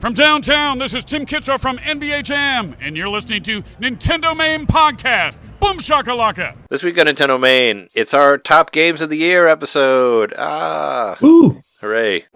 From downtown, this is Tim Kitzer from NBA Jam, and you're listening to NintenDomain Podcast. Boom shakalaka! This week on NintenDomain, it's our Top Games of the Year episode. Woo! Hooray.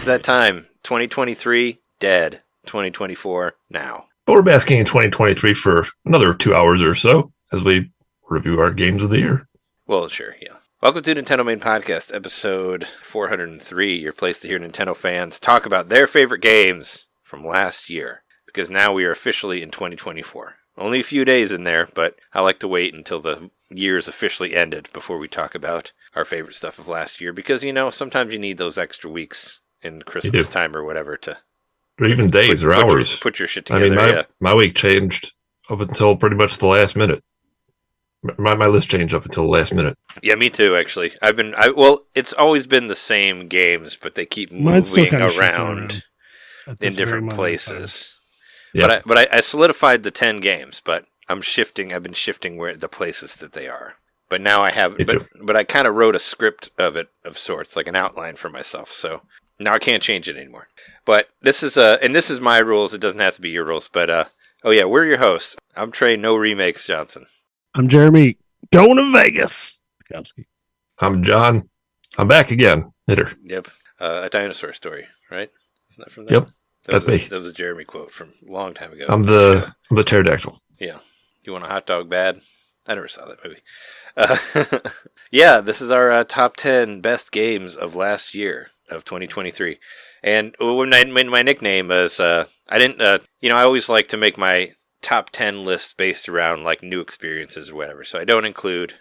That time, 2023, dead. 2024, now. But we're basking in 2023 for another 2 hours or so as we review our games of the year. Well, sure, yeah. Welcome to NintenDomain Podcast, episode 403, your place to hear Nintendo fans talk about their favorite games from last year. Because now we are officially in 2024. Only a few days in there, but I like to wait until the year's officially ended before we talk about our favorite stuff of last year. Because, you know, sometimes you need those extra weeks in Christmas time or whatever to... Or even days or hours. Put your shit together. I mean, my week changed up until pretty much the last minute. My list changed up until the last minute. Yeah, me too, actually. Well, it's always been the same games, but they keep moving around in different places. Yeah. But I solidified the 10 games, but I've been shifting where the places that they are. But now I have... But I kind of wrote a script of sorts, like an outline for myself, so... Now I can't change it anymore. But this is my rules. It doesn't have to be your rules. But we're your hosts. I'm Trey. No remakes Johnson. I'm Jeremy. Going to Vegas. I'm John. I'm back again. Hitter. Yep. A dinosaur story, right? Isn't that from that? Yep. That's me. That was a Jeremy quote from a long time ago. I'm the pterodactyl. Yeah. You want a hot dog bad? I never saw that movie. Yeah, this is our top 10 best games of last year. Of 2023, and when I made my nickname is I always like to make my top 10 lists based around like new experiences or whatever, so I don't include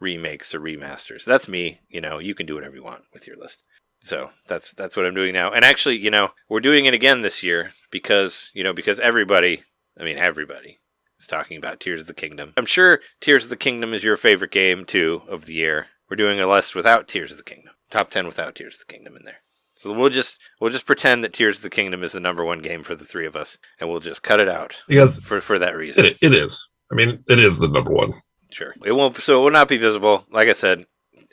remakes or remasters. That's me. You can do whatever you want with your list. So that's what I'm doing now. And actually, we're doing it again this year because everybody is talking about Tears of the Kingdom. I'm sure Tears of the Kingdom is your favorite game too of the year. We're doing a list without Tears of the Kingdom. Top 10 without Tears of the Kingdom in there. So we'll just pretend that Tears of the Kingdom is the number one game for the three of us, and we'll just cut it out because for that reason. It is. I mean, it is the number one. Sure. It will not be visible. Like I said,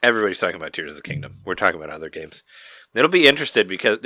everybody's talking about Tears of the Kingdom. We're talking about other games. It'll be interesting because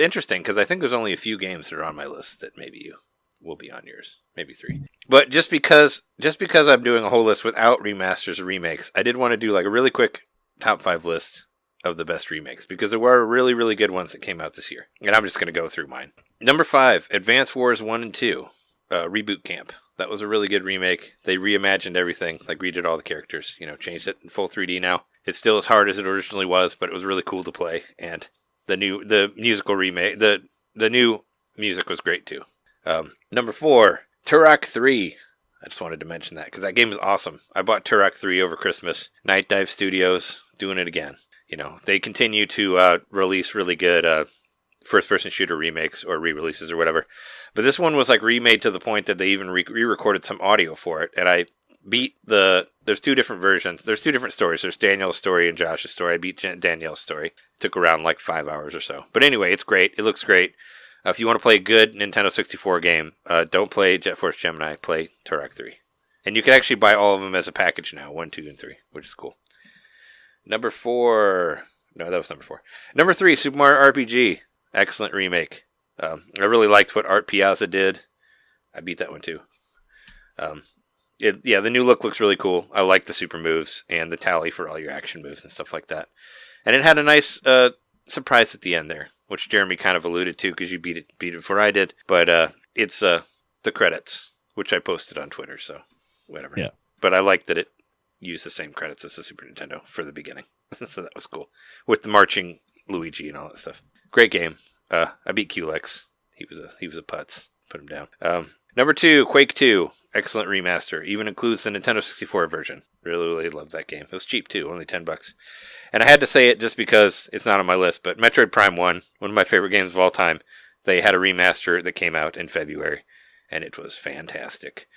I think there's only a few games that are on my list that maybe you will be on yours. Maybe 3. But just because I'm doing a whole list without remasters or remakes, I did want to do like a really quick top 5 list of the best remakes, because there were really, really good ones that came out this year. And I'm just going to go through mine. Number 5, Advance Wars 1 and 2, Reboot Camp. That was a really good remake. They reimagined everything, like redid all the characters, changed it in full 3D now. It's still as hard as it originally was, but it was really cool to play. And the musical remake, the new music was great too. Number 4, Turok 3. I just wanted to mention that because that game is awesome. I bought Turok 3 over Christmas. Night Dive Studios doing it again. They continue to release really good first-person shooter remakes or re-releases or whatever. But this one was like remade to the point that they even re-recorded some audio for it. And I beat there's 2 different versions. There's 2 different stories. There's Daniel's story and Josh's story. I beat Danielle's story. It took around like 5 hours or so. But anyway, it's great. It looks great. If you want to play a good Nintendo 64 game, don't play Jet Force Gemini. Play Turok 3. And you can actually buy all of them as a package now, 1, 2, and 3, which is cool. Number 4. No, that was number 4. Number 3, Super Mario RPG. Excellent remake. I really liked what Art Piazza did. I beat that one too. The new look looks really cool. I like the super moves and the tally for all your action moves and stuff like that. And it had a nice surprise at the end there, which Jeremy kind of alluded to because you beat it before I did. But it's the credits, which I posted on Twitter, so whatever. Yeah. But I like that it used the same credits as the Super Nintendo for the beginning. So that was cool. With the marching Luigi and all that stuff. Great game. I beat Culex. He was a putz. Put him down. Number 2, Quake 2. Excellent remaster. Even includes the Nintendo 64 version. Really loved that game. It was cheap too, only $10. And I had to say it just because it's not on my list, but Metroid Prime 1, one of my favorite games of all time, they had a remaster that came out in February, and it was fantastic.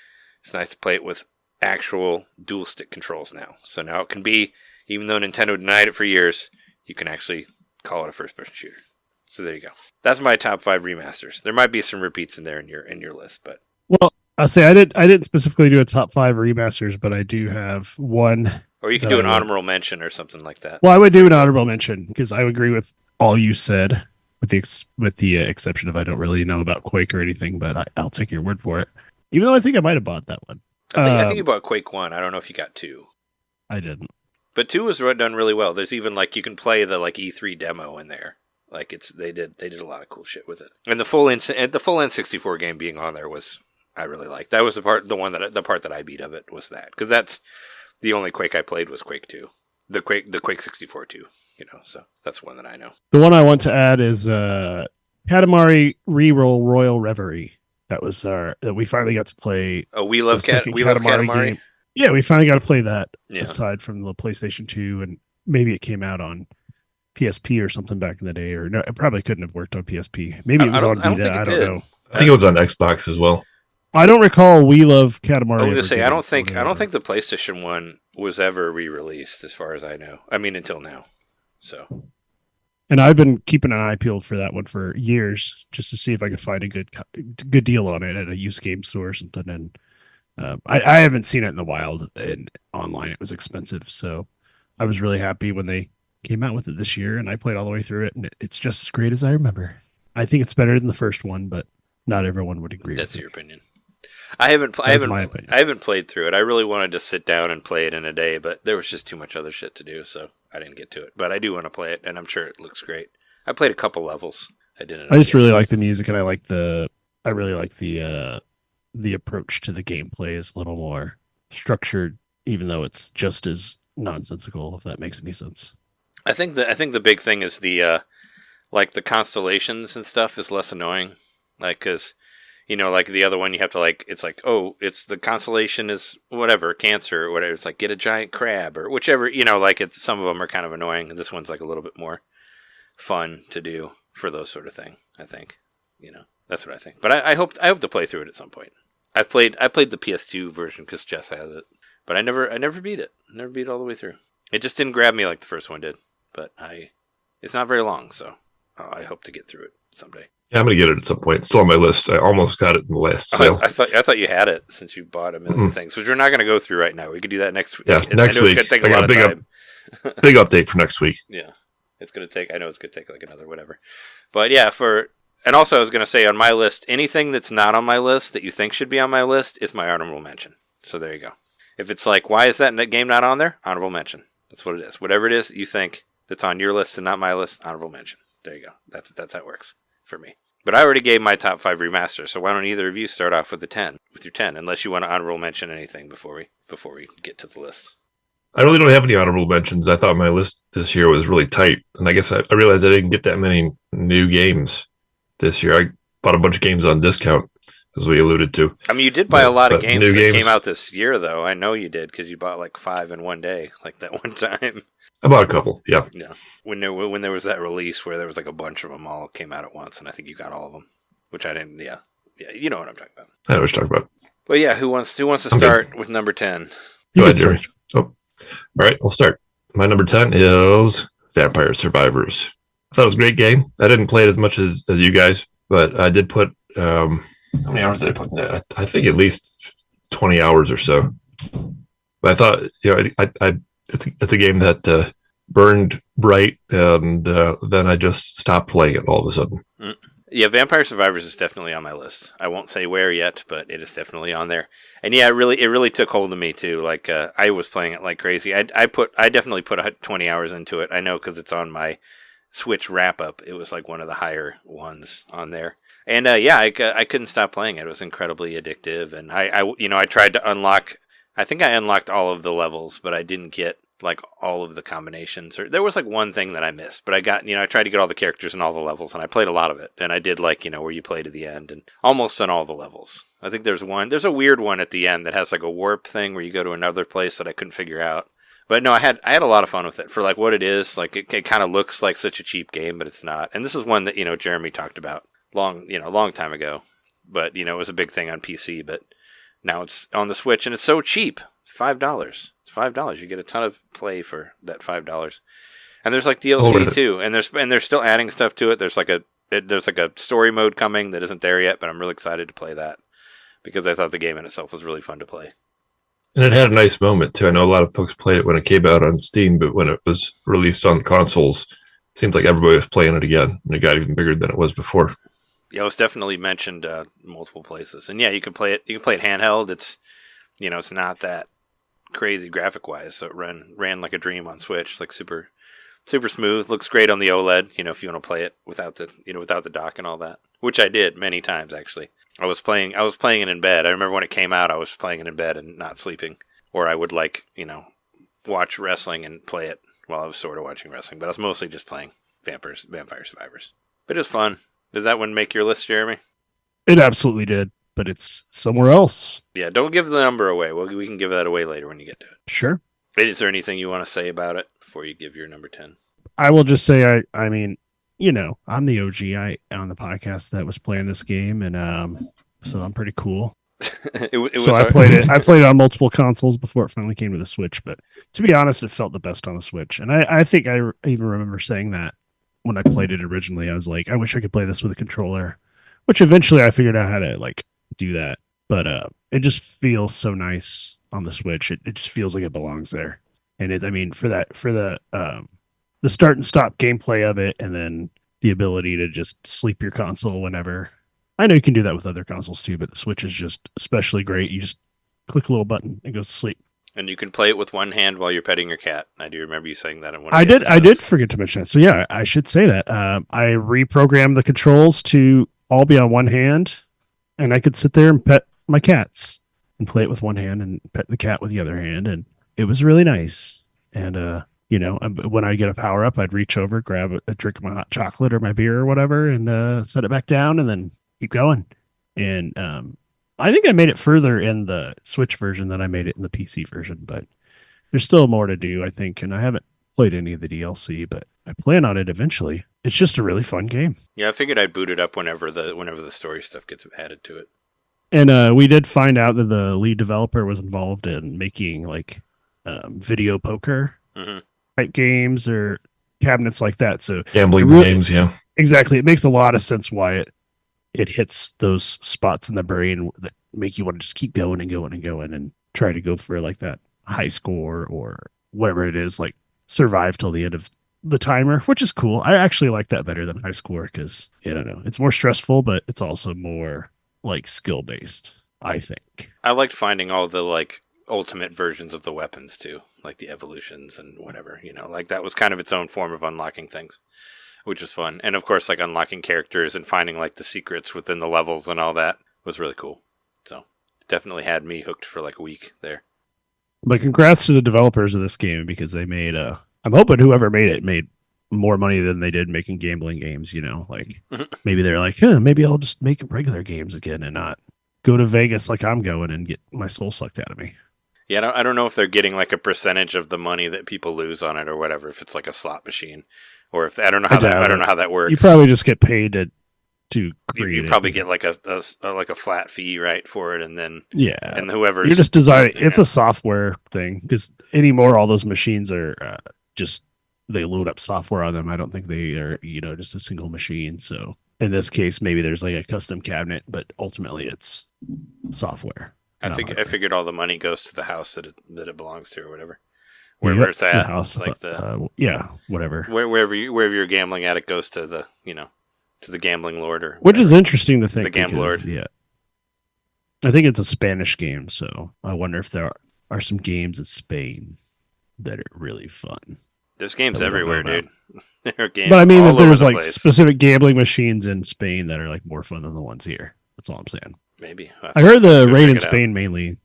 It's nice to play it with actual dual stick controls now. So now it can be, even though Nintendo denied it for years, you can actually call it a first-person shooter. So there you go. That's my top 5 remasters. There might be some repeats in there in your list, but Well, I'll say I didn't specifically do a top 5 remasters, but I do have one. or you could do an honorable mention or something like that. Well, I would do an honorable mention because I would agree with all you said, with the exception of I don't really know about Quake or anything, but I'll take your word for it. Even though I think I might have bought that one. I think you bought Quake 1. I don't know if you got 2. I didn't. But 2 was done really well. There's even you can play the E3 demo in there. They did a lot of cool shit with it. And the full N64 game being on there I really liked. That was the part that I beat of it was that, because that's the only Quake I played was Quake 2. The Quake 64 2, so that's one that I know. The one I want to add is Katamari Reroll Royal Reverie. That was that we finally got to play. Oh, we love Katamari. Game. Yeah, we finally got to play that. Yeah. Aside from the PlayStation 2, and maybe it came out on PSP or something back in the day, or no, it probably couldn't have worked on PSP. Maybe it was on Vita. I don't know. I think it was on Xbox as well. I don't recall We Love Katamari. I was gonna say I don't think the PlayStation 1 was ever re-released, as far as I know. I mean, until now. So. And I've been keeping an eye peeled for that one for years, just to see if I could find a good deal on it at a used game store or something. And I haven't seen it in the wild, and online it was expensive. So I was really happy when they came out with it this year, and I played all the way through it, and it's just as great as I remember. I think it's better than the first one, but not everyone would agree. That's your opinion. I haven't played through it. I really wanted to sit down and play it in a day, but there was just too much other shit to do, so I didn't get to it. But I do want to play it, and I'm sure it looks great. I played a couple levels. I just really like the music, and I really like the approach to the gameplay is a little more structured, even though it's just as nonsensical, if that makes any sense. I think the big thing is the constellations and stuff is less annoying, because the other one you have to it's it's the constellation is whatever, Cancer or whatever. It's get a giant crab or whichever, it's some of them are kind of annoying. This one's a little bit more fun to do for those sort of thing. I think, that's what I think. But I hope to play through it at some point. I played the PS2 version because Jess has it, but I never beat it. I never beat it all the way through. It just didn't grab me like the first one did. But it's not very long, so I hope to get through it someday. Yeah, I'm going to get it at some point. It's still on my list. I almost got it in the last sale. I thought you had it since you bought a million things, which we're not going to go through right now. We could do that next week. Yeah, next week. It's going to take a lot of time. Big update for next week. Yeah, it's going to take. I know it's going to take another whatever. But yeah, and also I was going to say on my list, anything that's not on my list that you think should be on my list is my honorable mention. So there you go. If it's why is that game not on there? Honorable mention. That's what it is. Whatever it is that you think that's on your list and not my list, honorable mention. There you go. That's how it works for me. But I already gave my top 5 remasters, so why don't either of you start off with your 10, unless you want to honorable mention anything before we get to the list. I really don't have any honorable mentions. I thought my list this year was really tight, and I guess I realized I didn't get that many new games this year. I bought a bunch of games on discount, as we alluded to. I mean, you did buy a lot of games that came out this year, though. I know you did, because you bought 5 in one day, that one time. I bought a couple, yeah. Yeah. When there was that release where there was a bunch of them all came out at once, and I think you got all of them, which I didn't. Yeah, you know what I'm talking about. I know what you're talking about. But yeah, who wants to start with number 10? Go ahead, Jerry. Oh, all right, I'll start. My number 10 is Vampire Survivors. I thought it was a great game. I didn't play it as much as you guys, but I did put. How many hours did I put in that? I think at least 20 hours or so. But I thought, it's a game that burned bright, and then I just stopped playing it all of a sudden. Yeah, Vampire Survivors is definitely on my list. I won't say where yet, but it is definitely on there. And yeah, it really took hold of me too. I was playing it like crazy. I definitely put 20 hours into it. I know because it's on my Switch wrap up. It was one of the higher ones on there. And I couldn't stop playing it. It was incredibly addictive. And I tried to unlock. I think I unlocked all of the levels, but I didn't get like all of the combinations. Or there was like one thing that I missed, but I got, I tried to get all the characters in all the levels, and I played a lot of it. And I did like, where you play to the end, and almost on all the levels. I think there's a weird one at the end that has like a warp thing where you go to another place that I couldn't figure out. But no, I had a lot of fun with it for like what it is. Like it kind of looks like such a cheap game, but it's not. And this is one that, Jeremy talked about long time ago. But, it was a big thing on PC, but now it's on the Switch and it's so cheap. It's $5. It's $5. You get a ton of play for that $5. And there's like DLC too. And they're still adding stuff to it. There's like a story mode coming that isn't there yet, but I'm really excited to play that because I thought the game in itself was really fun to play. And it had a nice moment too. I know a lot of folks played it when it came out on Steam, but when it was released on consoles, it seems like everybody was playing it again, and it got even bigger than it was before. Yeah, it was definitely mentioned multiple places, and yeah, you can play it. You can play it handheld. It's it's not that crazy graphic wise, so it ran like a dream on Switch, like super smooth. Looks great on the OLED. If you want to play it without the dock and all that, which I did many times actually. I was playing it in bed. I remember when it came out, I was playing it in bed and not sleeping. Or I would watch wrestling and play it while I was sort of watching wrestling. But I was mostly just playing Vampire Survivors. But it was fun. Does that one make your list, Jeremy? It absolutely did, but it's somewhere else. Yeah, don't give the number away. We can give that away later when you get to it. Sure. Is there anything you want to say about it before you give your number 10? I will just say, I mean, I'm the OG on the podcast that was playing this game, and so I'm pretty cool. I played it. I played it on multiple consoles before it finally came to the Switch. But to be honest, it felt the best on the Switch, and I think I even remember saying that when I played it originally. I was like, I wish I could play this with a controller, which eventually I figured out how to do that. But it just feels so nice on the Switch. It just feels like it belongs there, and for the start and stop gameplay of it, and then the ability to just sleep your console whenever. I know you can do that with other consoles too, but the Switch is just especially great. You just click a little button and goes to sleep. And you can play it with one hand while you're petting your cat. I do remember you saying that in one. I did forget to mention that. So yeah, I should say that. I reprogrammed the controls to all be on one hand, and I could sit there and pet my cats and play it with one hand and pet the cat with the other hand, and it was really nice. And when I get a power up, I'd reach over, grab a drink of my hot chocolate or my beer or whatever, and set it back down, and then keep going. And I think I made it further in the Switch version than I made it in the PC version, but there's still more to do, I think. And I haven't played any of the DLC, but I plan on it eventually. It's just a really fun game. Yeah, I figured I'd boot it up whenever the story stuff gets added to it. And we did find out that the lead developer was involved in making video poker. Mm-hmm. Type games or cabinets like that. So gambling games, yeah. Exactly. It makes a lot of sense why it hits those spots in the brain that make you want to just keep going and going and going and try to go for that high score or whatever it is, survive till the end of the timer, which is cool. I actually like that better than high score because, I don't know, it's more stressful, but it's also more skill based, I think. I liked finding all the ultimate versions of the weapons too, like the evolutions and whatever, that was kind of its own form of unlocking things, which was fun. And of course, unlocking characters and finding the secrets within the levels and all that was really cool. So definitely had me hooked for a week there. But congrats to the developers of this game because they made I'm hoping whoever made it made more money than they did making gambling games, maybe they're maybe I'll just make regular games again and not go to Vegas like I'm going and get my soul sucked out of me. Yeah, I don't know if they're getting a percentage of the money that people lose on it or whatever. If it's a slot machine, or if I don't know how that works. You probably just get paid to create. You probably get a flat fee, right, for it, and then and whoever you're just designing. It's a software thing because anymore all those machines are just they load up software on them. I don't think they are just a single machine. So in this case, maybe there's a custom cabinet, but ultimately it's software. I figured all the money goes to the house that it belongs to, or whatever, wherever it's at. The house, whatever. Wherever you're gambling at, it goes to the to the gambling lord, or which is interesting to think. The gambling lord. Yeah, I think it's a Spanish game, so I wonder if there are some games in Spain that are really fun. There's games everywhere, dude. There are games. But I mean, if there's specific gambling machines in Spain that are more fun than the ones here, that's all I'm saying. Maybe. I heard the rain in Spain mainly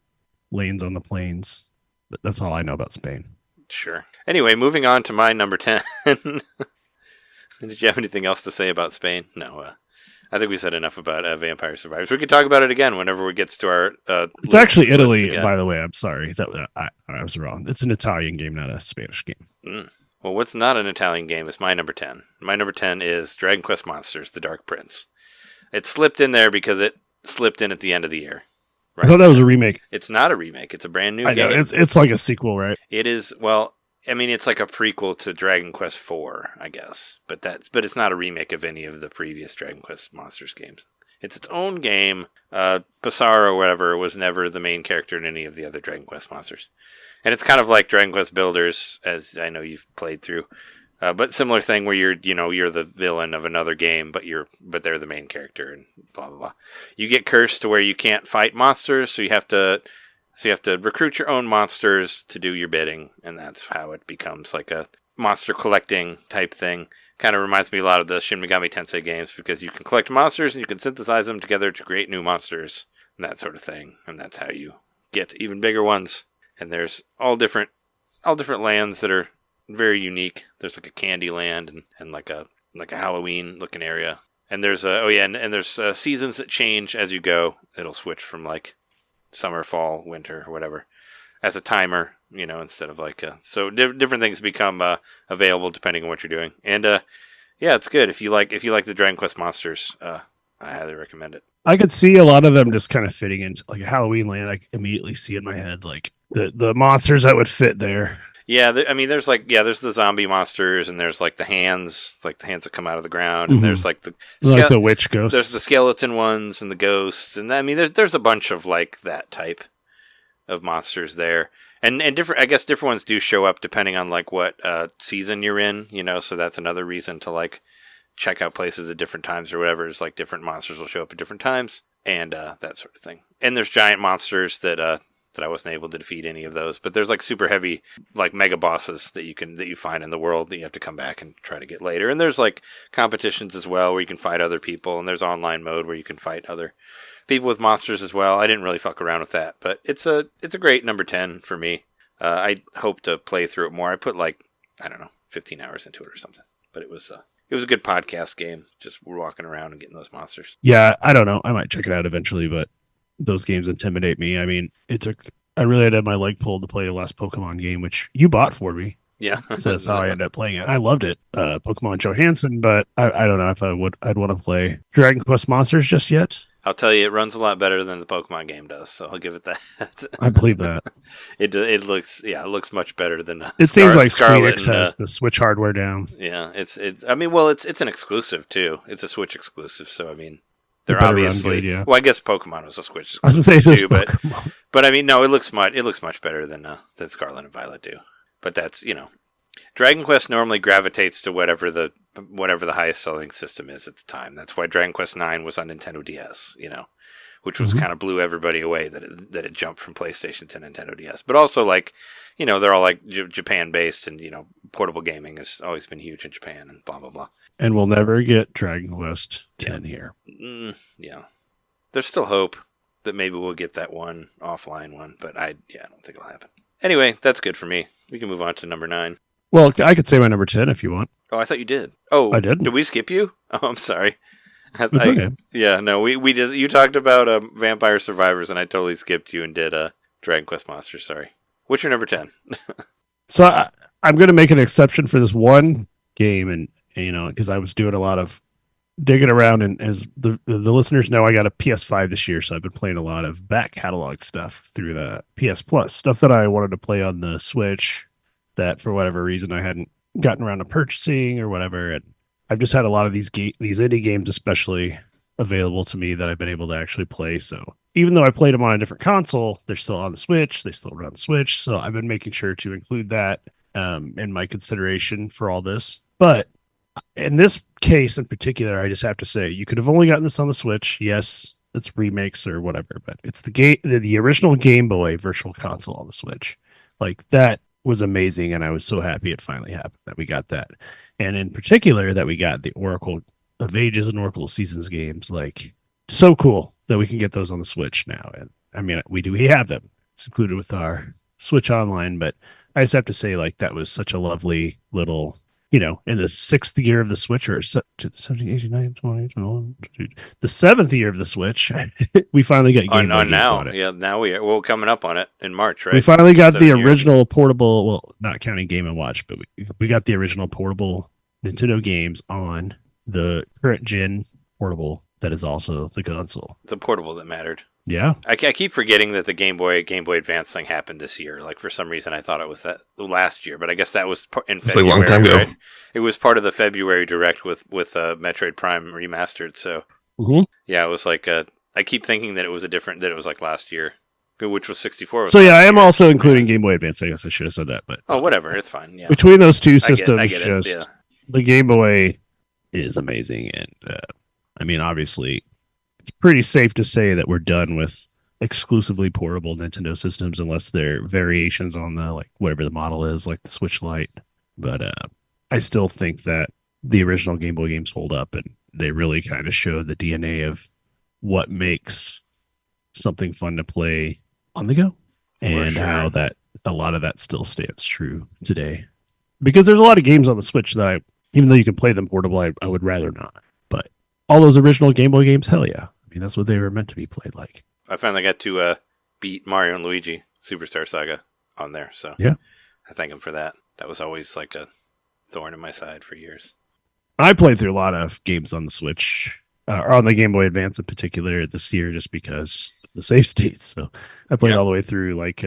lanes on the plains, but that's all I know about Spain. Sure. Anyway, moving on to my number 10. Did you have anything else to say about Spain? No. I think we said enough about Vampire Survivors. We could talk about it again whenever it gets to our. It's actually Italy, by the way. I'm sorry, I was wrong. It's an Italian game, not a Spanish game. Well, what's not an Italian game is my number 10. My number 10 is Dragon Quest Monsters: The Dark Prince. It slipped in there because it slipped in at the end of the year. Right? I thought that was a remake. It's not a remake. It's a brand new game. I know. It's like a sequel, right? It is. Well, I mean, it's like a prequel to Dragon Quest IV, I guess. But it's not a remake of any of the previous Dragon Quest Monsters games. It's its own game. Basara or whatever was never the main character in any of the other Dragon Quest Monsters. And it's kind of like Dragon Quest Builders, as I know you've played through. But similar thing where you're the villain of another game, but they're the main character and blah blah blah. You get cursed to where you can't fight monsters, so you have to recruit your own monsters to do your bidding, and that's how it becomes like a monster collecting type thing. Kind of reminds me a lot of the Shin Megami Tensei games because you can collect monsters and you can synthesize them together to create new monsters and that sort of thing, and that's how you get even bigger ones. And there's all different lands that are very unique. There's like a candy land and like a Halloween looking area. And there's there's seasons that change as you go. It'll switch from like summer, fall, winter, or whatever as a timer, instead of like so different things become available depending on what you're doing. And it's good if you like the Dragon Quest Monsters. I highly recommend it. I could see a lot of them just kind of fitting into like a Halloween land. I immediately see in my head like the monsters that would fit there. Yeah, there's the zombie monsters, and there's like the hands that come out of the ground, and there's like the witch ghosts. There's the skeleton ones and the ghosts, and I mean there's a bunch of like that type of monsters there, and different. I guess different ones do show up depending on like what season you're in, so that's another reason to like check out places at different times or whatever. It's like different monsters will show up at different times, and that sort of thing. And there's giant monsters that I wasn't able to defeat any of those, but there's like super heavy, like mega bosses that you find in the world that you have to come back and try to get later. And there's like competitions as well where you can fight other people, and there's online mode where you can fight other people with monsters as well. I didn't really fuck around with that, but it's a great number 10 for me. I hope to play through it more. I put like, I don't know, 15 hours into it or something, but it was a good podcast game. Just walking around and getting those monsters. Yeah, I don't know. I might check it out eventually, but those games intimidate me. I mean, I really had to have my leg pulled to play the last Pokemon game, which you bought for me. Yeah. So that's how I ended up playing it. I loved it. Pokemon Johansson, but I don't know if I'd want to play Dragon Quest Monsters just yet. I'll tell you, it runs a lot better than the Pokemon game does, so I'll give it that. I believe that. It looks much better than it seems like Scarlet has the Switch hardware down. Yeah, it's an exclusive too. It's a Switch exclusive, so I mean, they're obviously. Good, yeah. Well, I guess Pokemon was a Switch exclusive. I was going to say too, but I mean, no, it looks much better than Scarlet and Violet do. But that's Dragon Quest normally gravitates to whatever the highest selling system is at the time. That's why Dragon Quest IX was on Nintendo DS, which was kind of blew everybody away that it jumped from PlayStation to Nintendo DS. But also like, they're all like Japan based, and portable gaming has always been huge in Japan and blah blah blah. And we'll never get Dragon Quest 10 here. Yeah, there's still hope that maybe we'll get that one offline one, but I don't think it'll happen. Anyway, that's good for me. We can move on to number 9. Well, I could say my number 10 if you want. Oh, I thought you did. Oh, I did. Did we skip you? Oh, I'm sorry. Okay. Yeah, no, we just you talked about Vampire Survivors, and I totally skipped you and did Dragon Quest Monsters. Sorry. What's your number 10? So I'm going to make an exception for this one game, and because I was doing a lot of digging around, and as the listeners know, I got a PS5 this year, so I've been playing a lot of back catalog stuff through the PS Plus, stuff that I wanted to play on the Switch that for whatever reason I hadn't gotten around to purchasing or whatever. And I've just had a lot of these indie games especially available to me that I've been able to actually play. So even though I played them on a different console, they're still on the Switch. They still run Switch. So I've been making sure to include that in my consideration for all this. But in this case in particular, I just have to say, you could have only gotten this on the Switch. Yes, it's remakes or whatever, but it's the original Game Boy Virtual Console on the Switch. Like, that was amazing, and I was so happy it finally happened that we got that. And in particular, that we got the Oracle of Ages and Oracle of Seasons games. Like, so cool that we can get those on the Switch now. And I mean, we have them. It's included with our Switch Online, but I just have to say, like, that was such a lovely little, you know, in the 6th year of the Switch, or 17, 18, 19, 20, 21, the 7th year of the Switch, we finally got Game Boy games now. on it. Yeah, now we're coming up on it in March, right? We finally got the 7 years. original portable, well, not counting Game & Watch, but we got the original portable Nintendo games on the current gen portable that is also the console. The portable that mattered. Yeah. I keep forgetting that the Game Boy Advance thing happened this year. Like, for some reason, I thought it was that last year, but I guess that was in February. It's like a long time ago. Right? It was part of the February Direct with Metroid Prime Remastered. So, yeah, it was like I keep thinking that it was that it was like last year, which was 64. So, yeah, I am also including Game Boy Advance. I guess I should have said that, but whatever, it's fine. Yeah, between those two systems, I get it. Yeah. The Game Boy is amazing, and I mean, obviously, it's pretty safe to say that we're done with exclusively portable Nintendo systems, unless they're variations on the, like, whatever the model is, like the Switch Lite. But I still think that the original Game Boy games hold up, and they really kind of show the DNA of what makes something fun to play on the go, and how that a lot of that still stands true today. Because there's a lot of games on the Switch that even though you can play them portable, I would rather not. But all those original Game Boy games, hell yeah. I mean, that's what they were meant to be played like. I finally got to beat Mario and Luigi Superstar Saga on there, so yeah, I thank him for that. That was always like a thorn in my side for years. I played through a lot of games on the Switch, or on the Game Boy Advance in particular this year, just because of the save states. So I played all the way through like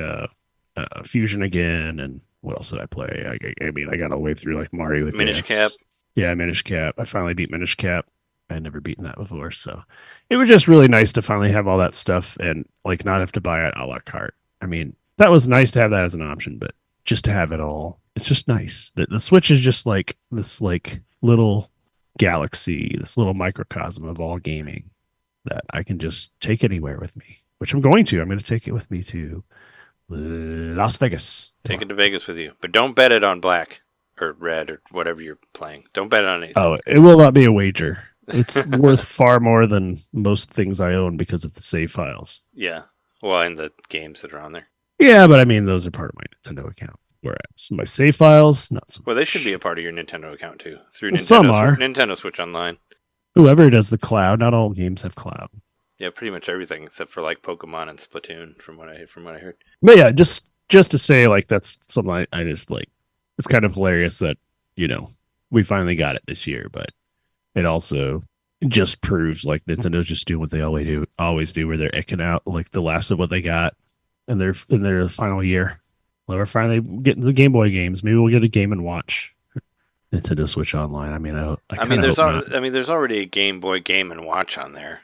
Fusion again, and what else did I play? I mean, I got all the way through like Mario Advance. Minish Cap. Yeah, Minish Cap. I finally beat Minish Cap. I had never beaten that before, so it was just really nice to finally have all that stuff and like not have to buy it a la carte. I mean, that was nice to have that as an option, but just to have it all, it's just nice. The Switch is just like this like little galaxy, this little microcosm of all gaming that I can just take anywhere with me, which I'm going to. I'm going to take it with me to Las Vegas. Take it to Vegas with you, but don't bet it on black or red or whatever you're playing. Don't bet it on anything. Oh, it will not be a wager. It's worth far more than most things I own because of the save files. Yeah. Well, and the games that are on there. Yeah, but I mean, those are part of my Nintendo account. Whereas my save files, not so much. Well, they should be a part of your Nintendo account, too. Through Nintendo Switch Online. Whoever does the cloud, not all games have cloud. Yeah, pretty much everything except for like Pokemon and Splatoon, from what I heard. But yeah, just to say, like, that's something I just like. It's kind of hilarious that, you know, we finally got it this year, but it also just proves like Nintendo's just doing what they always do, where they're icking out like the last of what they got in their final year. Well, we're finally getting the Game Boy games. Maybe we'll get a Game & Watch Nintendo Switch Online. I mean, there's already a Game Boy Game & Watch on there.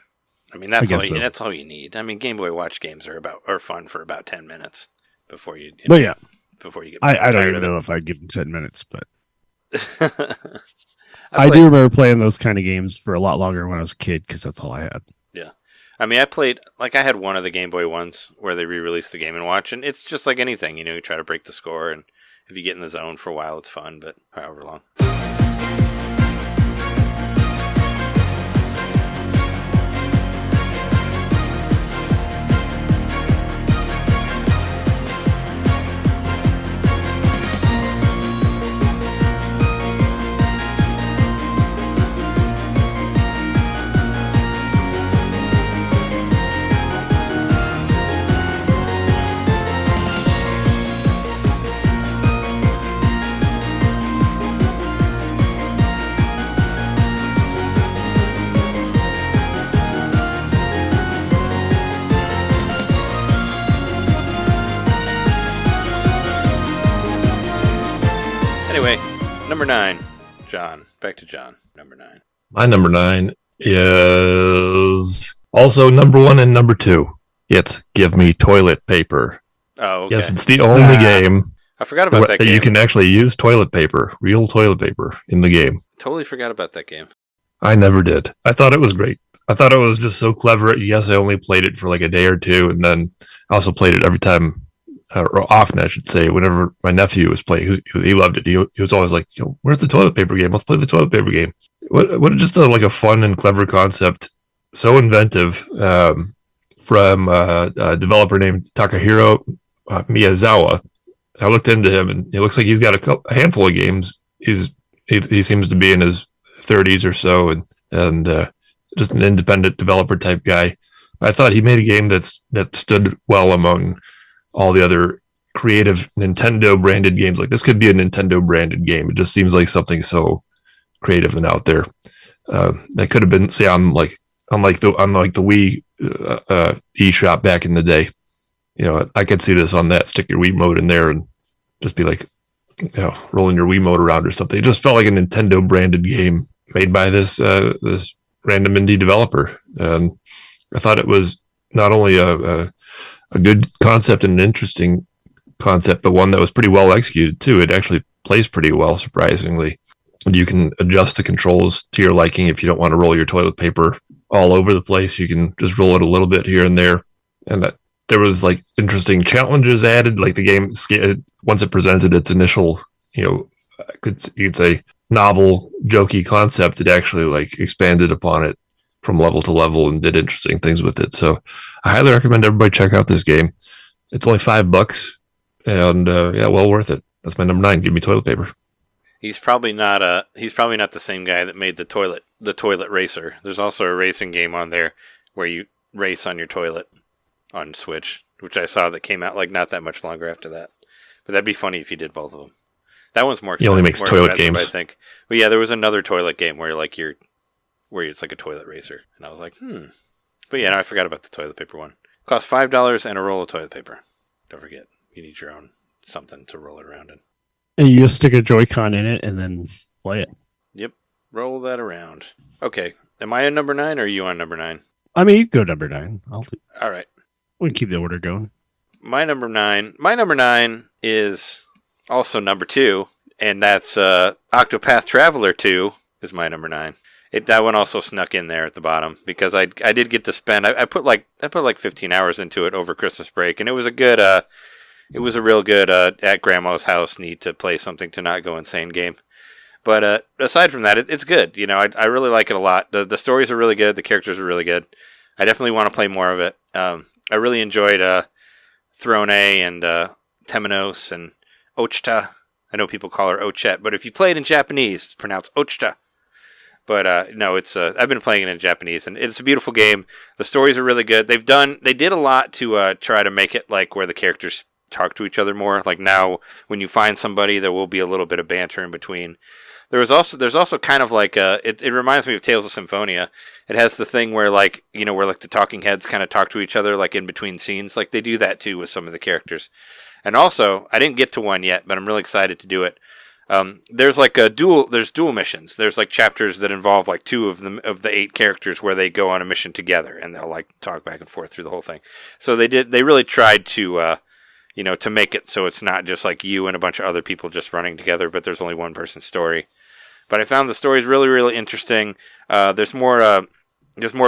I mean, that's all you need. I mean, Game Boy Watch games are fun for about 10 minutes before you. But yeah, before you get. I don't even know if I'd give them 10 minutes, but I do remember playing those kind of games for a lot longer when I was a kid because that's all I had. Yeah, I mean, I had one of the Game Boy ones where they re-released the Game & Watch, and it's just like anything, you try to break the score, and if you get in the zone for a while, it's fun, but however long. Anyway, number 9, John. Back to John. Number 9. My number 9 is also number 1 and number 2. It's Give Me Toilet Paper. Oh, okay. Yes, it's the only game. I forgot about that game. You can actually use toilet paper, real toilet paper, in the game. Totally forgot about that game. I never did. I thought it was great. I thought it was just so clever. Yes, I only played it for like a day or two, and then I also played it every time, or often, I should say, whenever my nephew was playing. He loved it. He was always like, where's the toilet paper game? Let's play the toilet paper game. What just like a fun and clever concept. So inventive from a developer named Takahiro Miyazawa. I looked into him, and it looks like he's got a handful of games. He seems to be in his 30s or so, and just an independent developer type guy. I thought he made a game that stood well among all the other creative Nintendo branded games. Like this could be a Nintendo branded game. It just seems like something so creative and out there. That could have been, say, on like the Wii eShop back in the day. I could see this on that. Stick your Wiimote in there and just be like, rolling your Wiimote around or something. It just felt like a Nintendo branded game made by this random indie developer. And I thought it was not only a good concept and an interesting concept, but one that was pretty well executed too. It actually plays pretty well, surprisingly. And you can adjust the controls to your liking. If you don't want to roll your toilet paper all over the place, you can just roll it a little bit here and there. And that there was like interesting challenges added. Like the game, once it presented its initial, you could say novel, jokey concept, it actually like expanded upon it from level to level and did interesting things with it. So I highly recommend everybody check out this game. It's only $5, and well worth it. That's my number 9. Give me toilet paper. He's probably not the same guy that made the toilet racer. There's also a racing game on there where you race on your toilet on Switch, which I saw that came out like not that much longer after that. But that'd be funny if you did both of them. That one's more expensive. He only makes toilet games, I think. But yeah, there was another toilet game where it's like a toilet racer, and I was like, But yeah, no, I forgot about the toilet paper one. Costs $5 and a roll of toilet paper. Don't forget, you need your own something to roll it around in. And you just stick a Joy-Con in it and then play it. Yep, roll that around. Okay, am I on number 9 or are you on number 9? I mean, you go number 9. All right. We can keep the order going. My number 9 is also number 2, and that's Octopath Traveler 2 is my number 9. That one also snuck in there at the bottom because I did get to spend. I put like 15 hours into it over Christmas break, and it was a real good at Grandma's house need to play something to not go insane game. But aside from that, it's good. I really like it a lot. The stories are really good. The characters are really good. I definitely want to play more of it. I really enjoyed Throne and Temenos and Ochta. I know people call her Ochet, but if you play it in Japanese, it's pronounced Ochta. But no, it's I've been playing it in Japanese, and it's a beautiful game. The stories are really good. They did a lot to try to make it like where the characters talk to each other more. Like now, when you find somebody, there will be a little bit of banter in between. There's also kind of like it reminds me of Tales of Symphonia. It has the thing where like where like the talking heads kind of talk to each other like in between scenes. Like they do that too with some of the characters. And also, I didn't get to one yet, but I'm really excited to do it. There's like there's dual missions. There's like chapters that involve like 2 of the 8 characters where they go on a mission together and they'll like talk back and forth through the whole thing. So they really tried to to make it so it's not just like you and a bunch of other people just running together, but there's only one person's story. But I found the stories really, really interesting. There's more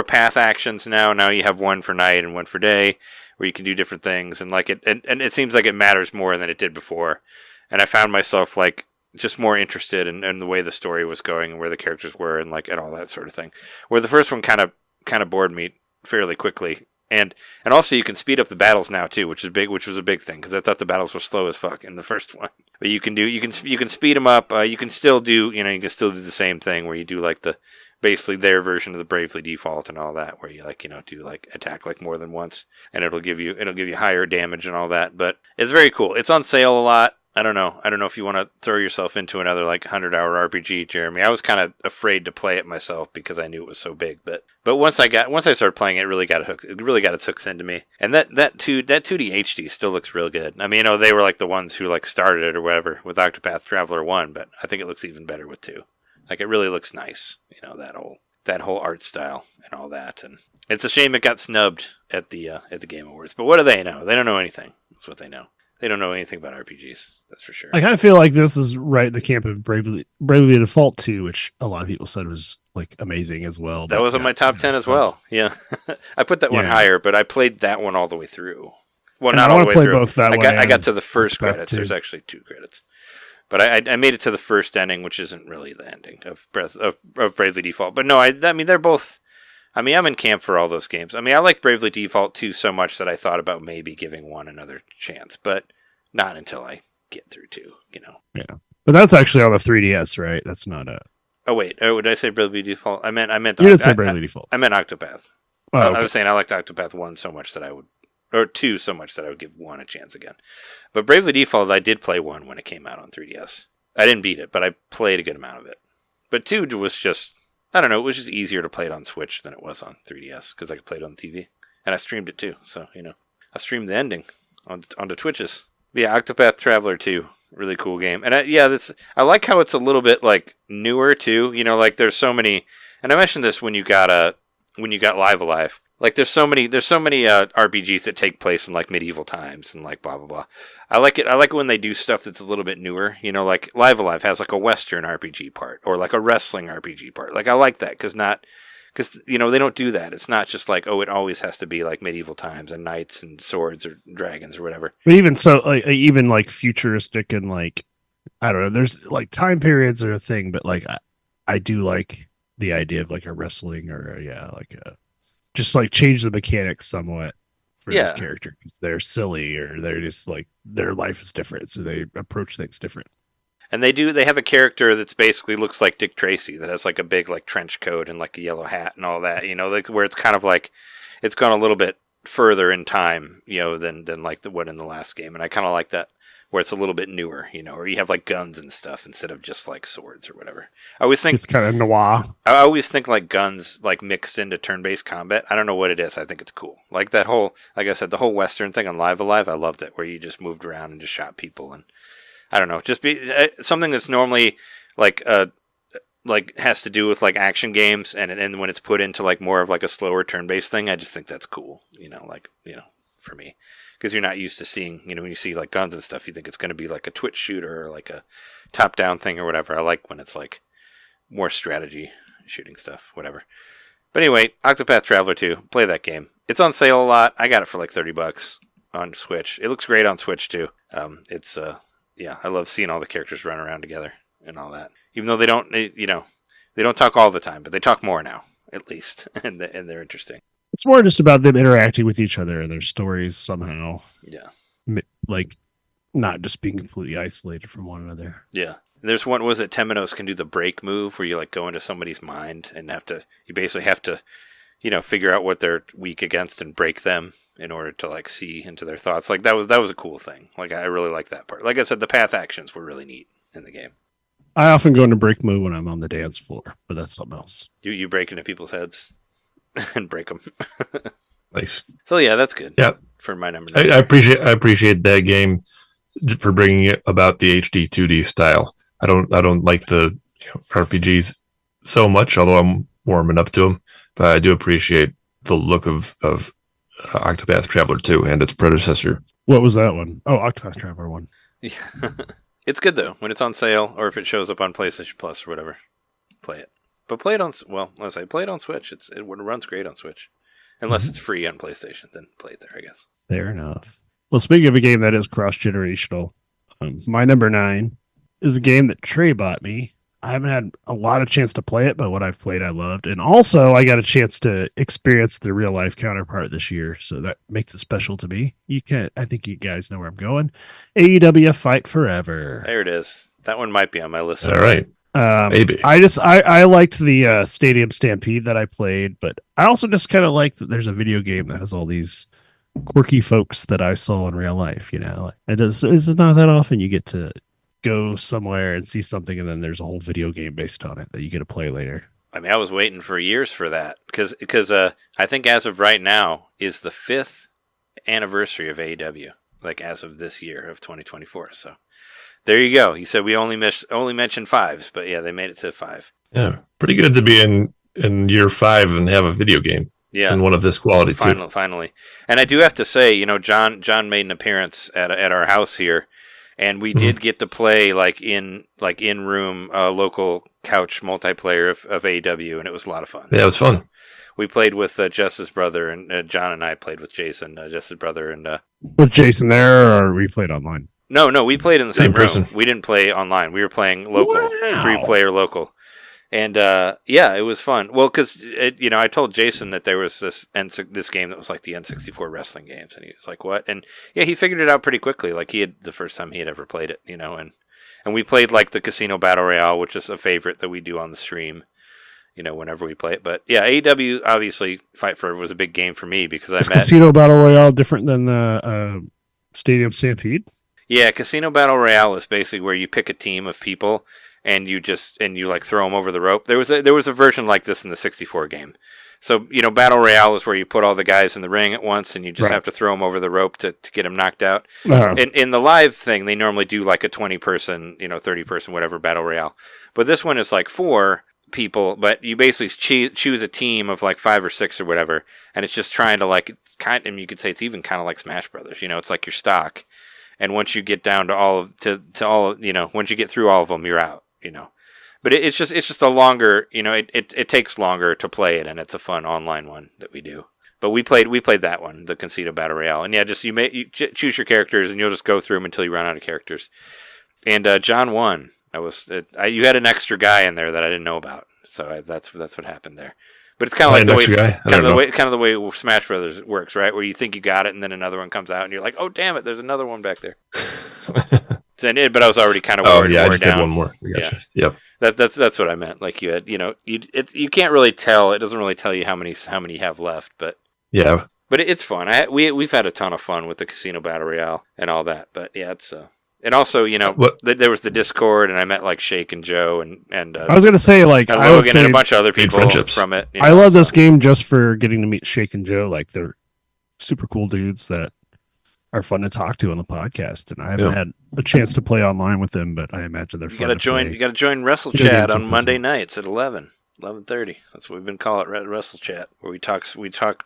path actions now. Now you have one for night and one for day, where you can do different things, and like and it seems like it matters more than it did before. And I found myself like just more interested in the way the story was going and where the characters were and like and all that sort of thing. Where the first one kind of bored me fairly quickly. And also you can speed up the battles now too, which was a big thing because I thought the battles were slow as fuck in the first one. But you can speed them up. You can still do the same thing where you do like basically their version of the Bravely Default and all that, where you like do like attack like more than once, and it'll give you higher damage and all that. But it's very cool. It's on sale a lot. I don't know if you want to throw yourself into another like 100-hour RPG, Jeremy. I was kind of afraid to play it myself because I knew it was so big. But once I started playing it, really got a hook. It really got its hooks into me. And that 2D HD still looks real good. I mean, they were like the ones who like started it or whatever with Octopath Traveler 1, but I think it looks even better with 2. Like it really looks nice. That whole art style and all that. And it's a shame it got snubbed at the Game Awards. But what do they know? They don't know anything. That's what they know. They don't know anything about RPGs. That's for sure. I kind of feel like this is right in the camp of Bravely Default 2, which a lot of people said was like amazing as well. That was on my top 10 as well. Yeah, I put that one higher, but I played that one all the way through. Well, not all the way through. Both that I got to the first credits. There's actually 2 credits, but I made it to the first ending, which isn't really the ending of Bravely Default. But no, I mean they're both. I mean, I'm in camp for all those games. I mean, I like Bravely Default 2 so much that I thought about maybe giving one another chance, but not until I get through too. Yeah, but that's actually on the 3DS, right? That's not a. Oh wait, did I say Bravely Default? I meant. You did say Bravely Default. I meant Octopath. Oh, okay. I was saying I liked Octopath 1 so much that I would, or 2 so much that I would give 1 a chance again. But Bravely Default, I did play 1 when it came out on 3DS. I didn't beat it, but I played a good amount of it. But 2 was just, I don't know, it was just easier to play it on Switch than it was on 3DS because I could play it on the TV. And I streamed it too, so, I streamed the ending onto Twitches. But yeah, Octopath Traveler 2, really cool game. And I like how it's a little bit like newer too. Like there's so many, and I mentioned this when you got Live Alive. Like there's so many RPGs that take place in like medieval times and like blah blah blah. I like it when they do stuff that's a little bit newer. Like Live Alive has like a Western RPG part or like a wrestling RPG part. Like I like that because they don't do that. It's not just like, oh, it always has to be like medieval times and knights and swords or dragons or whatever. But even so, like even like futuristic and like I don't know. There's like time periods are a thing, but like I do like the idea of like a wrestling or just like change the mechanics somewhat for this character because they're silly or they're just like their life is different, so they approach things different. And they have a character that's basically looks like Dick Tracy that has like a big like trench coat and like a yellow hat and all that, like where it's kind of like it's gone a little bit further in time, than like what in the last game. And I kind of like that where it's a little bit newer, or you have like guns and stuff instead of just like swords or whatever. I always think it's kind of noir. I always think like guns like mixed into turn-based combat. I don't know what it is. I think it's cool. Like that whole, like I said, the whole Western thing on Live Alive, I loved it where you just moved around and just shot people and I don't know, just be something that's normally like has to do with like action games, and when it's put into like more of like a slower turn-based thing, I just think that's cool. For me, because you're not used to seeing, when you see like guns and stuff, you think it's going to be like a twitch shooter or like a top-down thing or whatever. I like when it's like more strategy shooting stuff, whatever. But anyway, Octopath Traveler 2, play that game. It's on sale a lot. I got it for like $30 on Switch. It looks great on Switch too. I love seeing all the characters run around together and all that. Even though they don't talk all the time, but they talk more now, at least, and they're interesting. It's more just about them interacting with each other and their stories somehow. Yeah. Like, not just being completely isolated from one another. Yeah. There's one, was it Temenos can do the break move where you like go into somebody's mind and you basically have to, figure out what they're weak against and break them in order to like see into their thoughts. Like that was a cool thing. Like I really like that part. Like I said, the path actions were really neat in the game. I often go into break move when I'm on the dance floor, but that's something else. You break into people's heads and break them. Nice. So yeah, that's good. Yeah. For my number. I appreciate that game for bringing it about the HD 2D style. I don't like the RPGs so much, although I'm warming up to them. But I do appreciate the look of Octopath Traveler 2 and its predecessor. What was that one? Oh, Octopath Traveler 1. Yeah. It's good though when it's on sale or if it shows up on PlayStation Plus or whatever. Play it, but play it on play it on Switch. It runs great on Switch, unless it's free on PlayStation. Then play it there, I guess. Fair enough. Well, speaking of a game that is cross-generational, my number 9 is a game that Trey bought me. I haven't had a lot of chance to play it, but what I've played, I loved. And also, I got a chance to experience the real-life counterpart this year, so that makes it special to me. I think you guys know where I'm going. AEW Fight Forever. There it is. That one might be on my list. All right. Maybe. I liked the Stadium Stampede that I played, but I also just kind of like that there's a video game that has all these quirky folks that I saw in real life. It's not that often you get to go somewhere and see something and then there's a whole video game based on it that you get to play later. I mean, I was waiting for years for that because I think as of right now is the 5th anniversary of AEW, like as of this year of 2024. So there you go. You said we only mentioned 5s, but yeah, they made it to 5. Yeah, pretty good to be in year 5 and have a video game. Yeah, and one of this quality too. Finally. And I do have to say, John made an appearance at our house here. And we did get to play in room local couch multiplayer of AEW, and it was a lot of fun. Yeah, it was fun. We played with Jess's brother, and John and I played with Jason, Jess's brother, and with Jason there, or we played online. No, we played in the same room. person. We didn't play online. We were playing local, 3-player local, And yeah, it was fun. Well, because I told Jason that there was this game that was like the N64 wrestling games, and he was like, "What?" And yeah, he figured it out pretty quickly. Like he had the first time he had ever played it, and we played like the Casino Battle Royale, which is a favorite that we do on the stream, whenever we play it. But yeah, AEW obviously Fight Forever was a big game for me because Is Casino Battle Royale different than the Stadium Stampede? Yeah, Casino Battle Royale is basically where you pick a team of people. And you like throw them over the rope. There was a version like this in the 64 game. So Battle Royale is where you put all the guys in the ring at once, and you just have to throw them over the rope to get them knocked out. Uh-huh. In the live thing, they normally do like a 20-person, 30-person, whatever Battle Royale. But this one is like 4 people, but you basically choose a team of like 5 or 6 or whatever, and it's just trying to like you could say it's even kind of like Smash Brothers. It's like your stock, and once you get down to once you get through all of them, you're out. But it's just a longer, it takes longer to play it, and it's a fun online one that we do. But we played that one, the Casino Battle Royale, and yeah, just you choose your characters, and you'll just go through them until you run out of characters. And John won. You had an extra guy in there that I didn't know about, so that's what happened there. But it's kind of like the way Smash Brothers works, right? Where you think you got it, and then another one comes out, and you're like, oh damn it, there's another one back there. But I was already kind of worn I just down. did one more. Gotcha. Yeah. Yep. That's what I meant. Like you had, you can't really tell. It doesn't really tell you how many you have left. But yeah, but it's fun. We've had a ton of fun with the Casino Battle Royale and all that. But yeah, it's and also there was the Discord, and I met like Shake and Joe and I was gonna say like and I would Logan say and a bunch of other people friendships from it. I love this game just for getting to meet Shake and Joe. Like they're super cool dudes that are fun to talk to on the podcast, and I haven't had a chance to play online with them, but I imagine they're fun. You got to join Wrestle Chat on Monday nights at 11:30. That's what we've been calling it, Wrestle Chat, where we talk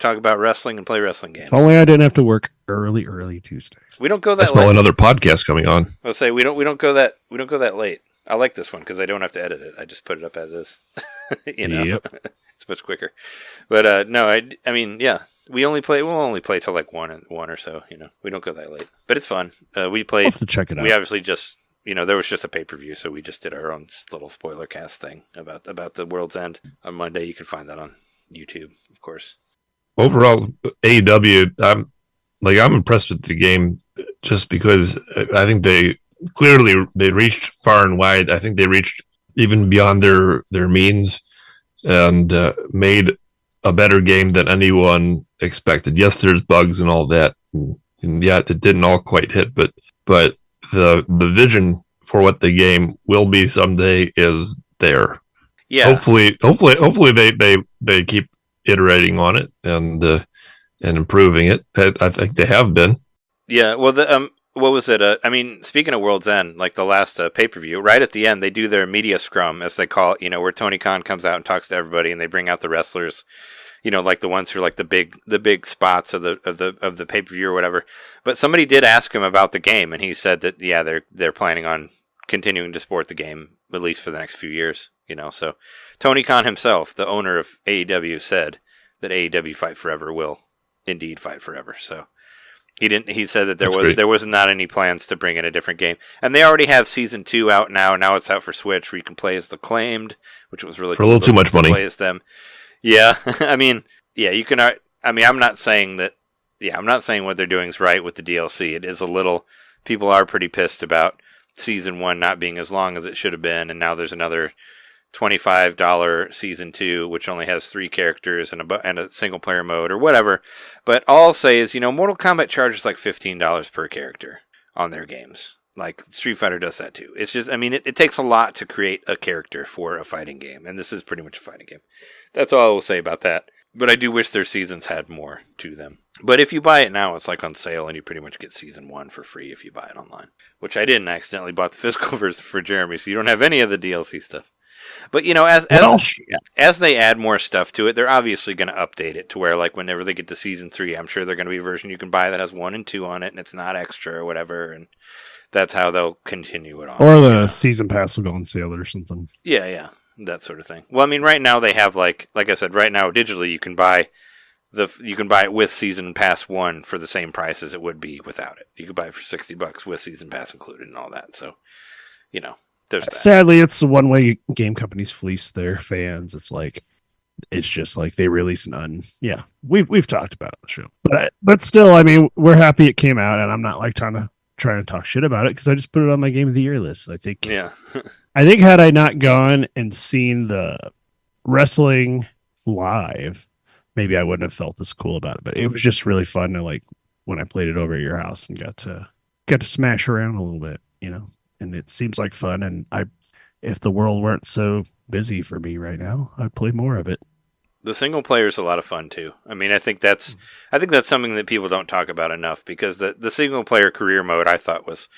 about wrestling and play wrestling games. Only I didn't have to work early Tuesday. We don't go that I smell late. another podcast coming on. I'll say we don't go that late. I like this one because I don't have to edit it. I just put it up as is. Yep. It's much quicker. But no, I mean, yeah. We'll only play till like one or so. We don't go that late, but it's fun. We played. I'll have to check it out. We obviously just there was just a pay-per-view, so we just did our own little spoiler cast thing about the World's End on Monday. You can find that on YouTube, of course. Overall, AEW, I'm impressed with the game just because I think they reached far and wide. I think they reached even beyond their means and made a better game than anyone expected. Yes, there's bugs and all that, and yeah, it didn't all quite hit, but the vision for what the game will be someday is there. Yeah. Hopefully they keep iterating on it and improving it. I think they have been. Yeah. Well, what was it? I mean, speaking of World's End, like the last pay-per-view, right at the end, they do their media scrum, as they call it, where Tony Khan comes out and talks to everybody, and they bring out the wrestlers, like the ones who are like the big spots of the pay-per-view or whatever. But somebody did ask him about the game, and he said that, yeah, they're planning on continuing to support the game, at least for the next few years, So Tony Khan himself, the owner of AEW, said that AEW Fight Forever will indeed fight forever. So he said that there was not any plans to bring in a different game. And they already have season 2 out now. Now it's out for Switch, where you can play as the Claimed, which was really for a little too much money. Play as them. Yeah. I mean, yeah, you can. I mean, I'm not saying what they're doing is right with the DLC. It is a little. People are pretty pissed about season 1 not being as long as it should have been, and now there's another $25 season 2, which only has 3 characters and a single player mode or whatever. But all I'll say is, Mortal Kombat charges like $15 per character on their games. Like Street Fighter does that too. It's just, I mean, it takes a lot to create a character for a fighting game, and this is pretty much a fighting game. That's all I will say about that. But I do wish their seasons had more to them. But if you buy it now, it's like on sale, and you pretty much get season 1 for free if you buy it online. Which I didn't. I accidentally bought the physical version for Jeremy, so you don't have any of the DLC stuff. But, as they add more stuff to it, they're obviously going to update it to where, like, whenever they get to season 3, I'm sure there's going to be a version you can buy that has 1 and 2 on it, and it's not extra or whatever, and that's how they'll continue it on. Or the season pass will go on sale or something. Yeah, that sort of thing. Well, I mean, right now they have, like I said, right now digitally you can buy it with season pass 1 for the same price as it would be without it. You could buy it for $60 with season pass included and all that. So, there's that. Sadly, it's the one way game companies fleece their fans. It's just like they release yeah, we've talked about it on the show, but still, I mean, we're happy it came out, and I'm not like trying to talk shit about it because I just put it on my Game of the Year list. I think had I not gone and seen the wrestling live, maybe I wouldn't have felt this cool about it. But it was just really fun to like when I played it over at your house and got to smash around a little bit, and it seems like fun. And if the world weren't so busy for me right now, I'd play more of it. The single player is a lot of fun too. I mean, I think that's something that people don't talk about enough, because the single player career mode I thought was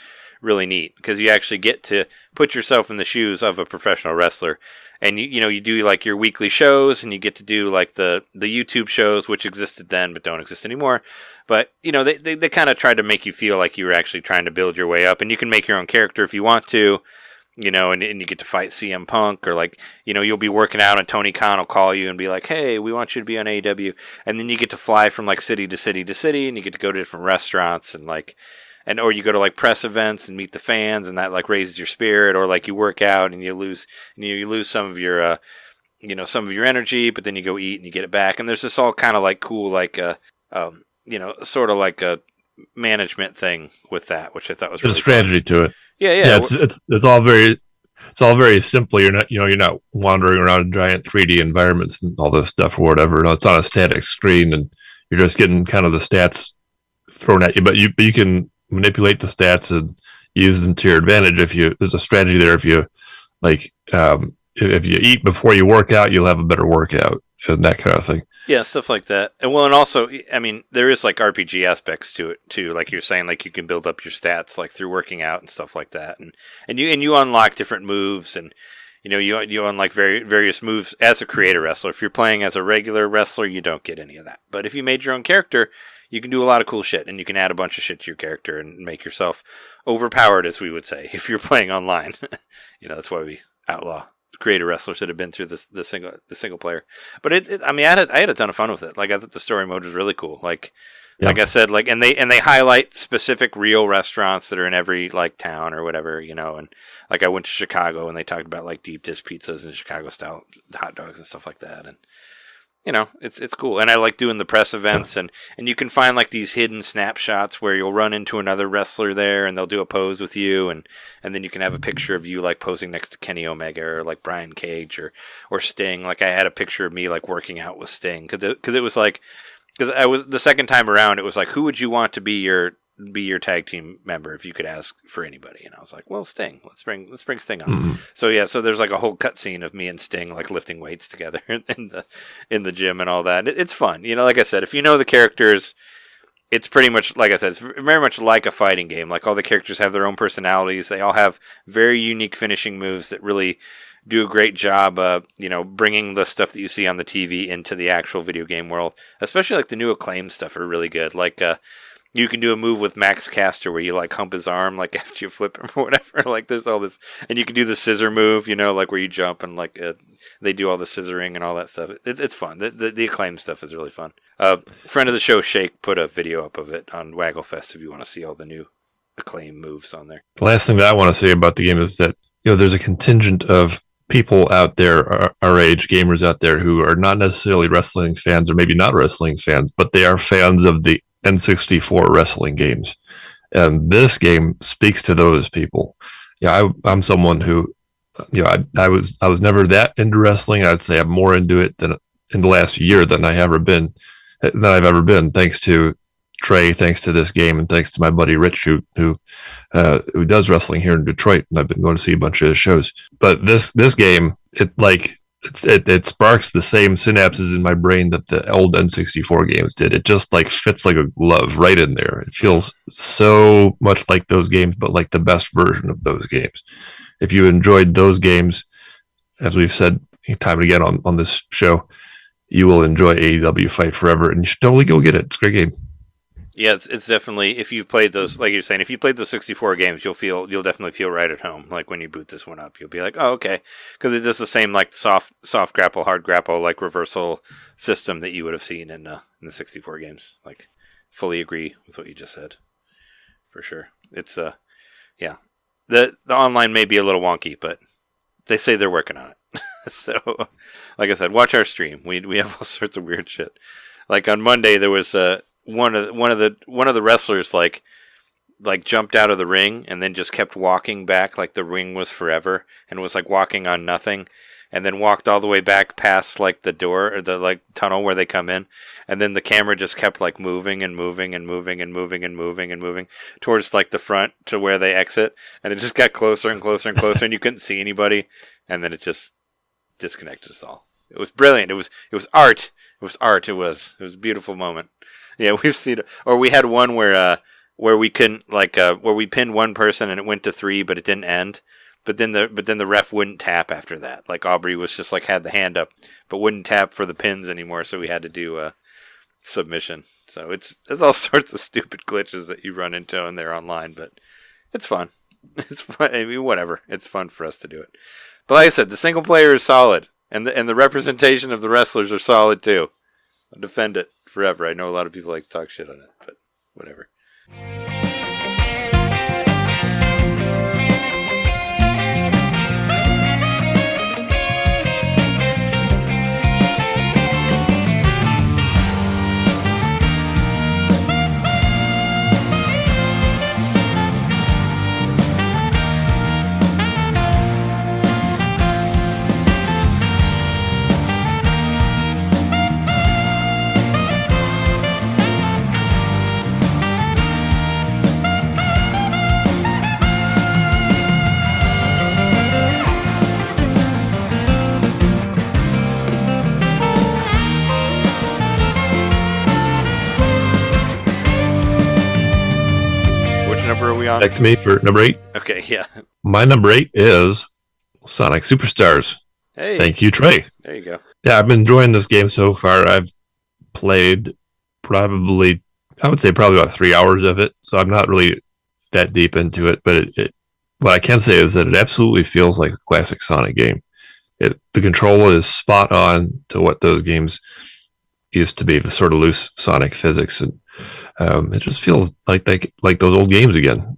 really neat, because you actually get to put yourself in the shoes of a professional wrestler, and you do like your weekly shows, and you get to do like the YouTube shows, which existed then but don't exist anymore. But they kind of tried to make you feel like you were actually trying to build your way up, and you can make your own character if you want to. And you get to fight CM Punk, or like, you'll be working out and Tony Khan will call you and be like, hey, we want you to be on AEW. And then you get to fly from like city to city to city, and you get to go to different restaurants or you go to like press events and meet the fans, and that like raises your spirit. Or like you work out and you lose some of your, some of your energy, but then you go eat and you get it back. And there's this all kind of like cool, like, sort of like a management thing with that, which I thought was really There's a strategy to it. Yeah. It's all very simple. You're not wandering around in giant 3D environments and all this stuff or whatever. No, it's on a static screen, and you're just getting kind of the stats thrown at you. But you can manipulate the stats and use them to your advantage. There's a strategy there. If you if you eat before you work out, you'll have a better workout and that kind of thing. Yeah, stuff like that. And also, I mean, there is like RPG aspects to it too. Like you're saying, like you can build up your stats like through working out and stuff like that. And you unlock different moves, and you unlock various moves as a creator wrestler. If you're playing as a regular wrestler, you don't get any of that. But if you made your own character, you can do a lot of cool shit, and you can add a bunch of shit to your character and make yourself overpowered, as we would say, if you're playing online. That's why we outlaw creator wrestlers that have been through the single player. But I had a ton of fun with it. Like, I thought the story mode was really cool. Like I said, like, and they highlight specific real restaurants that are in every like town or whatever, and like I went to Chicago and they talked about like deep dish pizzas and Chicago style hot dogs and stuff like that. And it's cool. And I like doing the press events, and you can find like these hidden snapshots where you'll run into another wrestler there and they'll do a pose with you, and then you can have a picture of you like posing next to Kenny Omega or like Brian Cage or Sting. Like I had a picture of me like working out with Sting, because it was like, because I was the second time around, it was like, who would you want to be your tag team member if you could ask for anybody? And I was like, well, Sting. Let's bring Sting on. Mm-hmm. So there's like a whole cutscene of me and Sting like lifting weights together in the gym and all that. It's fun. Like I said, if you know the characters, it's pretty much, like I said, it's very much like a fighting game. Like all the characters have their own personalities. They all have very unique finishing moves that really do a great job, bringing the stuff that you see on the TV into the actual video game world. Especially like the new Acclaim stuff are really good. Like, you can do a move with Max Caster where you like hump his arm like after you flip him or whatever. Like there's all this, and you can do the scissor move, like where you jump and like they do all the scissoring and all that stuff. It's fun. The Acclaim stuff is really fun. Friend of the show, Shake, put a video up of it on Wagglefest if you want to see all the new Acclaim moves on there. The last thing that I want to say about the game is that there's a contingent of people out there, our age, gamers out there, who are not necessarily wrestling fans, or maybe not wrestling fans, but they are fans of the N64 wrestling games, and this game speaks to those people. I'm someone who, I was never that into wrestling. I'd say I'm more into it than in the last year than I've ever been, thanks to Trey, thanks to this game, and thanks to my buddy Rich, who does wrestling here in Detroit, and I've been going to see a bunch of his shows. But this game, it sparks the same synapses in my brain that the old N64 games did. It just like fits like a glove right in there. It feels so much like those games, but like the best version of those games. If you enjoyed those games, as we've said time and again on this show, you will enjoy AEW Fight Forever, and you should totally go get it. It's a great game. Yeah, it's definitely, if you've played those, like you're saying, if you played those 64 games, you'll definitely feel right at home. Like when you boot this one up, you'll be like, oh, okay. Because it's just the same like soft grapple, hard grapple, like reversal system that you would have seen in the 64 games. Like, fully agree with what you just said. For sure. It's, yeah. the online may be a little wonky, but they say they're working on it. So, like I said, watch our stream. We have all sorts of weird shit. Like on Monday, there was one of the wrestlers like jumped out of the ring and then just kept walking back like the ring was forever and was like walking on nothing, and then walked all the way back past like the door or the like tunnel where they come in, and then the camera just kept like moving and moving and moving and moving and moving and moving towards like the front to where they exit, and it just got closer and closer and closer, and you couldn't see anybody, and then it just disconnected us all. It was brilliant. It was art. It was art. It was a beautiful moment. Yeah, we've seen it. Or we had one where we couldn't where we pinned one person and it went to 3, but it didn't end. But then the ref wouldn't tap after that. Like Aubrey was just like had the hand up, but wouldn't tap for the pins anymore. So we had to do submission. So it's all sorts of stupid glitches that you run into when they're online, but it's fun. It's fun. I mean, whatever. It's fun for us to do it. But like I said, the single player is solid, and the representation of the wrestlers are solid too. I'll defend it forever. I know a lot of people like to talk shit on it, but whatever. Back to me for number 8. Okay, yeah. My number 8 is Sonic Superstars. Hey. Thank you, Trey. There you go. Yeah, I've been enjoying this game so far. I've played probably about 3 hours of it, so I'm not really that deep into it. But what I can say is that it absolutely feels like a classic Sonic game. The control is spot on to what those games used to be, the sort of loose Sonic physics, and it just feels like those old games again,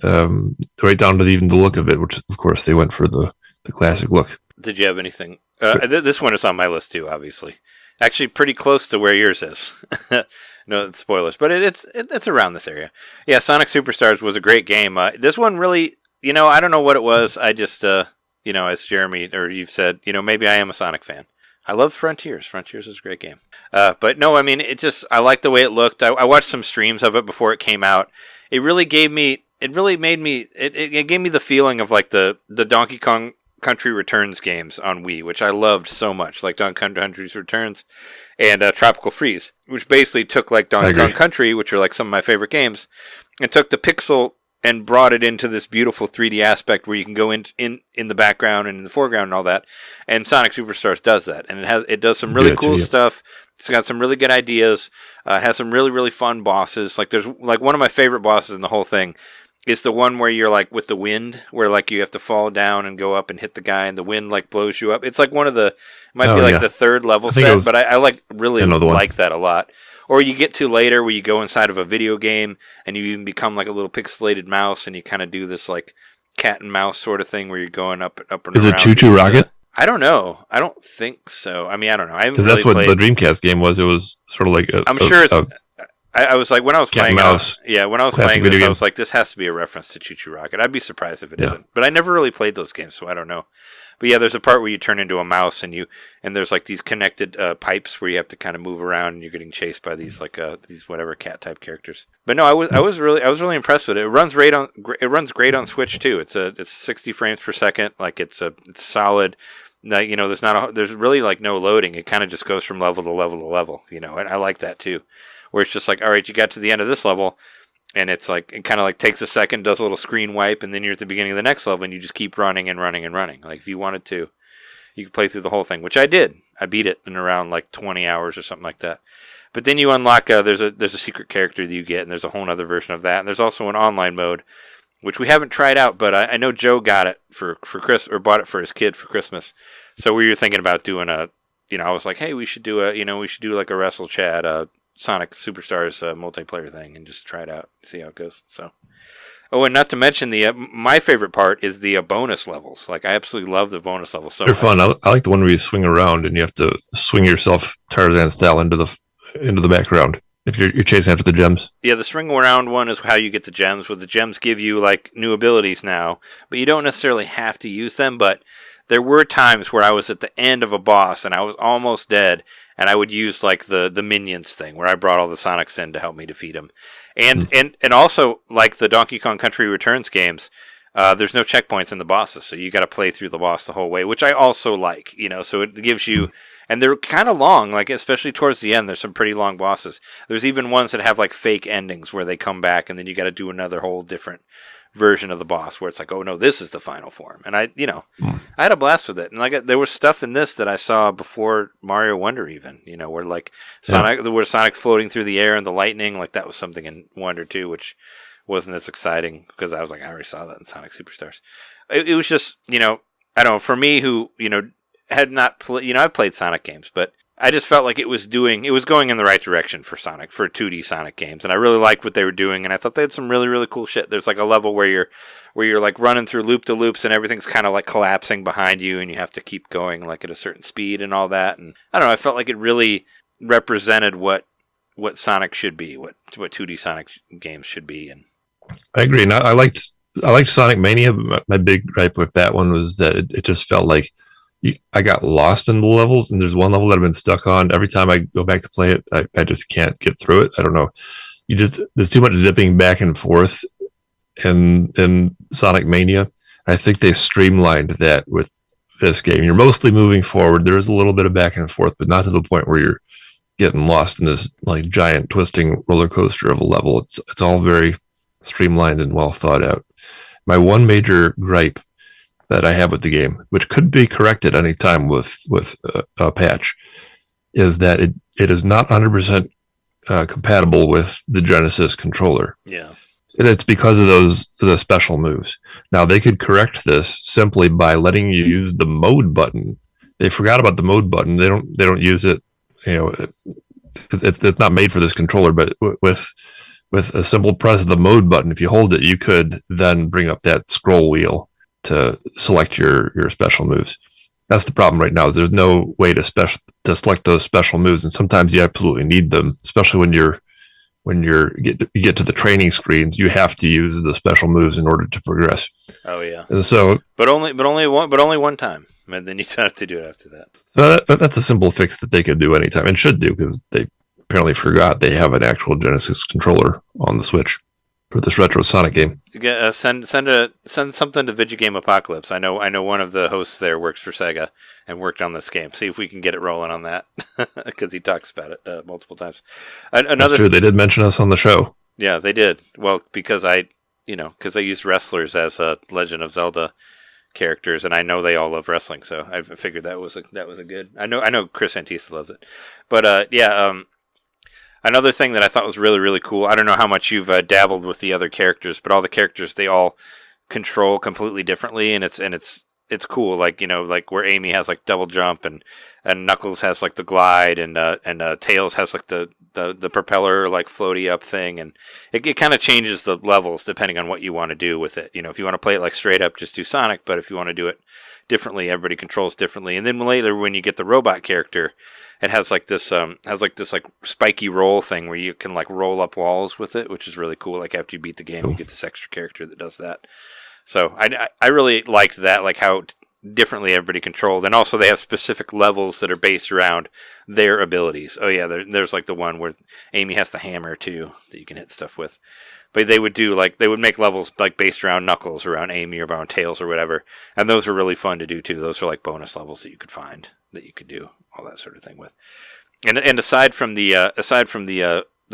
right down to even the look of it, which of course they went for the classic look. Did you have anything? This one is on my list too, obviously. Actually, pretty close to where yours is. No spoilers, but it's around this area. Yeah, Sonic Superstars was a great game. This one really, I don't know what it was. I just, as Jeremy or you've said, maybe I am a Sonic fan. I love Frontiers. Frontiers is a great game. But no, I mean, I like the way it looked. I watched some streams of it before it came out. It gave me the feeling of like the Donkey Kong Country Returns games on Wii, which I loved so much, like Donkey Kong Country Returns and Tropical Freeze, which basically took like Donkey Kong Country, which are like some of my favorite games, and took the pixel and brought it into this beautiful 3D aspect where you can go in the background and in the foreground and all that. And Sonic Superstars does that, and it does some really cool stuff. It's got some really good ideas. It has some really, really fun bosses. Like there's like one of my favorite bosses in the whole thing is the one where you're like with the wind, where like you have to fall down and go up and hit the guy, and the wind like blows you up. It's like one of the the third level set, but I like really like that a lot. Or you get to later where you go inside of a video game and you even become like a little pixelated mouse, and you kind of do this like cat and mouse sort of thing where you're going up and around. Is it Choo Choo Rocket? I don't know. I don't think so. I mean, I don't know. Because that's what the Dreamcast game was. It was sort of like I'm sure it's. I was like, when I was playing mouse, when I was playing this, I was like, this has to be a reference to Choo Choo Rocket. I'd be surprised if it isn't. But I never really played those games, so I don't know. But yeah, there's a part where you turn into a mouse and there's like these connected pipes where you have to kind of move around, and you're getting chased by these like these whatever cat type characters. But no, I was really impressed with it. It runs great on Switch too. It's 60 frames per second. Like it's solid. There's really like no loading. It kind of just goes from level to level to level. And I like that too. Where it's just like, all right, you got to the end of this level, and it's like it kind of like takes a second, does a little screen wipe, and then you're at the beginning of the next level, and you just keep running and running and running. Like if you wanted to, you could play through the whole thing, which I did. I beat it in around like 20 hours or something like that. But then you unlock there's a secret character that you get, and there's a whole other version of that, and there's also an online mode, which we haven't tried out, but I know Joe got it for Christmas, or bought it for his kid for Christmas. So we were thinking about doing I was like, hey, we should do like a Wrestle Chat Sonic Superstars multiplayer thing and just try it out, see how it goes. So Oh, and not to mention my favorite part is the bonus levels. Like, I absolutely love the bonus levels. So They're fun. I like the one where you swing around and you have to swing yourself Tarzan style into the background if you're chasing after the gems. Yeah, the swing around one is how you get the gems. Where the gems give you like new abilities now, but you don't necessarily have to use them. But there were times where I was at the end of a boss and I was almost dead, and I would use like the minions thing where I brought all the Sonics in to help me defeat them. And also, like the Donkey Kong Country Returns games, there's no checkpoints in the bosses, so you got to play through the boss the whole way, which I also like, so it gives you, and they're kind of long, like especially towards the end, there's some pretty long bosses. There's even ones that have like fake endings where they come back and then you got to do another whole different version of the boss where it's like, oh no, this is the final form. And I had a blast with it. And like there was stuff in this that I saw before Mario Wonder even, where like where Sonic's floating through the air and the lightning, like that was something in Wonder 2, which wasn't as exciting because I was like, I already saw that in Sonic Superstars. It was just, I don't know, for me who, had not I've played Sonic games, but I just felt like it was going in the right direction for 2D Sonic games, and I really liked what they were doing, and I thought they had some really, really cool shit. There's like a level where you're like running through loop-to-loops, and everything's kind of like collapsing behind you, and you have to keep going like at a certain speed and all that, and I don't know, I felt like it really represented what Sonic should be, what 2D Sonic games should be. And I agree, and I liked Sonic Mania, but my big gripe with that one was that it just felt like I got lost in the levels, and there's one level that I've been stuck on. Every time I go back to play it, I just can't get through it. I don't know. There's too much zipping back and forth in Sonic Mania. I think they streamlined that with this game. You're mostly moving forward. There is a little bit of back and forth, but not to the point where you're getting lost in this like giant twisting roller coaster of a level. It's all very streamlined and well thought out. My one major gripe that I have with the game, which could be corrected any time with a patch, is that it is not 100% compatible with the Genesis controller. Yeah. And it's because of the special moves. Now, they could correct this simply by letting you use the mode button. They forgot about the mode button. They don't use it. It's not made for this controller, but with a simple press of the mode button, if you hold it, you could then bring up that scroll wheel to select your special moves. That's the problem right now. Is there's no way to select those special moves, and sometimes you absolutely need them, especially when you get to the training screens. You have to use the special moves in order to progress. Oh yeah, and so but only one time, and then you don't have to do it after that. That's a simple fix that they could do anytime and should do, because they apparently forgot they have an actual Genesis controller on the Switch for this retro Sonic game. Send something to Vigigame Apocalypse. I know one of the hosts there works for Sega and worked on this game. See if we can get it rolling on that, because he talks about it multiple times. That's true. They did mention us on the show. Yeah, they did. Well, because I used wrestlers as Legend of Zelda characters, and I know they all love wrestling, so I figured that was a good. I know Chris Antista loves it, but another thing that I thought was really, really cool, I don't know how much you've dabbled with the other characters, but all the characters, they all control completely differently, and it's cool. Like, like where Amy has like double jump, and Knuckles has like the glide, and Tails has like the propeller like floaty up thing, and it kind of changes the levels depending on what you want to do with it. If you want to play it like straight up, just do Sonic, but if you want to do it differently, everybody controls differently. And then later when you get the robot character, it has like this spiky roll thing where you can like roll up walls with it, which is really cool. Like after you beat the game, you get this extra character that does that. So I really liked that, like how differently everybody controlled, and also they have specific levels that are based around their abilities. Oh yeah, there's like the one where Amy has the hammer too that you can hit stuff with. But they would make levels like based around Knuckles, around Amy, or around Tails, or whatever, and those are really fun to do too. Those are like bonus levels that you could find that you could do all that sort of thing with. And aside from the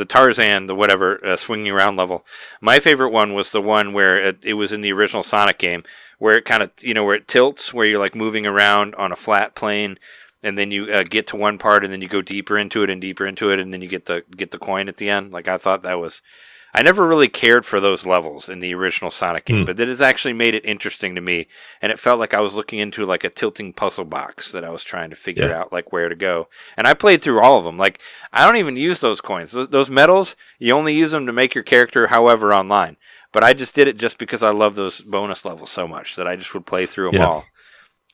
Tarzan, the whatever swinging around level, my favorite one was the one where it was in the original Sonic game, where it kind of where it tilts, where you're like moving around on a flat plane, and then you get to one part, and then you go deeper into it, and then you get the coin at the end. Like I thought that was. I never really cared for those levels in the original Sonic game, but it has actually made it interesting to me, and it felt like I was looking into like a tilting puzzle box that I was trying to figure out like where to go. And I played through all of them. Like I don't even use those coins. Those medals, you only use them to make your character however online. But I just did it just because I love those bonus levels so much that I just would play through them all.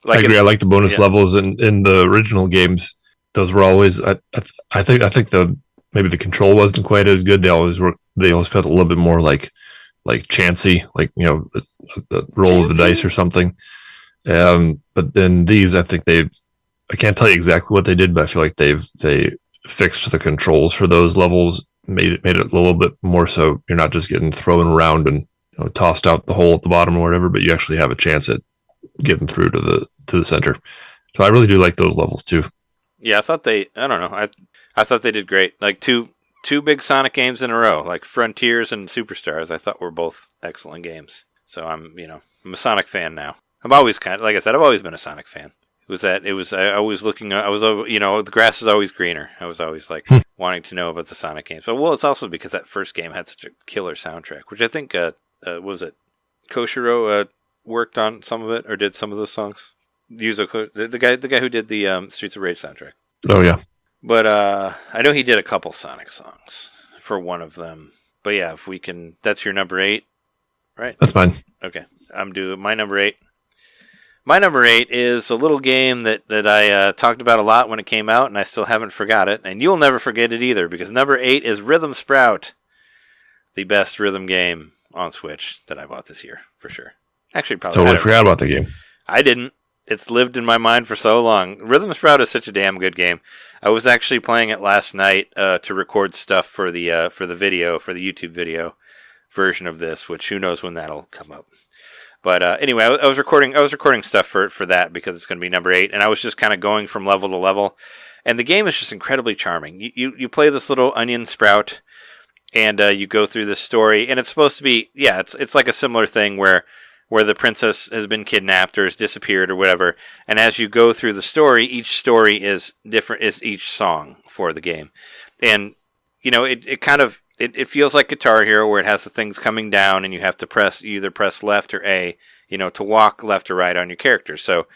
I agree. I like the bonus levels in the original games. Those were always. I think maybe the control wasn't quite as good. They always felt a little bit more like chancy, like the roll of the dice or something. But then these, I think I can't tell you exactly what they did, but I feel like they fixed the controls for those levels, made it a little bit more so you're not just getting thrown around and tossed out the hole at the bottom or whatever, but you actually have a chance at getting through to the center. So I really do like those levels too. Yeah, I thought I don't know. I thought they did great. Like two big Sonic games in a row, like Frontiers and Superstars, I thought were both excellent games. So I'm a Sonic fan now. I'm always like I said, I've always been a Sonic fan. I was looking, the grass is always greener. I was always like wanting to know about the Sonic games. But it's also because that first game had such a killer soundtrack, which I think, was it Koshiro worked on some of it or did some of those songs? The guy who did the Streets of Rage soundtrack. Oh yeah. But I know he did a couple Sonic songs for one of them. But yeah, if we can, that's your number 8, right? That's fine. Okay, I'm doing my number 8. My number 8 is a little game that I talked about a lot when it came out, and I still haven't forgot it. And you'll never forget it either, because number 8 is Rhythm Sprout, the best rhythm game on Switch that I bought this year, for sure. Actually, probably totally forgot about the game. I didn't. It's lived in my mind for so long. Rhythm Sprout is such a damn good game. I was actually playing it last night to record stuff for the YouTube video version of this, which who knows when that'll come up. But anyway, I was recording stuff for that because it's going to be number 8, and I was just kind of going from level to level, and the game is just incredibly charming. You play this little onion sprout, and you go through this story, and it's supposed to be it's like a similar thing where the princess has been kidnapped or has disappeared or whatever, and as you go through the story, each story is different, is each song for the game, and it feels like Guitar Hero, where it has the things coming down, and you have to either press left or A, to walk left or right on your character. So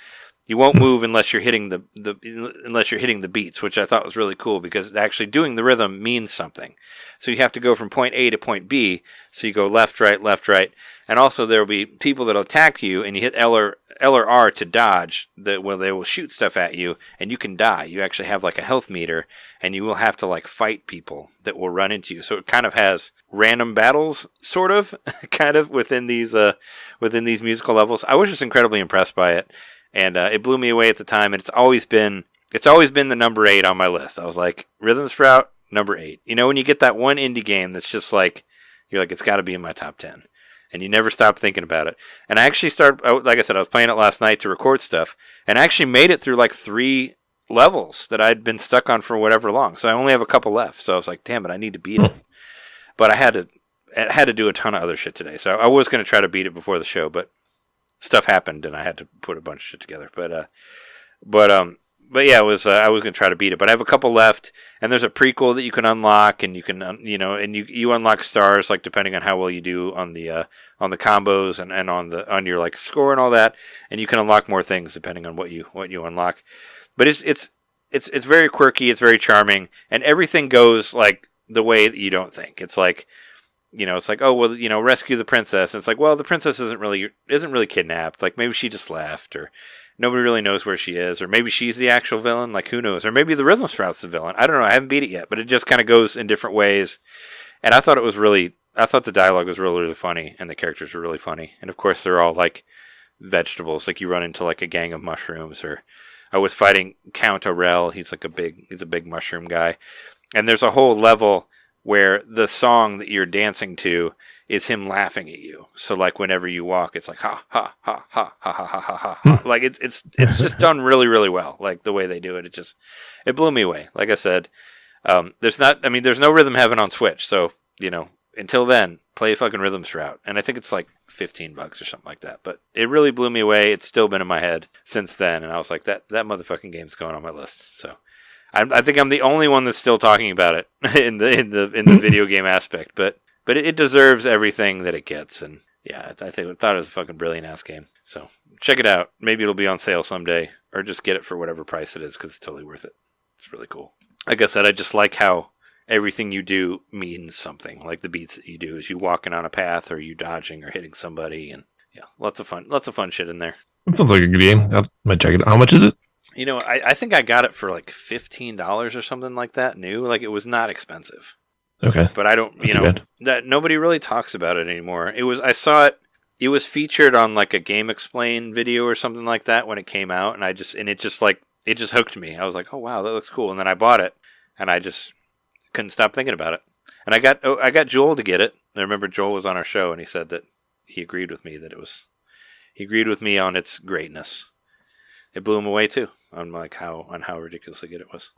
you won't move unless you're hitting the beats, which I thought was really cool because actually doing the rhythm means something. So you have to go from point A to point B. So you go left, right, and also there will be people that'll attack you, and you hit L or R to dodge. They will shoot stuff at you, and you can die. You actually have like a health meter, and you will have to like fight people that will run into you. So it kind of has random battles, sort of, kind of within these musical levels. I was just incredibly impressed by it, and it blew me away at the time. And it's always been the number 8 on my list. I was like, Rhythm Sprout, number 8. When you get that one indie game that's just like you're like, it's got to be in my top 10. And you never stop thinking about it. And I actually like I said, I was playing it last night to record stuff, and I actually made it through like 3 levels that I'd been stuck on for whatever long. So I only have a couple left. So I was like, damn it, I need to beat it. But I had to do a ton of other shit today. So I was going to try to beat it before the show, but stuff happened, and I had to put a bunch of shit together. But yeah, I was going to try to beat it, but I have a couple left, and there's a prequel that you can unlock, and you can and you unlock stars like depending on how well you do on the combos and on your like score and all that, and you can unlock more things depending on what you unlock. But it's very quirky, it's very charming, and everything goes like the way that you don't think. It's like it's like, oh well, rescue the princess, and it's like, well, the princess isn't really kidnapped, like maybe she just left, or nobody really knows where she is, or maybe she's the actual villain, like who knows, or maybe the Rhythm Sprout's the villain. I don't know, I haven't beat it yet, but it just kind of goes in different ways, and I thought the dialogue was really, really funny, and the characters were really funny, and of course they're all like vegetables, like you run into like a gang of mushrooms, or I was fighting Count Orel, he's a big mushroom guy, and there's a whole level where the song that you're dancing to is him laughing at you. So like whenever you walk, it's like ha ha ha ha ha ha ha ha ha. Like it's just done really, really well. Like the way they do it, it blew me away. Like I said, there's no Rhythm Heaven on Switch, so until then, play fucking Rhythm Sprout. And I think it's like $15 or something like that. But it really blew me away. It's still been in my head since then, and I was like, that motherfucking game's going on my list. So I think I'm the only one that's still talking about it in the video game aspect, but it deserves everything that it gets, and yeah, I thought it was a fucking brilliant ass game. So check it out. Maybe it'll be on sale someday, or just get it for whatever price it is because it's totally worth it. It's really cool. Like I said, I just like how everything you do means something. Like the beats that you do is you walking on a path or you dodging or hitting somebody, and yeah, lots of fun shit in there. That sounds like a good game. I might check it out. How much is it? You know, I think I got it for like $15 or something like that new. Like it was not expensive. Okay. But I don't, you Not too know, bad. that nobody really talks about it anymore. I saw it was featured on like a Game Explain video or something like that when it came out, and it just hooked me. I was like, oh wow, that looks cool. And then I bought it, and I just couldn't stop thinking about it. And I got Joel to get it. I remember Joel was on our show, and he said that he agreed with me he agreed with me on its greatness. It blew him away too on how ridiculously good it was.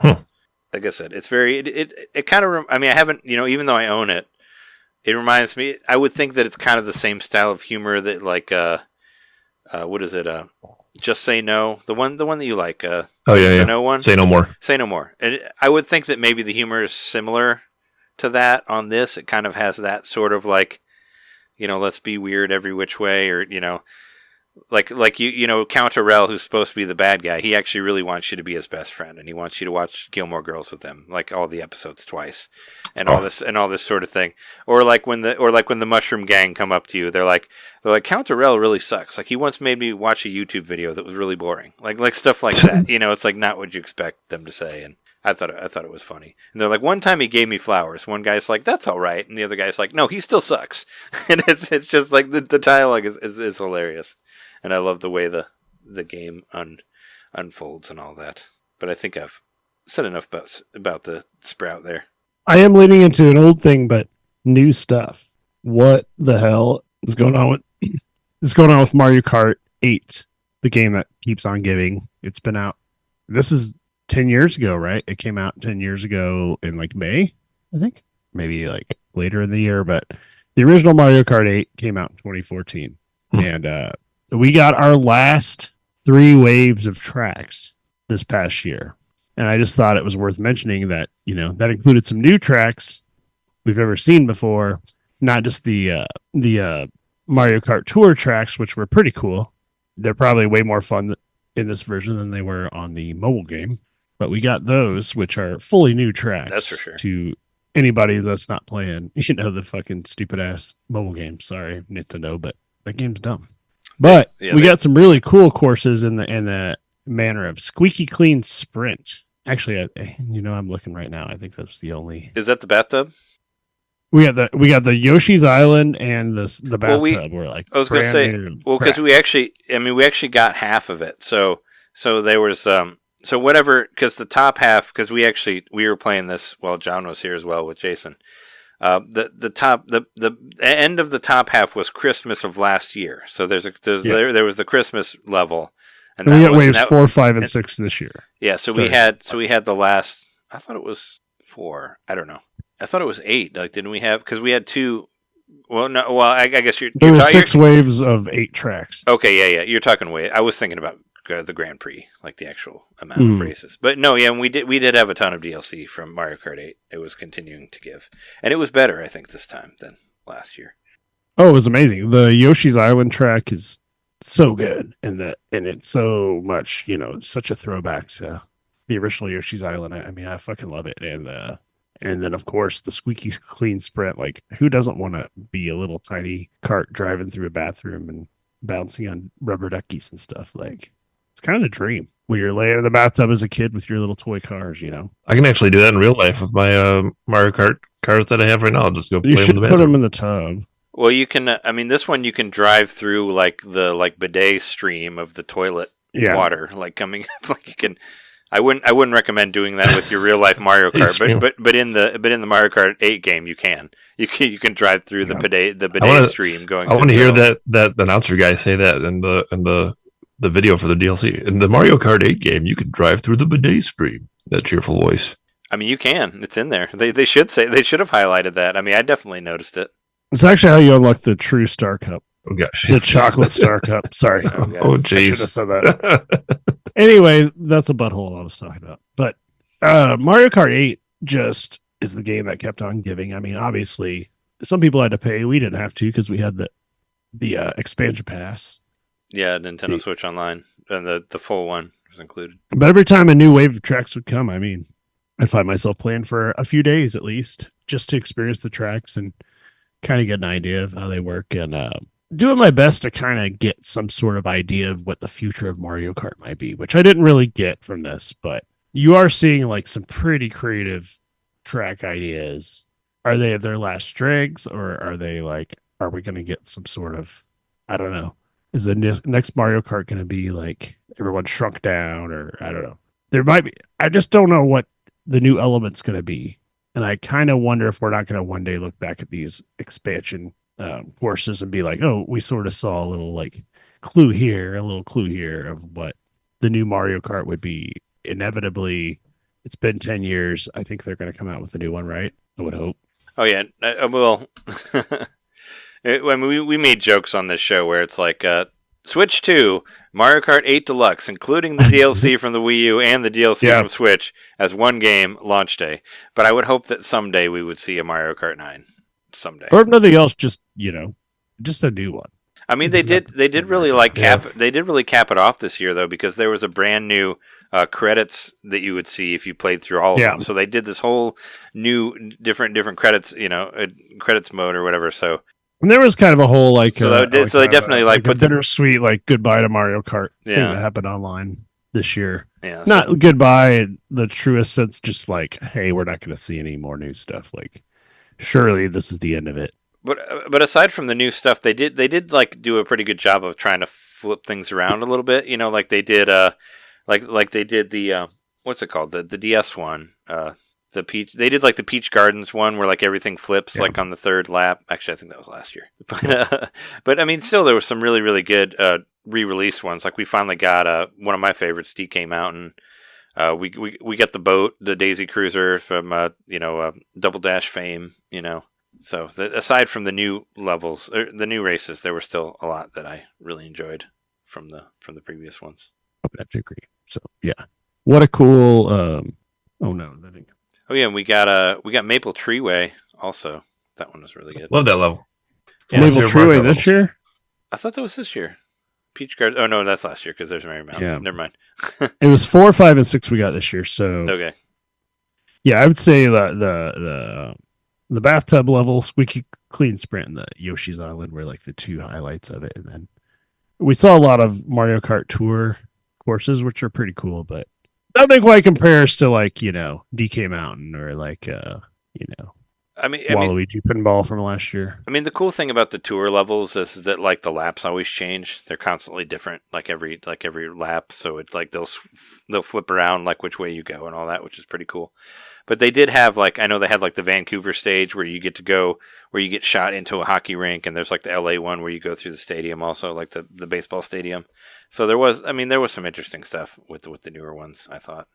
Like I said, it's very it kind of. I mean, I haven't, you know, even though I own it, it reminds me. I would think that it's kind of the same style of humor that like what is it? Just Say No, the one that you like. Oh yeah. The No one. Say No More. Say No More. And I would think that maybe the humor is similar to that on this. It kind of has that sort of like, you know, let's be weird every which way, or you know. Like you know, Count Orell, who's supposed to be the bad guy, he actually really wants you to be his best friend, and he wants you to watch Gilmore Girls with him, like all the episodes twice, and all this sort of thing. Or like when the Mushroom Gang come up to you, they're like Count Orell really sucks. Like he once made me watch a YouTube video that was really boring, like stuff like that. You know, it's like not what you expect them to say, and I thought it was funny. And they're like, one time he gave me flowers. One guy's like, that's all right, and the other guy's like, no, he still sucks. And it's just like the dialogue is hilarious. And I love the way the game unfolds and all that. But I think I've said enough about the Sprout there. I am leaning into an old thing, but new stuff. What the hell is going on with Mario Kart 8, the game that keeps on giving? It's been out. This is 10 years ago, right? It came out 10 years ago in like May, I think. Maybe like later in the year, but the original Mario Kart 8 came out in 2014. And we got our last 3 waves of tracks this past year. And I just thought it was worth mentioning that, you know, that included some new tracks we've ever seen before, not just the Mario Kart Tour tracks, which were pretty cool. They're probably way more fun in this version than they were on the mobile game. But we got those, which are fully new tracks. That's for sure. To anybody that's not playing, you know, the fucking stupid ass mobile game. Sorry, Nintendo, but that game's dumb. But we got some really cool courses in the manner of Squeaky Clean Sprint. Actually, you know, I'm looking right now. I think that's the only. Is that the bathtub? We got the Yoshi's Island and the bathtub. We're like, I was going to say, because we actually got half of it. So there was whatever, because the top half, because we were playing this while John was here as well with Jason. The end of the top half was Christmas of last year. So there was the Christmas level, and we got waves 4, 5, and 6 this year. Yeah, so we had the last. I thought it was 4. I don't know. I thought it was 8. Like, didn't we have? Because we had 2. Well, no. Well, I guess there were 6 waves of 8 tracks. Okay, yeah. You're talking way. I was thinking about the Grand Prix, like the actual amount of races. But no, yeah, and we did have a ton of DLC from Mario Kart 8. It was continuing to give, and it was better, I think, this time than last year. Oh, it was amazing. The Yoshi's Island track is so good, and it's so much, you know, such a throwback to the original Yoshi's Island. I mean, I fucking love it, and then of course the Squeaky Clean Sprint. Like, who doesn't want to be a little tiny cart driving through a bathroom and bouncing on rubber duckies and stuff? Like, it's kind of the dream when you're laying in the bathtub as a kid with your little toy cars, you know. I can actually do that in real life with my Mario Kart cars that I have right now. I'll just go play them in the bathroom. put them in the tub. Well, you can. I mean, this one you can drive through like the bidet stream of the toilet water, like coming up. Like you can. I wouldn't recommend doing that with your real life Mario Kart, but in the Mario Kart 8 game you can drive through the bidet stream going. I want to hear that announcer guy say that in the video for the DLC. In the Mario Kart 8 game, you can drive through the bidet stream. That cheerful voice. I mean, you can. It's in there. They should have highlighted that. I mean, I definitely noticed it. It's actually how you unlock the true Star Cup. Oh gosh, the chocolate Star Cup. Sorry. Oh jeez. I should have said that. Anyway, that's a butthole I was talking about. But Mario Kart 8 just is the game that kept on giving. I mean, obviously, some people had to pay. We didn't have to because we had the expansion pass. Yeah, Nintendo Switch Online, and the full one was included. But every time a new wave of tracks would come, I mean, I find myself playing for a few days at least, just to experience the tracks and kind of get an idea of how they work, and doing my best to kind of get some sort of idea of what the future of Mario Kart might be, which I didn't really get from this, but you are seeing like some pretty creative track ideas. Are they at their last dregs, or are they like, are we going to get some sort of, I don't know, is the next Mario Kart going to be like everyone shrunk down, or I don't know. There might be, I just don't know what the new element's going to be. And I kind of wonder if we're not going to one day look back at these expansion courses and be like, oh, we sort of saw a little like clue here, a little clue here of what the new Mario Kart would be. Inevitably, it's been 10 years. I think they're going to come out with a new one, right? I would hope. Oh, yeah. Well, we made jokes on this show where it's like, Switch 2, Mario Kart 8 Deluxe, including the DLC from the Wii U and the DLC from Switch as one game launch day. But I would hope that someday we would see a Mario Kart 9. Someday. Or if nothing else, just, just a new one. I mean, they did really cap it off this year though, because there was a brand new credits that you would see if you played through all of them. So they did this whole new different credits, credits mode or whatever. So and there was kind of a whole like they definitely put the bittersweet like goodbye to Mario Kart thing that happened online this year. Yeah, not goodbye in the truest sense, just like, hey, we're not going to see any more new stuff. Like, surely this is the end of it. But aside from the new stuff, they did like do a pretty good job of trying to flip things around a little bit. Like they did like they did the what's it called, the DS one, the Peach. They did like the Peach Gardens one where like everything flips like on the third lap. Actually, I think that was last year. But I mean, still there was some really really good re-release ones. Like we finally got one of my favorites, DK Mountain. We got the boat, the Daisy Cruiser from Double Dash fame. So aside from the new levels, the new races, there were still a lot that I really enjoyed from the previous ones. That's agree. So yeah, what a cool. Oh no, that didn't. Oh yeah, and we got Maple Treeway also. That one was really good. Love that level. Yeah, Maple Treeway this year? I thought that was this year. Peach Garden. Oh no, that's last year because there's Merry Mountain. Yeah. Never mind. It was 4, 5, and 6 we got this year. So okay. Yeah, I would say that the bathtub levels, we could clean sprint and the Yoshi's Island were like the two highlights of it, and then we saw a lot of Mario Kart Tour courses, which are pretty cool, but nothing quite compares to like DK Mountain or like Waluigi Pinball from last year. I mean, the cool thing about the tour levels is that like the laps always change; they're constantly different, like every lap. So it's like they'll flip around like which way you go and all that, which is pretty cool. But they did have I know they had like the Vancouver stage where you get to go where you get shot into a hockey rink, and there's like the LA one where you go through the stadium, also like the baseball stadium. So there was some interesting stuff with the newer ones, I thought.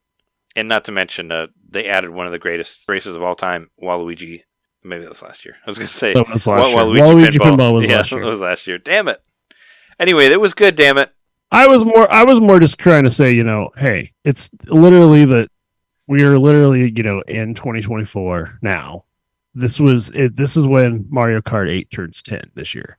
And not to mention, they added one of the greatest races of all time, Waluigi. Maybe that was last year. I was going to say that was last year. Waluigi Pinball was last year. It was last year. Damn it. Anyway, that was good. Damn it. I was more just trying to say, hey, it's literally we are literally, in 2024 now. This is when Mario Kart 8 turns 10 this year,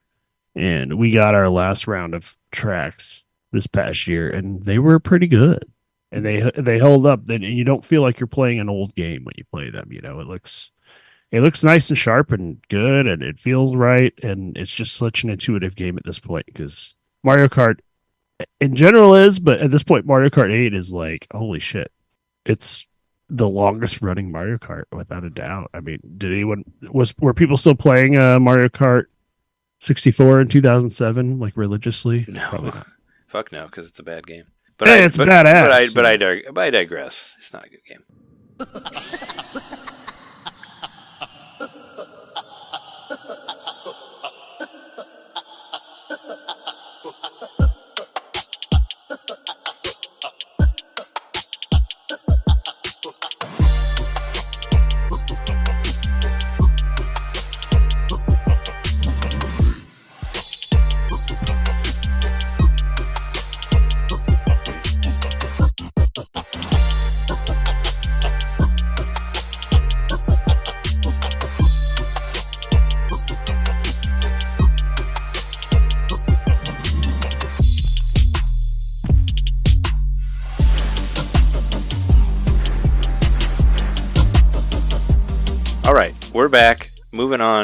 and we got our last round of tracks this past year, and they were pretty good, and they held up. Then you don't feel like you're playing an old game when you play them. It looks nice and sharp and good, and it feels right, and it's just such an intuitive game at this point because Mario Kart in general is, but at this point Mario Kart 8 is like, holy shit, it's the longest running Mario Kart without a doubt. I mean, were people still playing Mario Kart 64 in 2007 like religiously? No, probably not. Fuck no, because it's a bad game. But it's badass. But I digress. It's not a good game.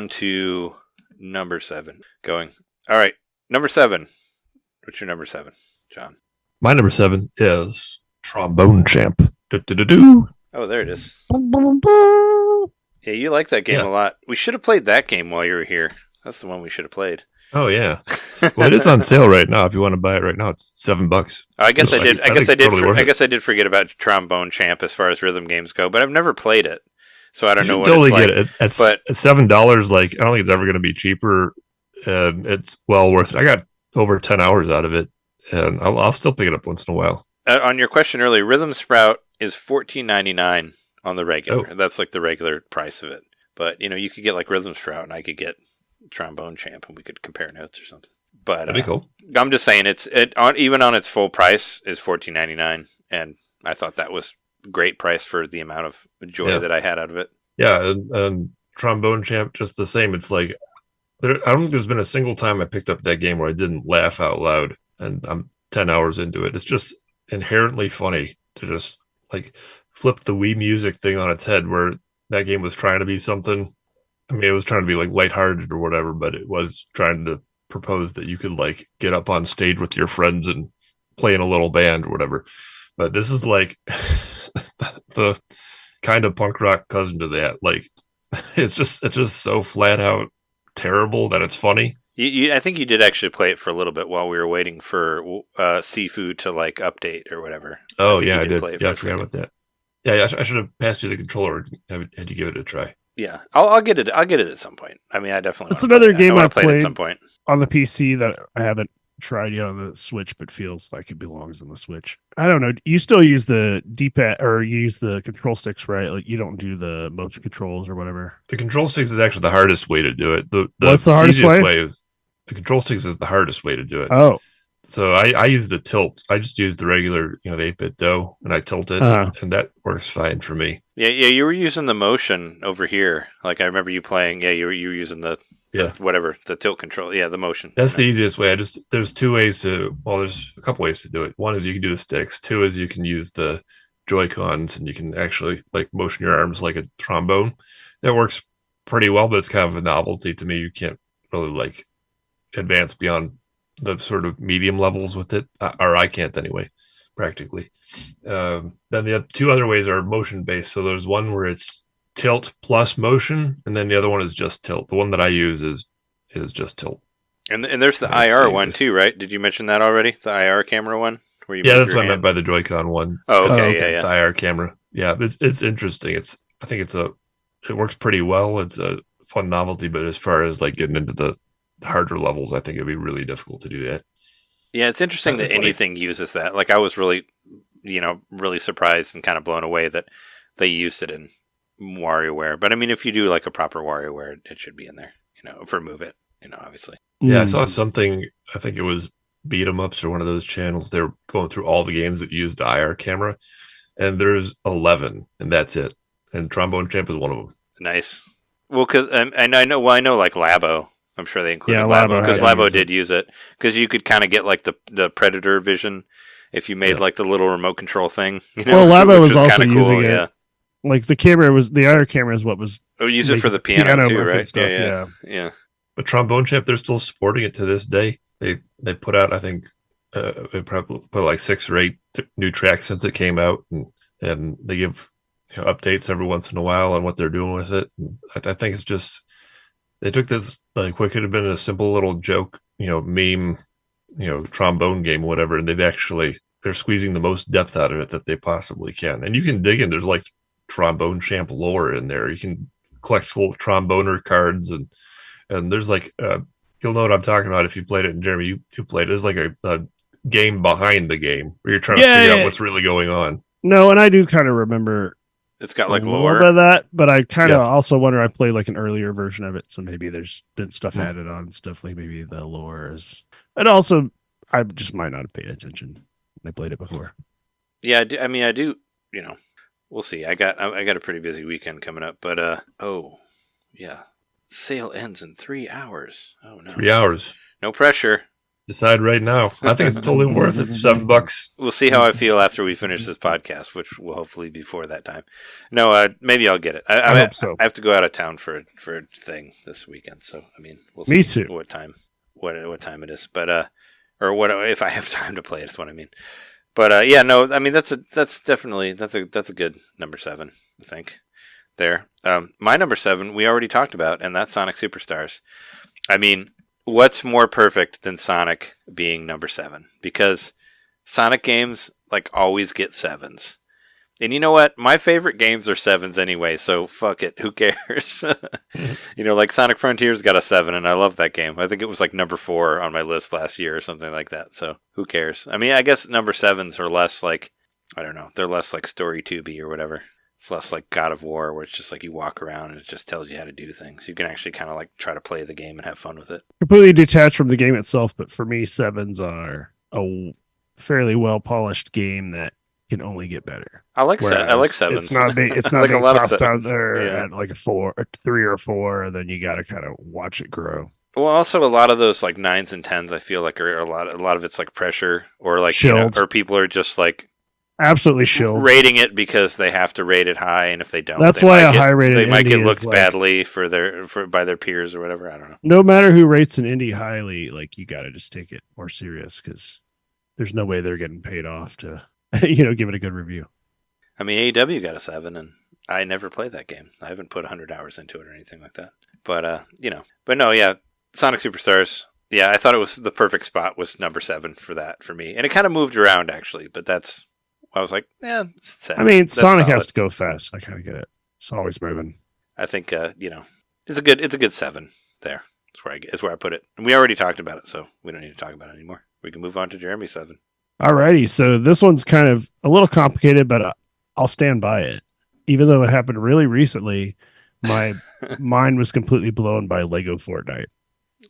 on to number 7. Going. All right, number 7. What's your number 7, John? My number 7 is Trombone Champ. Do-do-do-do. Oh, there it is. Yeah, you like that game a lot. We should have played that game while you were here. That's the one we should have played. Oh yeah. Well, it is on sale right now. If you want to buy it right now, it's $7. I guess I did. I guess I did forget about Trombone Champ as far as rhythm games go, but I've never played it, so I don't know what totally it's like. Get it. At $7, like I don't think it's ever going to be cheaper. It's well worth it. I got over 10 hours out of it, and I'll still pick it up once in a while. On your question earlier, Rhythm Sprout is $14.99 on the regular. Oh. That's like the regular price of it. But you could get like Rhythm Sprout, and I could get Trombone Champ, and we could compare notes or something. But that'd be cool. I'm just saying even on its full price is $14.99, and I thought that was a great price for the amount of joy that I had out of it. Yeah, and Trombone Champ just the same. It's like I don't think there's been a single time I picked up that game where I didn't laugh out loud, and I'm 10 hours into it. It's just inherently funny to just like flip the Wii music thing on its head, where that game was trying to be something. I mean, it was trying to be like lighthearted or whatever, but it was trying to propose that you could like get up on stage with your friends and play in a little band or whatever. But this is like the kind of punk rock cousin to that. Like it's just so flat out terrible that it's funny. I think you did actually play it for a little bit while we were waiting for Sifu to like update or whatever. Oh yeah, I did. Yeah, I forgot about that. Yeah, I should have passed you the controller. Had you give it a try. Yeah, I'll get it. I'll get it at some point. I mean, I definitely. It's another game I played at some point on the PC that I haven't tried yet on the Switch, but feels like it belongs on the Switch. I don't know. You still use the D-pad or you use the control sticks, right? Like you don't do the motion controls or whatever. The control sticks is actually the hardest way to do it. What's the hardest way? Is the control sticks is the hardest way to do it. Oh. So I use the tilt. I just use the regular, the 8-bit dough, and I tilt it, and that works fine for me. Yeah. You were using the motion over here. Like I remember you playing. Yeah, you were using the tilt control. Yeah, the motion. That's the easiest way. There's two ways there's a couple ways to do it. One is you can do the sticks. Two is you can use the Joy-Cons, and you can actually like motion your arms like a trombone. That works pretty well, but it's kind of a novelty to me. You can't really like advance beyond the sort of medium levels with it, or I can't anyway, practically. Then the two other ways are motion based. So there's one where it's tilt plus motion, and then the other one is just tilt. The one that I use is just tilt. And there's the IR one too, right? Did you mention that already? The IR camera one? That's what I meant by the Joy-Con one. Oh, okay, yeah. The IR camera. Yeah, it's interesting. I think it works pretty well. It's a fun novelty, but as far as like getting into the harder levels, I think it'd be really difficult to do that. Yeah, it's interesting that anything uses that. Like I was really, really surprised and kind of blown away that they used it in WarioWare. But I mean, if you do like a proper WarioWare, it should be in there, for Move It, obviously. Yeah, I saw something, I think it was Beat 'em Ups or one of those channels. They're going through all the games that use the IR camera, and there's 11, and that's it. And Trombone Champ is one of them. Nice. Well, because I know like Labo. I'm sure they included Labo because Labo did use it because you could kind of get like the Predator vision if you made like the little remote control thing. Well, Labo was also cool, using it. Like the IR camera is what was. Oh, use it for the piano too, right? Stuff, yeah. But Trombone Champ, they're still supporting it to this day. They put out, I think, they probably put like 6 or 8 new tracks since it came out, and they give updates every once in a while on what they're doing with it. And I think it's just. They took this like what could have been a simple little joke, meme, trombone game, whatever, and they're squeezing the most depth out of it that they possibly can. And you can dig in. There's like Trombone Champ lore in there. You can collect little tromboner cards, and there's like you'll know what I'm talking about if you played it. And Jeremy, you played it. It's like a game behind the game where you're trying to figure out what's really going on. No, and I do kind of remember. It's got like a lore little bit of that, but I kind of also wonder. I played like an earlier version of it, so maybe there's been stuff added on, stuff like maybe the lore is. And also, I just might not have paid attention when I played it before. Yeah, I do. We'll see. I got a pretty busy weekend coming up, but sale ends in 3 hours. Oh no, 3 hours. No pressure. Decide right now. I think it's totally worth it. $7. We'll see how I feel after we finish this podcast, which will hopefully be before that time. No, maybe I'll get it. I hope so. I have to go out of town for a thing this weekend, so I mean, we'll see. Me too. What time it is, but or what if I have time to play it? Is what I mean. But yeah, no, I mean that's definitely a good number 7. I think there. My number 7 we already talked about, and that's Sonic Superstars. I mean, what's more perfect than Sonic being number 7? Because Sonic games like always get 7s. And you know what? My favorite games are 7s anyway, so fuck it. Who cares? Like Sonic Frontiers got a 7, and I love that game. I think it was like number 4 on my list last year or something like that, so who cares? I mean, I guess number 7s are less like, I don't know, they're less like Story 2B or whatever. It's less like God of War, where it's just like you walk around and it just tells you how to do things. You can actually kind of like try to play the game and have fun with it. Completely detached from the game itself, but for me, 7s are a fairly well polished game that can only get better. I like 7s. It's not it's not like being a lot of tossed out 7s. there at like a 4, or 3 or 4, and then you got to kind of watch it grow. Well, also a lot of those like 9s and 10s, I feel like are a lot of it's like pressure or like or people are just like absolutely shilled rating it because they have to rate it high, and if they don't, that's they why might a high rated they might get indie looked is like, badly by their peers or whatever. I don't know. No matter who rates an indie highly, like you got to just take it more serious because there's no way they're getting paid off to give it a good review. I mean, AEW got a 7, and I never played that game. I haven't put 100 hours into it or anything like that. But but no, yeah, Sonic Superstars. Yeah, I thought it was the perfect spot was number 7 for that for me, and it kind of moved around actually. But I was like, yeah, it's 7. I mean, That's Sonic solid. has to go fast. I kind of get it. It's always moving. I think it's a good 7 there. That's where I put it. And we already talked about it, so we don't need to talk about it anymore. We can move on to Jeremy's 7. Alrighty, so this one's kind of a little complicated, but I'll stand by it. Even though it happened really recently, my mind was completely blown by Lego Fortnite.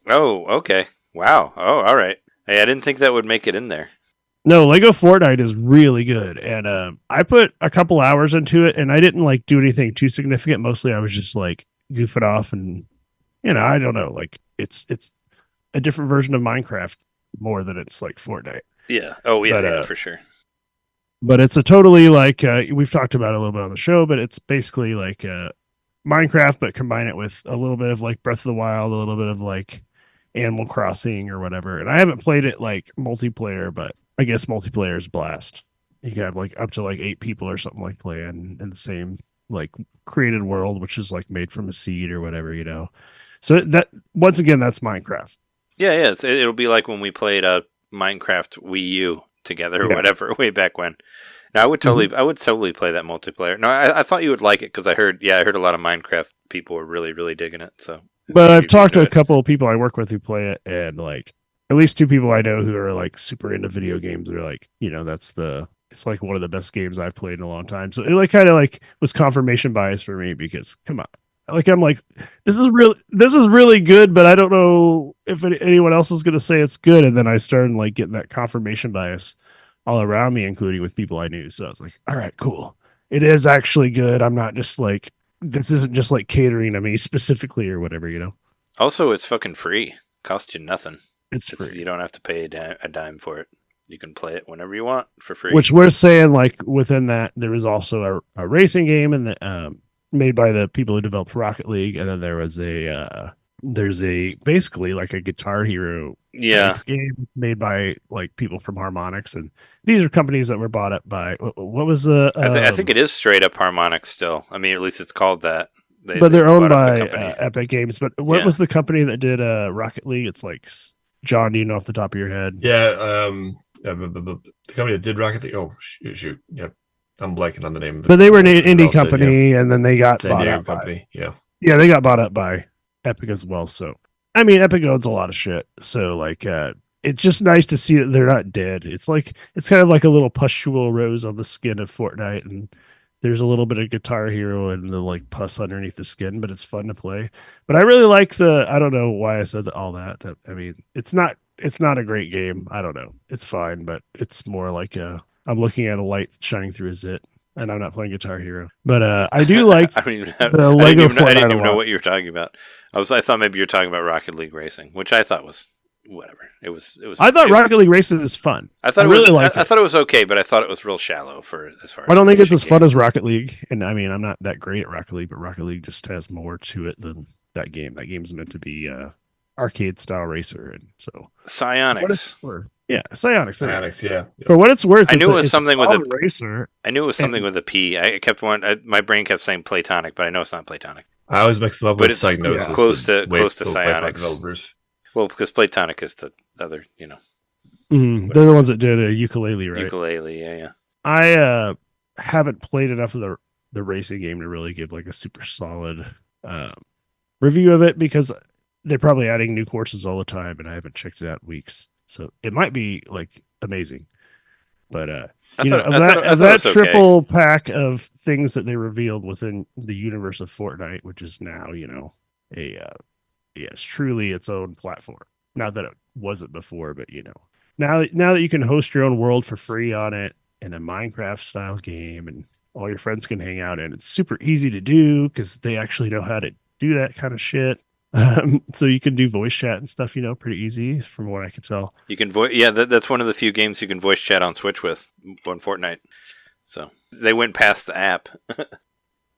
Oh, okay. Wow. Oh, all right. Hey, I didn't think that would make it in there. No, Lego Fortnite is really good, and I put a couple hours into it, and I didn't like do anything too significant. Mostly, I was just like goofing off, and I don't know, like it's a different version of Minecraft more than it's like Fortnite. Yeah. Oh, yeah, But, for sure. But it's a totally like we've talked about it a little bit on the show, but it's basically like Minecraft, but combine it with a little bit of like Breath of the Wild, a little bit of like Animal Crossing or whatever. And I haven't played it like multiplayer, but I guess multiplayer is a blast. You can have like up to like 8 people or something like playing in the same like created world, which is like made from a seed or whatever, So that once again, that's Minecraft. Yeah. It'll be like when we played Minecraft Wii U together or whatever way back when. Now I would totally play that multiplayer. No, I thought you would like it because I heard a lot of Minecraft people were really, really digging it. So, but I've talked to a couple of people I work with who play it, and like at least 2 people I know who are like super into video games. They're like, it's like one of the best games I've played in a long time. So it like kind of like was confirmation bias for me because come on, like I'm like this is really good, but I don't know if anyone else is going to say it's good. And then I started like getting that confirmation bias all around me, including with people I knew. So I was like, all right, cool. It is actually good. I'm not just like, this isn't just like catering to me specifically or whatever, Also, it's fucking free. Costs you nothing. It's free. You don't have to pay a dime for it. You can play it whenever you want for free. Which we're saying like within that, there was also a racing game and made by the people who developed Rocket League. And then there was there's basically like a Guitar Hero game made by like people from Harmonix, and these are companies that were bought up by what was the I think it is straight up Harmonix still. I mean, at least it's called that. But they're owned by Epic Games. But what was the company that did Rocket League? It's like, John, do you know off the top of your head? Yeah, the company that did Rocket League. Oh shoot, yep. I'm blanking on the name of it. But they were an indie company, and then they got bought out company. They got bought up by Epic as well. So, I mean, Epic owns a lot of shit. So, like, it's just nice to see that they're not dead. It's like, it's kind of like a little pustule rose on the skin of Fortnite, and there's a little bit of Guitar Hero and the like pus underneath the skin, but it's fun to play. But I really like I don't know why I said all that. I mean, it's not a great game. I don't know. It's fine, but it's more like I'm looking at a light shining through a zit, and I'm not playing Guitar Hero. But I do like the Lego Fortnite. I didn't even know a lot. what you were talking about. I thought maybe you were talking about Rocket League Racing, which I thought was whatever. It was. I thought Rocket League Racing is fun. I thought I I thought it was okay, but I thought it was real shallow for as far. I don't think it's as fun as Rocket League, and I mean, I'm not that great at Rocket League, but Rocket League just has more to it than that game. That game's meant to be arcade style racer, and so Psionics. What it's worth, yeah, Psionics. Yeah. For what it's worth, I knew it was something with a racer. I knew it was something with a P. I kept my brain kept saying Platonic, but I know it's not Platonic. I always mix them up But with it's Psygnosis. close to Psionics. Psionics. Well, because Platonic is the other, They're the ones that did a ukulele, right? Ukulele, yeah. I haven't played enough of the racing game to really give like a super solid review of it because they're probably adding new courses all the time, and I haven't checked it out in weeks. So it might be like amazing, but that triple pack of things that they revealed within the universe of Fortnite, which is now it's truly its own platform. Not that it wasn't before, but now that you can host your own world for free on it in a Minecraft style game, and all your friends can hang out in, it's super easy to do because they actually know how to do that kind of shit. So you can do voice chat and stuff, pretty easy from what I can tell. You can that's one of the few games you can voice chat on Switch with on Fortnite. So they went past the app.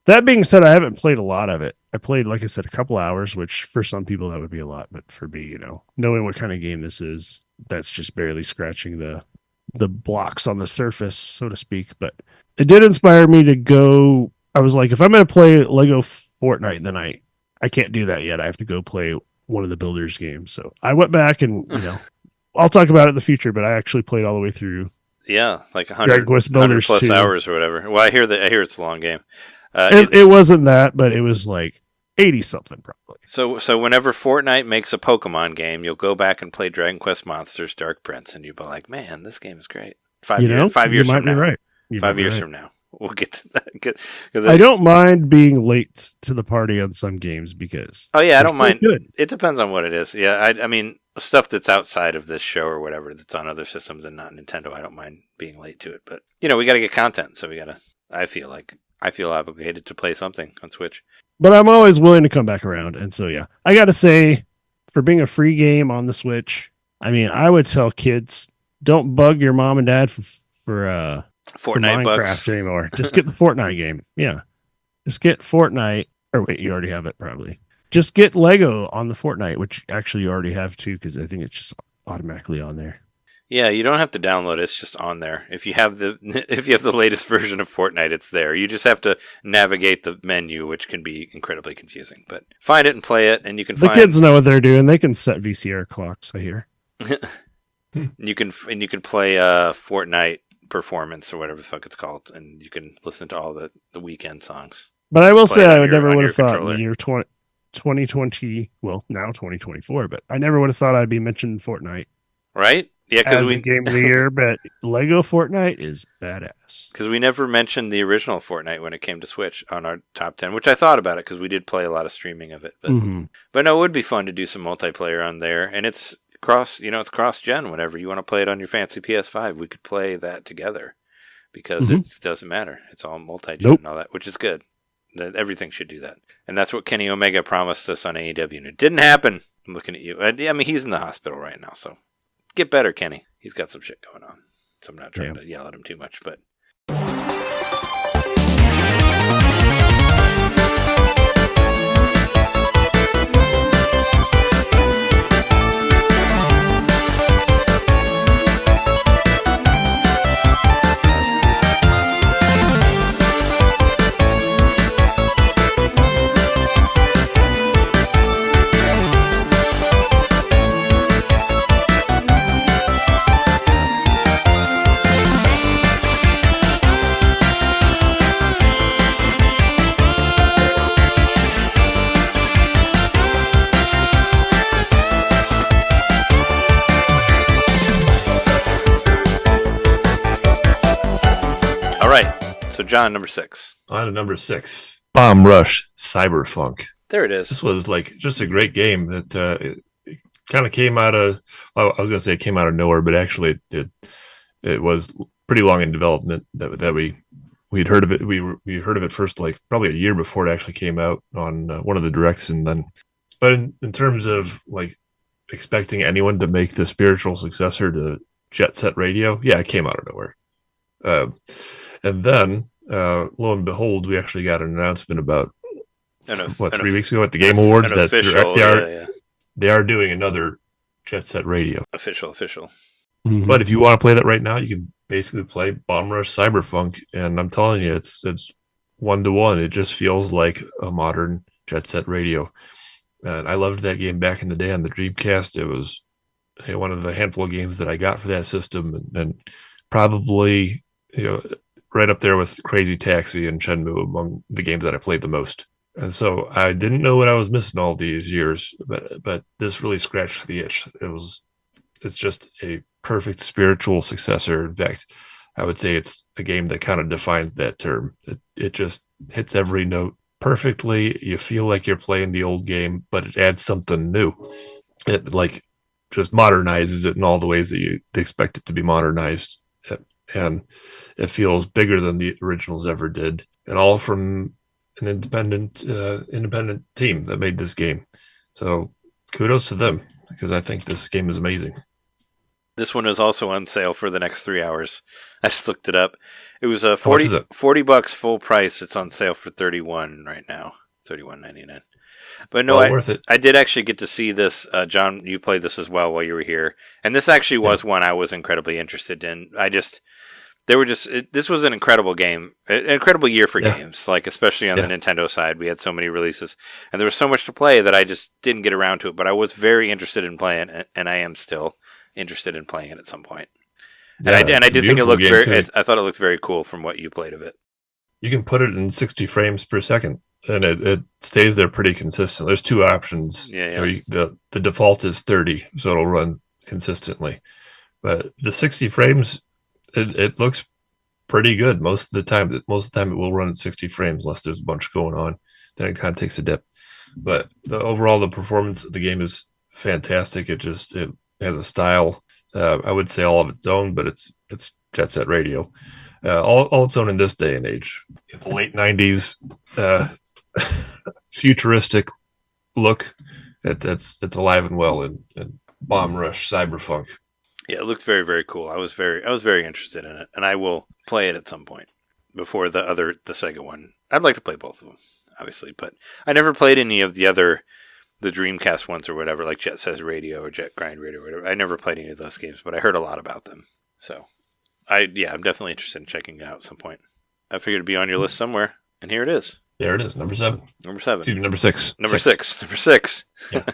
That being said, I haven't played a lot of it. I played, like I said, a couple hours, which for some people that would be a lot, but for me, knowing what kind of game this is, that's just barely scratching the blocks on the surface, so to speak. But it did inspire me to go. I was like, if I'm going to play Lego Fortnite, then I can't do that yet. I have to go play one of the Builders games. So I went back and, I'll talk about it in the future, but I actually played all the way through. Yeah, like 100 plus 2. hours or whatever. Well, I hear it's a long game. It wasn't that, but it was like 80 something probably. So whenever Fortnite makes a Pokemon game, you'll go back and play Dragon Quest Monsters Dark Prince, and you'll be like, man, this game is great. 5 years from now. Right. 5 years from now. We'll get to that. I don't mind being late to the party on some games because... Oh, yeah, I don't mind. Good. It depends on what it is. Yeah, I mean, stuff that's outside of this show or whatever that's on other systems and not Nintendo, I don't mind being late to it. But, we got to get content, so I feel obligated to play something on Switch. But I'm always willing to come back around. And so, yeah, I got to say, for being a free game on the Switch, I mean, I would tell kids, don't bug your mom and dad for Fortnite Minecraft bucks anymore. Just get the Fortnite game. Yeah. Just get Fortnite. Or wait, you already have it probably. Just get Lego on the Fortnite, which actually you already have too, because I think it's just automatically on there. Yeah, you don't have to download it. It's just on there. If you have the latest version of Fortnite, it's there. You just have to navigate the menu, which can be incredibly confusing. But find it and play it, and you can the kids know what they're doing. They can set VCR clocks, I hear. You can play Fortnite Performance or whatever the fuck it's called, and you can listen to all the Weekend songs. But I will say I would never would have thought in the year 2020, well, now 2024, but I never would have thought I'd be mentioning Fortnite. Right? Yeah, because a game of the year, but Lego Fortnite is badass. Because we never mentioned the original Fortnite when it came to Switch on our top 10, which I thought about it because we did play a lot of streaming of it. But no, it would be fun to do some multiplayer on there, and it's it's cross-gen. Whenever you want to play it on your fancy PS5, we could play that together because it doesn't matter. It's all multi-gen and all that, which is good. Everything should do that. And that's what Kenny Omega promised us on AEW, and it didn't happen. I'm looking at you. I mean, he's in the hospital right now, so get better, Kenny. He's got some shit going on. So I'm not trying to yell at him too much, but... So, John, number 6. On to number 6. Bomb Rush Cyberfunk. There it is. This was like just a great game that it kind of came out of, well, I was going to say it came out of nowhere, but actually it was pretty long in development that we'd heard of it. We heard of it first, like probably a year before it actually came out on one of the directs. And then, but in terms of like expecting anyone to make the spiritual successor to Jet Set Radio. Yeah, it came out of nowhere. And then, lo and behold, we actually got an announcement about 3 weeks ago at the Game Awards that they are doing another Jet Set Radio. Official. Mhm. But if you want to play that right now, you can basically play Bomb Rush Cyberpunk, and I'm telling you, it's 1-to-1. It just feels like a modern Jet Set Radio. And I loved that game back in the day on the Dreamcast. It was one of the handful of games that I got for that system, and probably right up there with Crazy Taxi and Shenmue among the games that I played the most. And so I didn't know what I was missing all these years, but this really scratched the itch. It's just a perfect spiritual successor. In fact, I would say it's a game that kind of defines that term. It just hits every note perfectly. You feel like you're playing the old game, but it adds something new. It just modernizes it in all the ways that you expect it to be modernized. And it feels bigger than the originals ever did. And all from an independent team that made this game. So kudos to them, because I think this game is amazing. This one is also on sale for the next 3 hours. I just looked it up. It was $40 full price. It's on sale for $31 right now, $31.99. But no, worth it. I did actually get to see this. John, you played this as well while you were here, and this actually was one I was incredibly interested in. This was an incredible game, an incredible year for games, especially on the Nintendo side. We had so many releases, and there was so much to play that I just didn't get around to it. But I was very interested in playing it, and I am still interested in playing it at some point. And I did think it looked I thought it looked very cool from what you played of it. You can put it in 60 frames per second, and it stays there pretty consistent. There's two options. The default is 30, so it'll run consistently. But the 60 frames, it looks pretty good most of the time. Most of the time, it will run at 60 frames unless there's a bunch going on. Then it kind of takes a dip. But the performance of the game is fantastic. It has a style. I would say all of its own, but it's Jet Set Radio. All its own in this day and age. The late 90s futuristic look. It's alive and well in Bomb Rush Cyberpunk. Yeah, it looked very, very cool. I was very interested in it, and I will play it at some point before the Sega one. I'd like to play both of them, obviously, but I never played any of the Dreamcast ones or whatever, like Jet Set Radio or Jet Grind Radio or whatever. I never played any of those games, but I heard a lot about them. So, I'm definitely interested in checking it out at some point. I figured it'd be on your list somewhere, and here it is. There it is, number 7. Number 7. Excuse me, number 6. Number 6. Number 6. Yeah.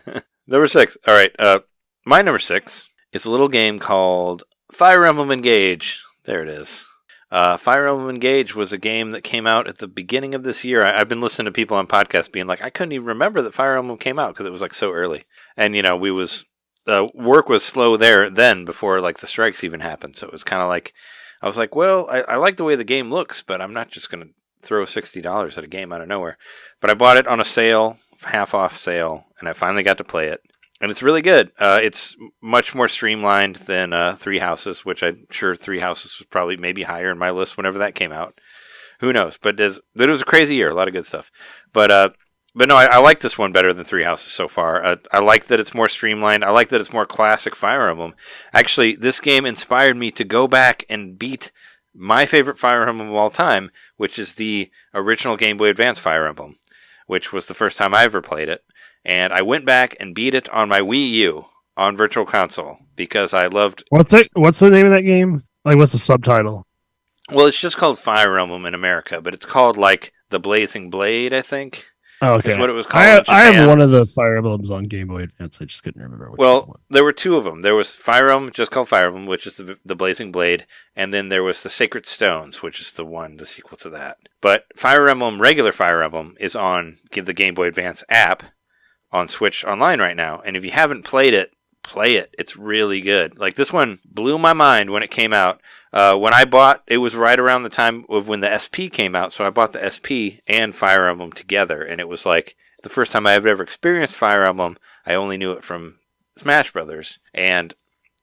Number 6. All right. My number 6 is a little game called Fire Emblem Engage. There it is. Fire Emblem Engage was a game that came out at the beginning of this year. I've been listening to people on podcasts being like, I couldn't even remember that Fire Emblem came out because it was so early. And, work was slow then before the strikes even happened. So it was kind of I was like, well, I like the way the game looks, but I'm not just going to throw $60 at a game out of nowhere. But I bought it on a sale, half off sale, and I finally got to play it. And it's really good. It's much more streamlined than Three Houses, which I'm sure Three Houses was probably maybe higher in my list whenever that came out. Who knows? But it was a crazy year, a lot of good stuff. But no, I like this one better than Three Houses so far. I like that it's more streamlined. I like that it's more classic Fire Emblem. Actually, this game inspired me to go back and beat my favorite Fire Emblem of all time, which is the original Game Boy Advance Fire Emblem, which was the first time I ever played it. And I went back and beat it on my Wii U on Virtual Console because I loved... What's the name of that game? What's the subtitle? Well, it's just called Fire Emblem in America, but it's called, The Blazing Blade, I think. Oh, okay. That's what it was called. I have one of the Fire Emblems on Game Boy Advance. I just couldn't remember which one. Well, there were two of them. There was Fire Emblem, just called Fire Emblem, which is the Blazing Blade, and then there was the Sacred Stones, which is the sequel to that. But Fire Emblem, regular Fire Emblem, is on the Game Boy Advance app on Switch Online right now. And if you haven't played it, play it. It's really good. This one blew my mind when it came out. When I bought, it was right around the time of when the SP came out, so I bought the SP and Fire Emblem together, and it was the first time I had ever experienced Fire Emblem. I only knew it from Smash Brothers, and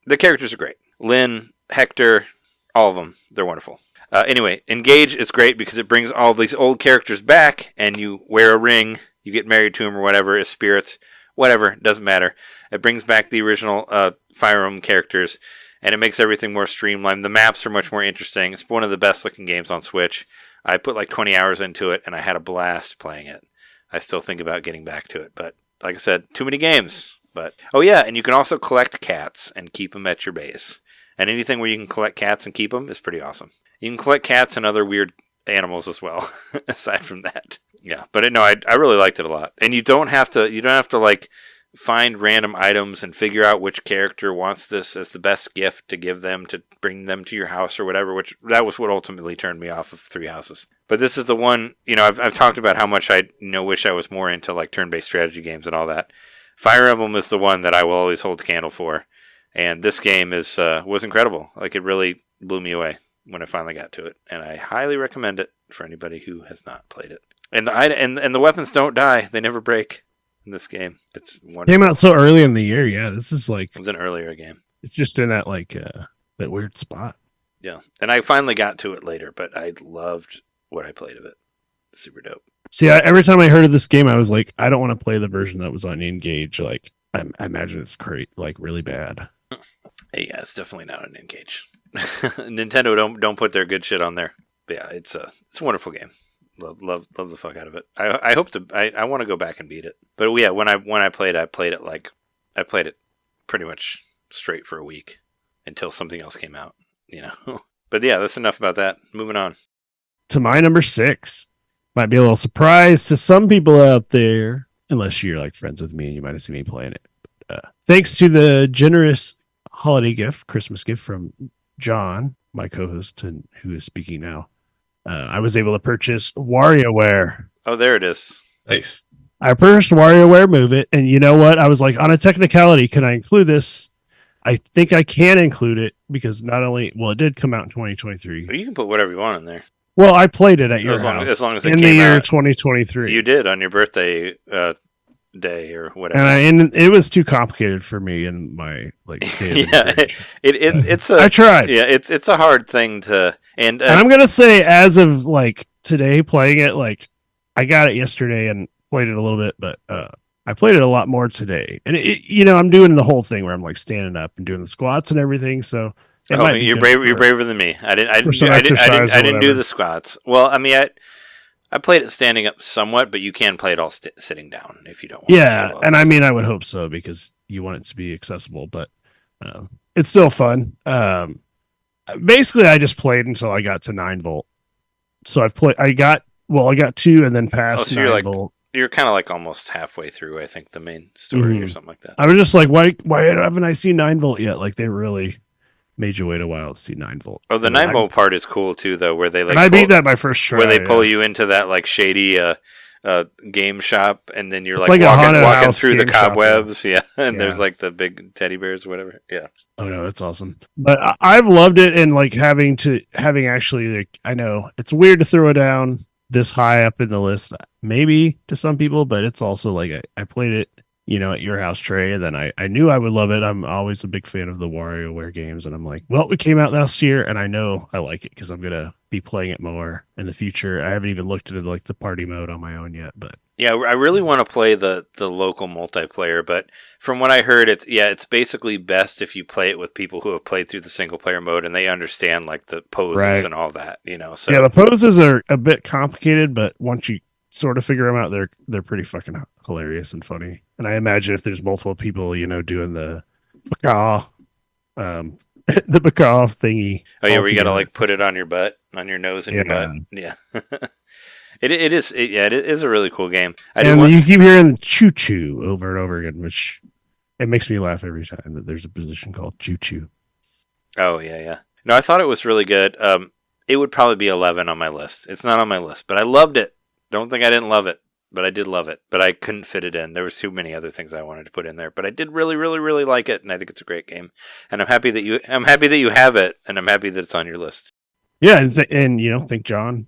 the characters are great. Lyn, Hector, all of them, they're wonderful. Anyway, Engage is great because it brings all these old characters back, and you wear a ring, you get married to them or whatever as spirits, whatever, doesn't matter. It brings back the original Fire Emblem characters, and it makes everything more streamlined. The maps are much more interesting. It's one of the best looking games on Switch. I put like 20 hours into it, and I had a blast playing it. I still think about getting back to it, but like I said, too many games. But oh yeah, and you can also collect cats and keep them at your base. And anything where you can collect cats and keep them is pretty awesome. You can collect cats and other weird animals as well, aside from that. Yeah, but no, I really liked it a lot. And you don't have to like find random items and figure out which character wants this as the best gift to give them to bring them to your house or whatever, which that was what ultimately turned me off of Three Houses. But this is the one, I've talked about how much I wish I was more into like turn-based strategy games and all that. Fire Emblem is the one that I will always hold the candle for. And this game was incredible. Like, it really blew me away when I finally got to it. And I highly recommend it for anybody who has not played it. And the weapons don't die. They never break in this game. It's wonderful. Came out so early in the year. Yeah, this is like... It was an earlier game. It's just in that, like, that weird spot. Yeah. And I finally got to it later, but I loved what I played of it. Super dope. See, every time I heard of this game, I was like, I don't want to play the version that was on Engage. Like, I imagine it's like really bad. Yeah, it's definitely not an Engage. Nintendo don't put their good shit on there. But yeah, it's a wonderful game. Love the fuck out of it. I hope to. I want to go back and beat it. But yeah, when I played it pretty much straight for a week until something else came out. But yeah, that's enough about that. Moving on to my number 6. Might be a little surprise to some people out there, unless you're like friends with me and you might have seen me playing it. Thanks to the generous holiday gift, Christmas gift from John, my co-host, and who is speaking now, I was able to purchase WarioWare. Oh, there it is. Nice. I purchased WarioWare Move It, and you know what? I was like, on a technicality, can I include this? I think I can include it because it did come out in 2023. You can put whatever you want in there. Well, I played it at your house as long as it in came the year out. 2023. You did on your birthday day or whatever. And it was too complicated for me in my state of it's I tried. Yeah, it's a hard thing to and I'm gonna say as of today playing it, I got it yesterday and played it a little bit, but I played it a lot more today. And I'm doing the whole thing where I'm standing up and doing the squats and everything. So you're braver than me. I didn't do the squats. Well, I mean, I played it standing up somewhat, but you can play it all sitting down if you don't want to. Yeah, and I mean, I would hope so because you want it to be accessible, but it's still fun. Basically, I just played until I got to 9-volt. So I got 2 and then passed 9-volt. You're kind of almost halfway through, I think, the main story or something like that. I was just like, why haven't I seen 9-volt yet? They really made you wait a while to see 9-volt. Oh, the 9-volt part is cool too, though, where they I beat that my first try. Where they pull you into that shady game shop, and then you're walking through the cobwebs, shop, yeah. And there's the big teddy bears or whatever, yeah. Oh no, that's awesome. But I've loved it, and having actually I know it's weird to throw it down this high up in the list, maybe to some people, but it's also I played it at your house, Trey, and then I knew I would love it. I'm always a big fan of the WarioWare games, and I'm like, well, it came out last year, and I know I like it because I'm gonna be playing it more in the future. I haven't even looked at the party mode on my own yet, but yeah, I really want to play the local multiplayer, but from what I heard, it's basically best if you play it with people who have played through the single player mode and they understand the poses and all that, So yeah, the poses are a bit complicated, but once you sort of figure them out, they're pretty fucking hilarious and funny. And I imagine if there's multiple people, doing the baka, the baka thingy. Oh yeah, where you gotta put it on your butt, on your nose and your butt. Yeah. It is a really cool game. You keep hearing the choo choo over and over again, which it makes me laugh every time that there's a position called choo choo. Oh yeah. No, I thought it was really good. It would probably be 11 on my list. It's not on my list, but I loved it. Don't think I didn't love it, but I did love it. But I couldn't fit it in. There was too many other things I wanted to put in there. But I did really, really, really like it, and I think it's a great game. And I'm happy that you have it, and I'm happy that it's on your list. Yeah, and thank John.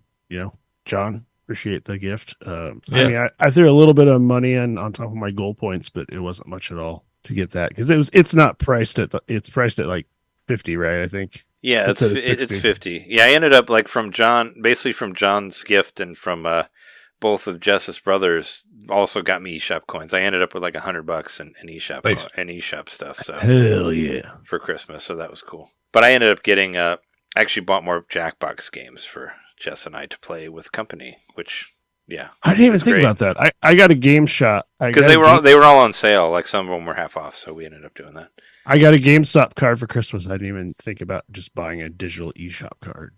John, appreciate the gift. I mean, I threw a little bit of money in on top of my goal points, but it wasn't much at all to get that because it's not priced at it's priced at 50, right? I think. Yeah, it's 50. Yeah, I ended up from John's gift and from both of Jess's brothers also got me eShop coins. I ended up with like $100 in eShop Nice. and eShop stuff. So Hell yeah. for Christmas, so that was cool. But I ended up getting I actually bought more Jackbox games for Jess and I to play with company, which I didn't even it's think great. about that. I got a game shot Because they were all on sale. Like some of them were half off, so we ended up doing that. I got a GameStop card for Christmas. I didn't even think about just buying a digital eShop card.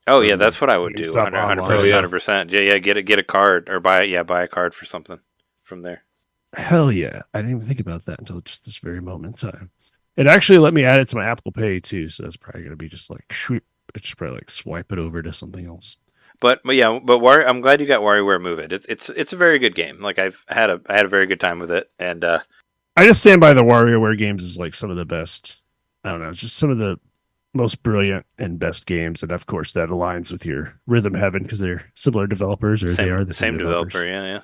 Oh yeah, that's what I would do. GameStop 100%. online. 100%. Yeah, get a card or buy a card for something from there. Hell yeah. I didn't even think about that until just this very moment in time. It actually let me add it to my Apple Pay too, so that's probably gonna be just like it's probably like swipe it over to something else. But I'm glad you got WarioWare Move It. It's a very good game. Like I had a very good time with it, and I just stand by the WarioWare games as like some of the best. I don't know, just some of the most brilliant and best games, and of course that aligns with your Rhythm Heaven because they're similar developers, or they are the same developers. developer.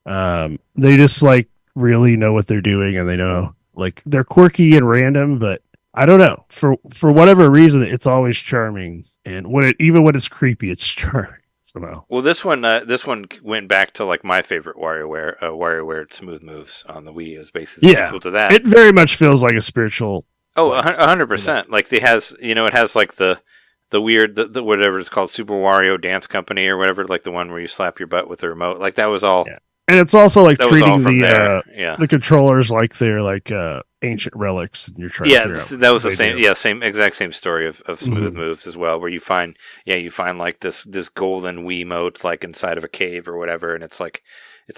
Yeah. They just like really know what they're doing, and they know like they're quirky and random, but I don't know, for whatever reason, it's always charming, and even when it's creepy, it's charming somehow. Well, this one went back to like my favorite WarioWare Smooth Moves on the Wii. Is basically equal to that. It very much feels like a spiritual. Oh, 100%. Like it has like the weird the whatever it's called, Super Wario Dance Company or whatever, like the one where you slap your butt with the remote. Like that was all. Yeah. And it's also like treating the controllers like they're like ancient relics, and you're trying. Yeah, to figure out that was the what same exact same story of Smooth Moves as well, where you find like this golden Wiimote like inside of a cave or whatever, and it's like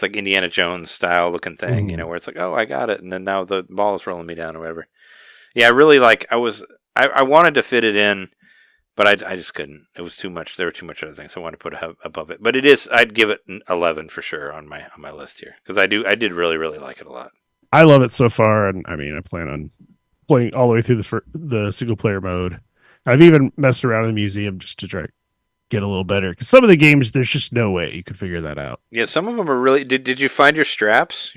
Indiana Jones style looking thing, where it's like, oh, I got it, and then now the ball is rolling me down or whatever. Yeah, I really I wanted to fit it in, but I just couldn't. It was too much. There were too much other things. I wanted to put above it. But I'd give it an 11 for sure on my list here. Because I did really, really like it a lot. I love it so far. And I mean, I plan on playing all the way through the single player mode. I've even messed around in the museum just to try to get a little better. Because some of the games, there's just no way you could figure that out. Yeah, some of them are really... Did you find your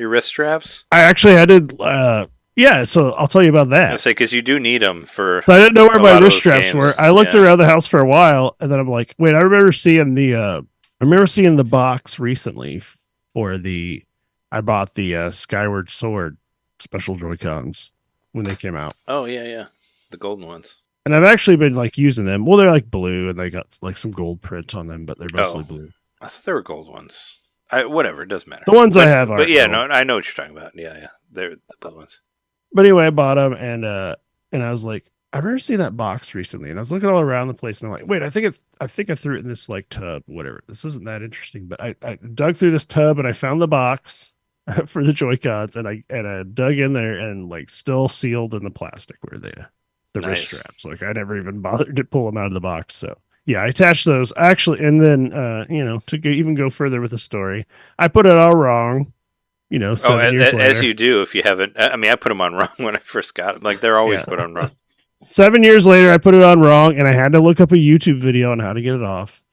wrist straps? I actually had to... yeah, so I'll tell you about that. I say, because you do need them for... So I didn't know where my wrist straps were. I looked around the house for a while, and then I'm like, wait, I remember seeing the box recently for I bought the Skyward Sword special Joy-Cons when they came out. Oh, yeah. The golden ones. And I've actually been like using them. Well, they're like blue, and they got like some gold print on them, but they're mostly blue. I thought they were gold ones. Whatever, it doesn't matter. The ones I have are. But yeah, gold. no, I know what you're talking about. Yeah. They're the blue ones. But anyway, I bought them, and I was like, I remember seeing that box recently, and I was looking all around the place, and I'm like, wait, I think I threw it in this like tub, whatever. This isn't that interesting, but I dug through this tub, and I found the box for the Joy-Cons, and I dug in there, and like still sealed in the plastic were the wrist straps. Like I never even bothered to pull them out of the box. So yeah, I attached those actually, and then even go further with the story, I put it all wrong. 7 years later. As you do if you haven't. I mean, I put them on wrong when I first got them. Like they're always put on wrong. 7 years later, I put it on wrong, and I had to look up a YouTube video on how to get it off.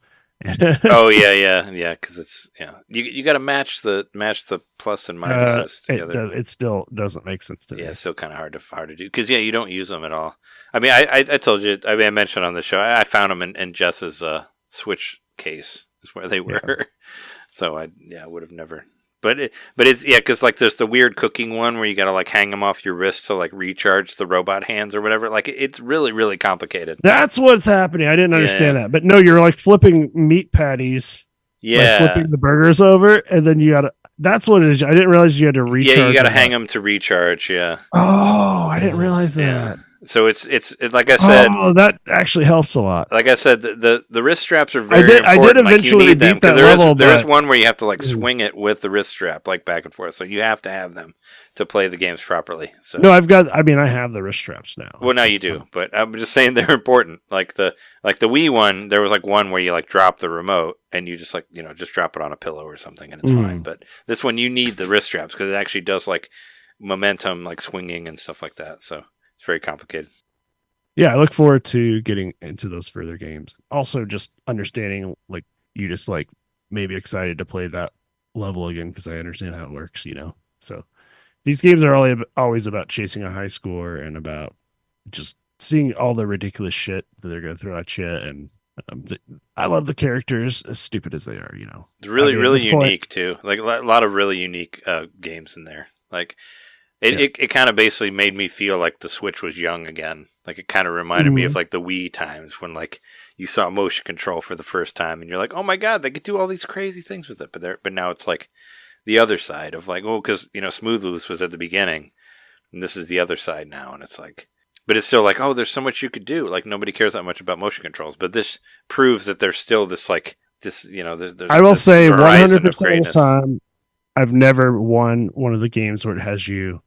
Oh yeah, because it's you got to match the plus and minuses together. It still doesn't make sense to me. Yeah, it's still kind of hard to do because you don't use them at all. I mean, I told you. I mean, I mentioned on the show. I found them in Jess's Switch case is where they were. Yeah. So I would have never. But it's because like there's the weird cooking one where you gotta like hang them off your wrist to like recharge the robot hands or whatever. Like it's really, really complicated. That's what's happening. I didn't understand that, but no, you're like flipping meat patties. Yeah, like flipping the burgers over, and then you gotta. That's what it is. I didn't realize you had to recharge. Yeah, you gotta hang them to recharge. Yeah. Oh, I didn't realize that. Yeah. So it's like I said. Oh, that actually helps a lot. Like I said, the wrist straps are very important. I did eventually like, beat that level. There is one where you have to like swing it with the wrist strap like back and forth. So you have to have them to play the games properly. So no, I have the wrist straps now. Well, now you do, but I'm just saying they're important. Like the Wii one, there was like one where you like drop the remote and you just like just drop it on a pillow or something and it's fine. But this one you need the wrist straps because it actually does like momentum, like swinging and stuff like that. So. It's very complicated. Yeah, I look forward to getting into those further games. Also, just understanding, like, you just, like, maybe excited to play that level again because I understand how it works, So, these games are always about chasing a high score and about just seeing all the ridiculous shit that they're going to throw at you and I love the characters, as stupid as they are. It's really, I mean, at really this point- unique too. Like a lot of really unique games in there. Like it kind of basically made me feel like the Switch was young again. Like it kind of reminded me of like the Wii times when like you saw motion control for the first time and you're like, oh my god, they could do all these crazy things with it. But now it's like the other side of like, because Smooth Loose was at the beginning, and this is the other side now, and it's like. But it's still like, oh, there's so much you could do. Like nobody cares that much about motion controls. But this proves that there's still this like this. There's I will this say horizon 100% of of the greatness. time, I've never won one of the games where it has you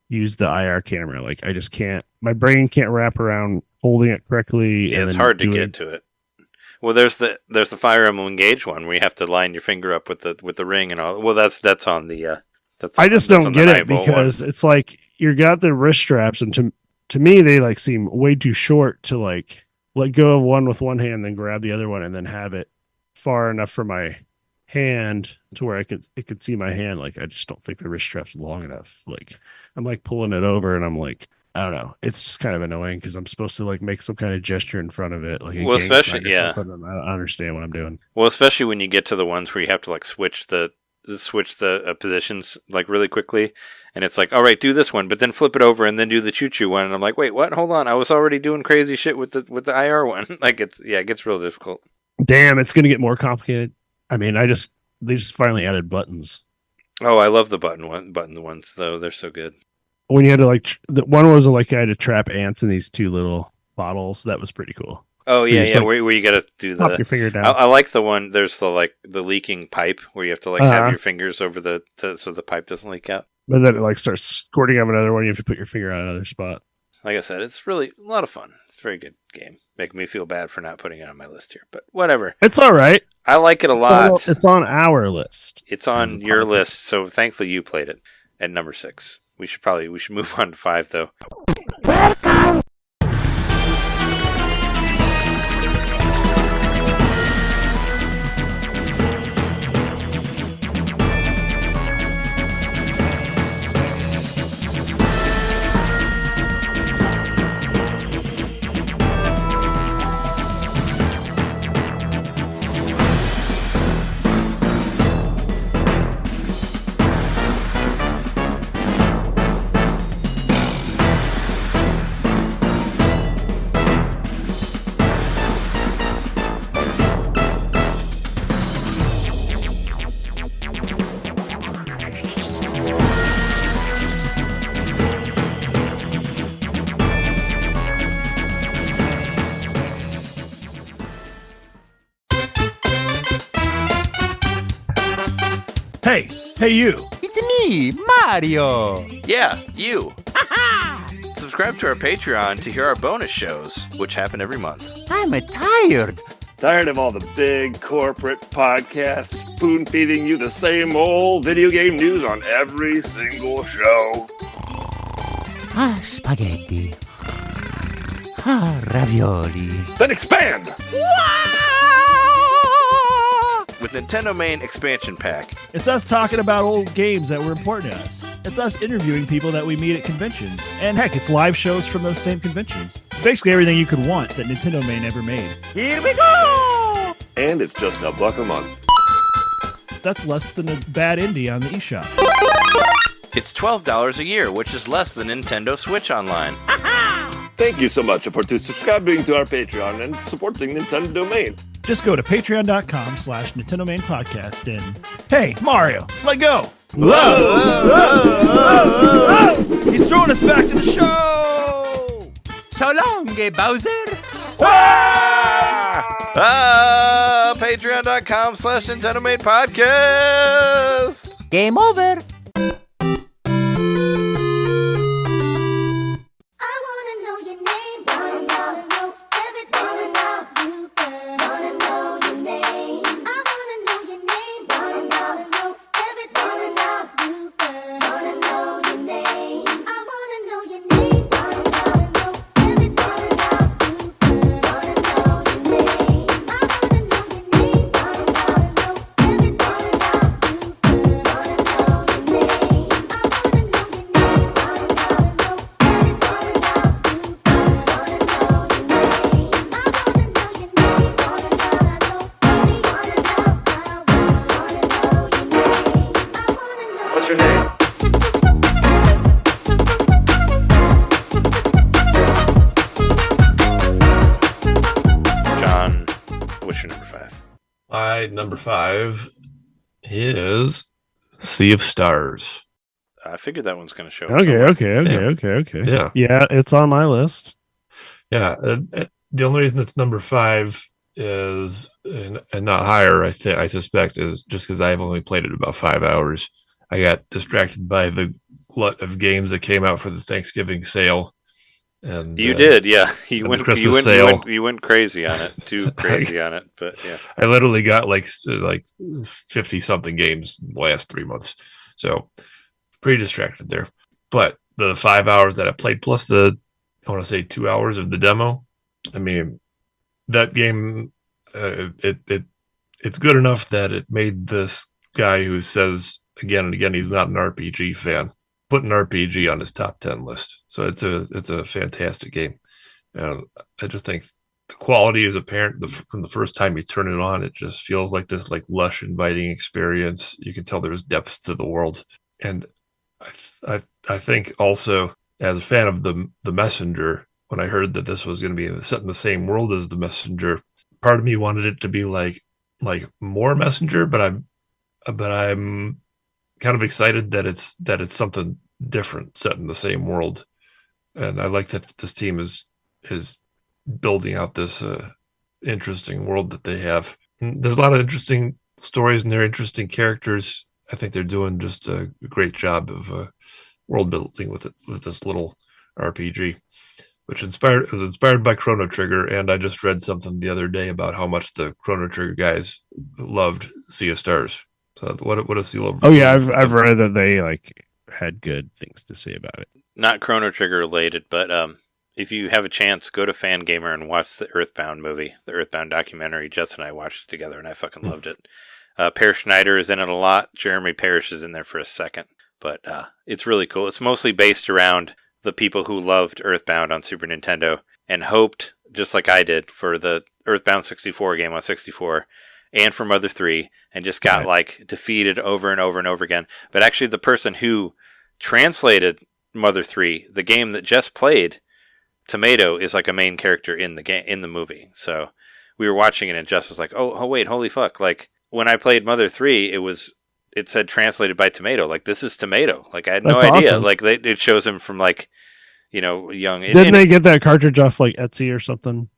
use the IR camera. Like I just can't. My brain can't wrap around holding it correctly. Yeah, and it's then hard to doing- get to it. Well, there's the Fire Emblem Engage one where you have to line your finger up with the ring and all. Well, that's on the. I just don't get it because it's like you got the wrist straps, and to me they like seem way too short to like let go of one with one hand, then grab the other one, and then have it far enough from my hand to where it could see my hand. Like I just don't think the wrist strap's long enough. Like I'm like pulling it over, and I'm like. I don't know. It's just kind of annoying because I'm supposed to like make some kind of gesture in front of it, like a gang sign or something, and I don't understand what I'm doing. Well, especially when you get to the ones where you have to like switch the positions like really quickly, and it's like, all right, do this one, but then flip it over and then do the choo-choo one, and I'm like, wait, what? Hold on, I was already doing crazy shit with the IR one. Like it gets real difficult. Damn, it's gonna get more complicated. I mean, they just finally added buttons. Oh, I love the button ones though; they're so good. When you had to like, the one was like I had to trap ants in these two little bottles. That was pretty cool. Oh yeah, just, yeah. like, Where you got to do pop your finger down. I like the one. There's the leaking pipe where you have to like have your fingers over so the pipe doesn't leak out. But then it like starts squirting out another one. You have to put your finger on another spot. Like I said, it's really a lot of fun. It's a very good game. Making me feel bad for not putting it on my list here, but whatever. It's all right. I like it a lot. Well, it's on our list. It's on your list, so thankfully you played it at number 6. We should move on to 5 though. Hey, you. It's me, Mario. Yeah, you. Subscribe to our Patreon to hear our bonus shows, which happen every month. I'm tired. Tired of all the big corporate podcasts spoon-feeding you the same old video game news on every single show? Spaghetti. Ravioli. Then expand! With NintenDomain Expansion Pack. It's us talking about old games that were important to us. It's us interviewing people that we meet at conventions. And heck, it's live shows from those same conventions. It's basically everything you could want that NintenDomain ever made. Here we go! And it's just $1 a month. That's less than a bad indie on the eShop. It's $12 a year, which is less than Nintendo Switch Online. Thank you so much for subscribing to our Patreon and supporting NintenDomain. Just go to patreon.com/NintenDomain podcast and hey, Mario, let go. Whoa! He's throwing us back to the show. So long, Bowser. Patreon.com/NintenDomain podcast. Game over. My number 5 is Sea of Stars. I figured that one's going to show up. Okay, somewhere. okay. Yeah. Yeah, it's on my list. Yeah. The only reason it's number 5 is and not higher, I suspect, is just because I've only played it about 5 hours. I got distracted by the glut of games that came out for the Thanksgiving sale. And You did, yeah. You and the went, Christmas sale. you went crazy on it. Too crazy on it, but yeah. I literally got like 50 something games in the last 3 months. So pretty distracted there. But the 5 hours that I played plus I want to say 2 hours of the demo, I mean, that game, it's good enough that it made this guy who says again and again he's not an RPG fan put an RPG on his top 10 list. So it's a fantastic game. I just think the quality is apparent from the first time you turn it on. It just feels like this lush, inviting experience. You can tell there's depth to the world, and I think also as a fan of the Messenger, when I heard that this was going to be set in the same world as the Messenger, part of me wanted it to be like more Messenger, but I'm kind of excited that it's something different set in the same world, and I like that this team is building out this interesting world that they have. There's a lot of interesting stories and they're interesting characters. I think they're doing just a great job of world building with this little RPG, which was inspired by Chrono Trigger. And I just read something the other day about how much the Chrono Trigger guys loved Sea of Stars. So what does Sea of? Oh yeah, I've read that they had good things to say about it. Not Chrono Trigger related, but if you have a chance, go to Fangamer and watch the Earthbound movie, the Earthbound documentary. Jess and I watched it together, and I fucking loved it. Peer Schneider is in it a lot. Jeremy Parrish is in there for a second, but it's really cool. It's mostly based around the people who loved Earthbound on Super Nintendo and hoped, just like I did, for the Earthbound 64 game on 64 and for Mother 3, and just got defeated over and over and over again. But actually, the person who translated Mother 3, the game that Jess played, Tomato, is like a main character in the game, in the movie. So we were watching it and Jess was like, oh wait, holy fuck. Like when I played Mother 3, it said translated by Tomato. Like this is Tomato. Like I had no idea. Awesome. Like it shows him from young. Didn't they get that cartridge off Etsy or something?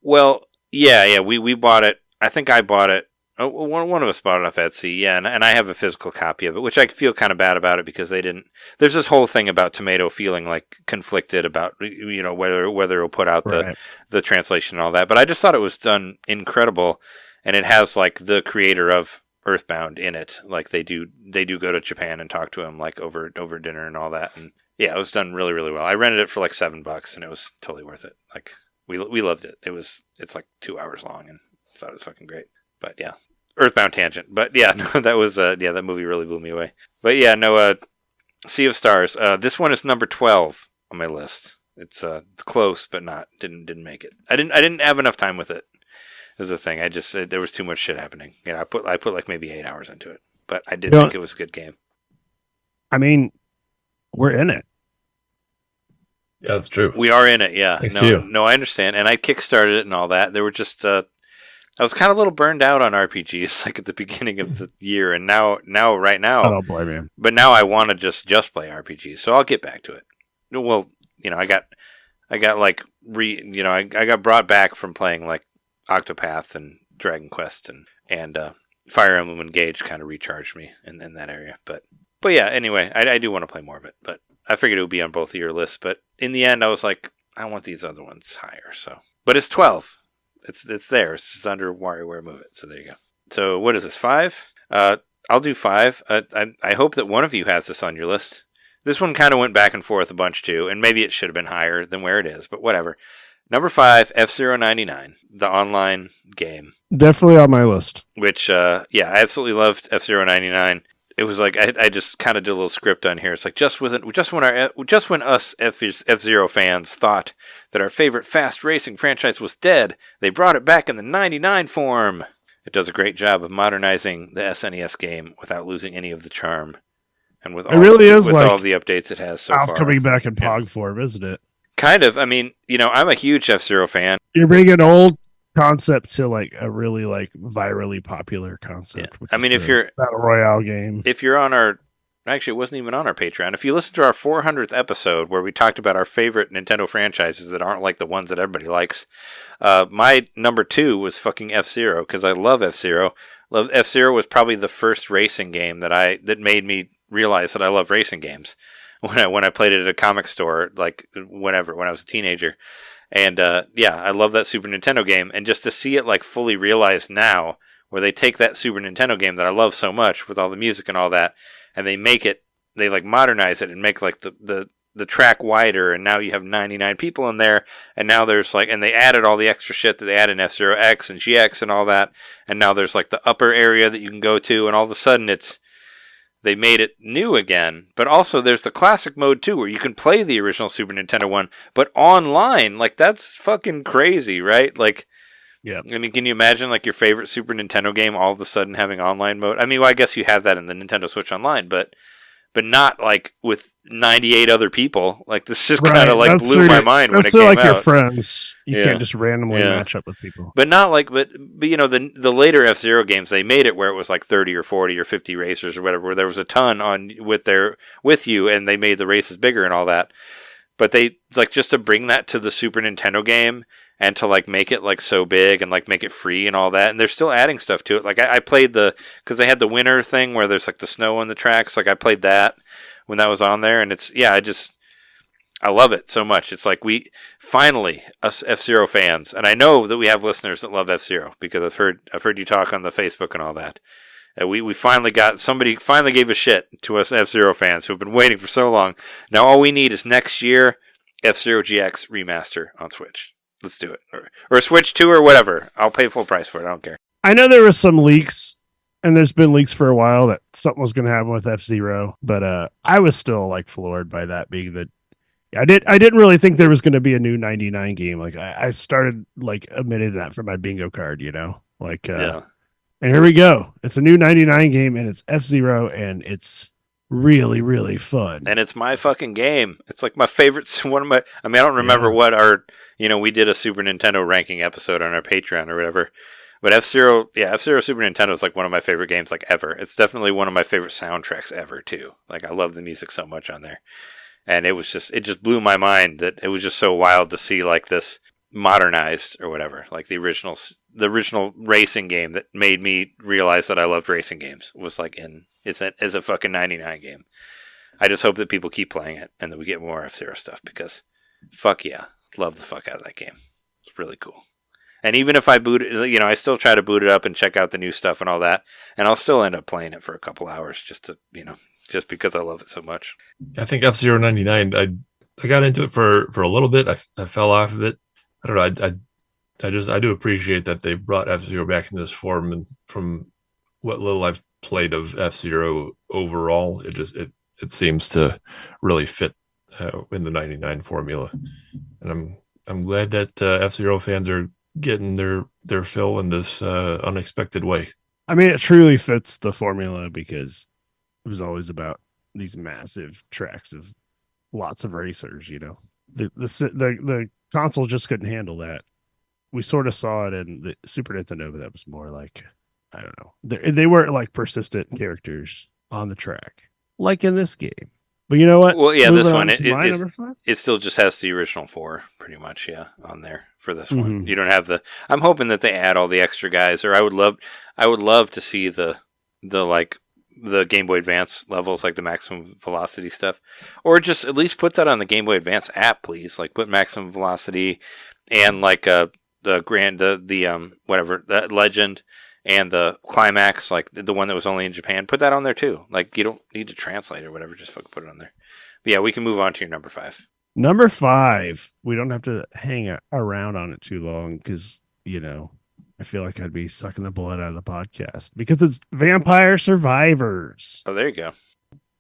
Well, yeah. We bought it. I think I bought it. Oh, one of us bought it off Etsy, yeah, and I have a physical copy of it, which I feel kind of bad about it because they didn't. There's this whole thing about Tomato feeling conflicted about whether it'll put out the translation and all that. But I just thought it was done incredible, and it has the creator of Earthbound in it. Like they do go to Japan and talk to him over dinner and all that, and yeah, it was done really really well. I rented it for $7, and it was totally worth it. Like we loved it. It's 2 hours long, and I thought it was fucking great. But yeah, Earthbound tangent. But yeah, no, that was that movie really blew me away. But yeah, no, Sea of Stars. This one is number 12 on my list. It's close, but didn't make it. I didn't have enough time with it. Is the thing. I just there was too much shit happening. I put maybe 8 hours into it, but I did think it was a good game. I mean, we're in it. Yeah, that's true. We are in it. Yeah. Thanks to you. No, I understand, and I kickstarted it and all that. There were just. I was kind of a little burned out on RPGs at the beginning of the year, and now right now. I don't blame you. But now I want to just play RPGs, so I'll get back to it. Well, I got brought back from playing Octopath and Dragon Quest and Fire Emblem Engage kind of recharged me in that area. But yeah, anyway, I do want to play more of it, but I figured it would be on both of your lists. But in the end, I was like, I want these other ones higher. So, but it's 12. It's there. It's just under WarioWare Move It. So there you go. So what is this, 5? I'll do 5. I hope that one of you has this on your list. This one kind of went back and forth a bunch too, and maybe it should have been higher than where it is, but whatever. Number 5, F-Zero 99, the online game. Definitely on my list. Which, I absolutely loved F-Zero 99. It was I just kind of did a little script on here. It's just when us F-Zero fans thought that our favorite fast racing franchise was dead, they brought it back in the 99 form. It does a great job of modernizing the SNES game without losing any of the charm, and with all of the updates it has so far. Coming back in Pog form, isn't it? Kind of. I mean, I'm a huge F-Zero fan. You're bringing old concept to like a really like virally popular concept. Yeah. which I is mean, if the you're battle royale game. if you're on our actually, it wasn't even on our Patreon. If you listen to our 400th episode where we talked about our favorite Nintendo franchises that aren't like the ones that everybody likes, my number 2 was fucking F-Zero because I love F-Zero. F-Zero was probably the first racing game that made me realize that I love racing games. When I played it at a comic store, like when I was a teenager. And I love that Super Nintendo game. And just to see it like fully realized now, where they take that Super Nintendo game that I love so much with all the music and all that, and they like modernize it and make like the track wider, and now you have 99 people in there, and now there's like, and they added all the extra shit that they add in F-Zero X and GX and all that, and now there's like the upper area that you can go to, and all of a sudden they made it new again, but also there's the classic mode too, where you can play the original Super Nintendo one, but online. Like, that's fucking crazy, right? Like, yeah. I mean, can you imagine like your favorite Super Nintendo game all of a sudden having online mode? I mean, well, I guess you have that in the Nintendo Switch Online, but not like with 98 other people. Like, this just kind of like blew my mind when it came like out. your friends. You Yeah. can't just randomly Yeah. match up with people. But not like, but you know, the later F-Zero games, they made it where it was like 30 or 40 or 50 racers or whatever, where there was a ton on with you, and they made the races bigger and all that. But they like, just to bring that to the Super Nintendo game and to like make it like so big and like make it free and all that, and they're still adding stuff to it. Like, I played because they had the winter thing where there's like the snow on the tracks. Like, I played that when that was on there, and it's I love it so much. It's like, we finally, us F-Zero fans, and I know that we have listeners that love F-Zero because I've heard you talk on the Facebook and all that. We finally somebody finally gave a shit to us F-Zero fans who have been waiting for so long. Now all we need is next year F-Zero GX remaster on Switch. Let's do it, or Switch 2 or whatever. I'll pay full price for it. I don't care. I know there was some leaks, and there's been leaks for a while that something was going to happen with F-Zero, but I was still like floored by that being the. I didn't really think there was going to be a new 99 game. Like, I started like omitting that from my bingo card, you know, like, Yeah. And here we go. It's a new 99 game, and it's F-Zero, and it's really, really fun. And it's my fucking game. It's like my favorite. I don't remember what we did a Super Nintendo ranking episode on our Patreon or whatever. But F-Zero Super Nintendo is like one of my favorite games like ever. It's definitely one of my favorite soundtracks ever too. Like, I love the music so much on there. And it just blew my mind that it was just so wild to see like this modernized or whatever, like the original racing game that made me realize that I loved racing games was like is a fucking 99 game. I just hope that people keep playing it and that we get more F-Zero stuff, because fuck yeah, love the fuck out of that game. It's really cool. And even if I boot it, I still try to boot it up and check out the new stuff and all that, and I'll still end up playing it for a couple hours just because I love it so much. I think F-Zero 99, I got into it for a little bit. I fell off of it. I don't know. I do appreciate that they brought F-Zero back in this form, and from what little I've played of F-Zero overall, it seems to really fit in the 99 formula. And I'm glad that F-Zero fans are getting their fill in this unexpected way. I mean, it truly fits the formula because it was always about these massive tracks of lots of racers. The console just couldn't handle that. We sort of saw it in the Super Nintendo, but that was more like, I don't know. They weren't like persistent characters on the track like in this game. But you know what? Well, yeah, this one number 5? it still just has the original 4 pretty much, on there for this one. Mhm. You don't have I'm hoping that they add all the extra guys, or I would love to see the Game Boy Advance levels, like the maximum velocity stuff, or just at least put that on the Game Boy Advance app, please. Like, put maximum velocity and like the legend and the climax, like the one that was only in Japan. Put that on there too. Like, you don't need to translate or whatever. Just fucking put it on there. But yeah, we can move on to your number 5. Number 5. We don't have to hang around on it too long because, I feel like I'd be sucking the blood out of the podcast because it's Vampire Survivors. Oh, there you go.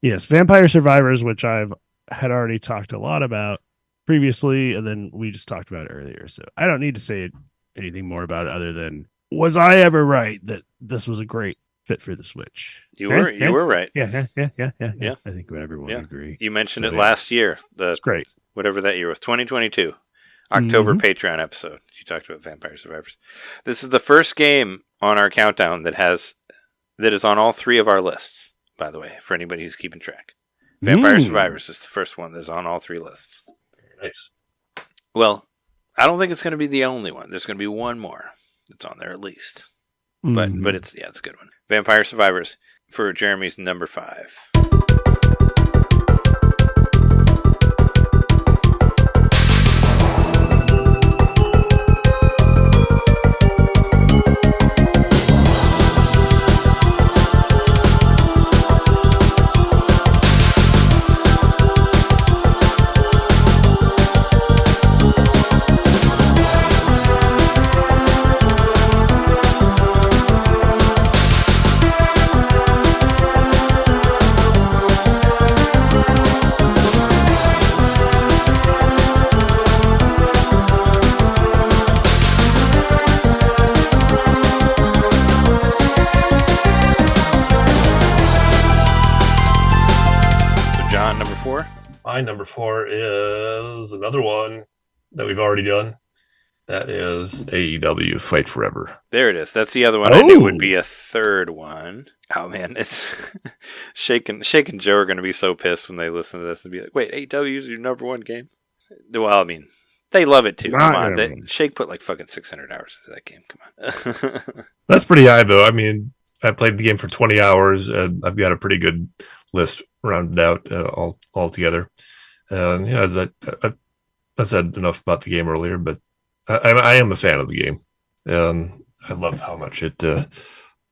Yes, Vampire Survivors, which I've had already talked a lot about previously, and then we just talked about it earlier. So I don't need to say anything more about it other than, was I ever right that this was a great fit for the Switch? You were right. Yeah. Yeah. I think everyone would agree. You mentioned So, it last year. It's great. Whatever that year was, 2022. October Patreon episode. You talked about Vampire Survivors. This is the first game on our countdown that is on all three of our lists, by the way, for anybody who's keeping track. Vampire Survivors is the first one that's on all three lists. Nice. Well, I don't think it's going to be the only one. There's going to be one more that's on there at least. But it's a good one. Vampire Survivors for Jeremy's number 5. My number 4 is another one that we've already done. That is AEW Fight Forever. There it is. That's the other one I knew would be a third one. Oh man, it's Shake and Joe are going to be so pissed when they listen to this and be like, "Wait, AEW is your number 1 game?" Well, I mean, they love it too. Come on, Shake put like fucking 600 hours into that game. Come on. That's pretty high though. I mean, I played the game for 20 hours and I've got a pretty good list rounded out all together. And yeah, as I said enough about the game earlier, but I am a fan of the game, and I love how much it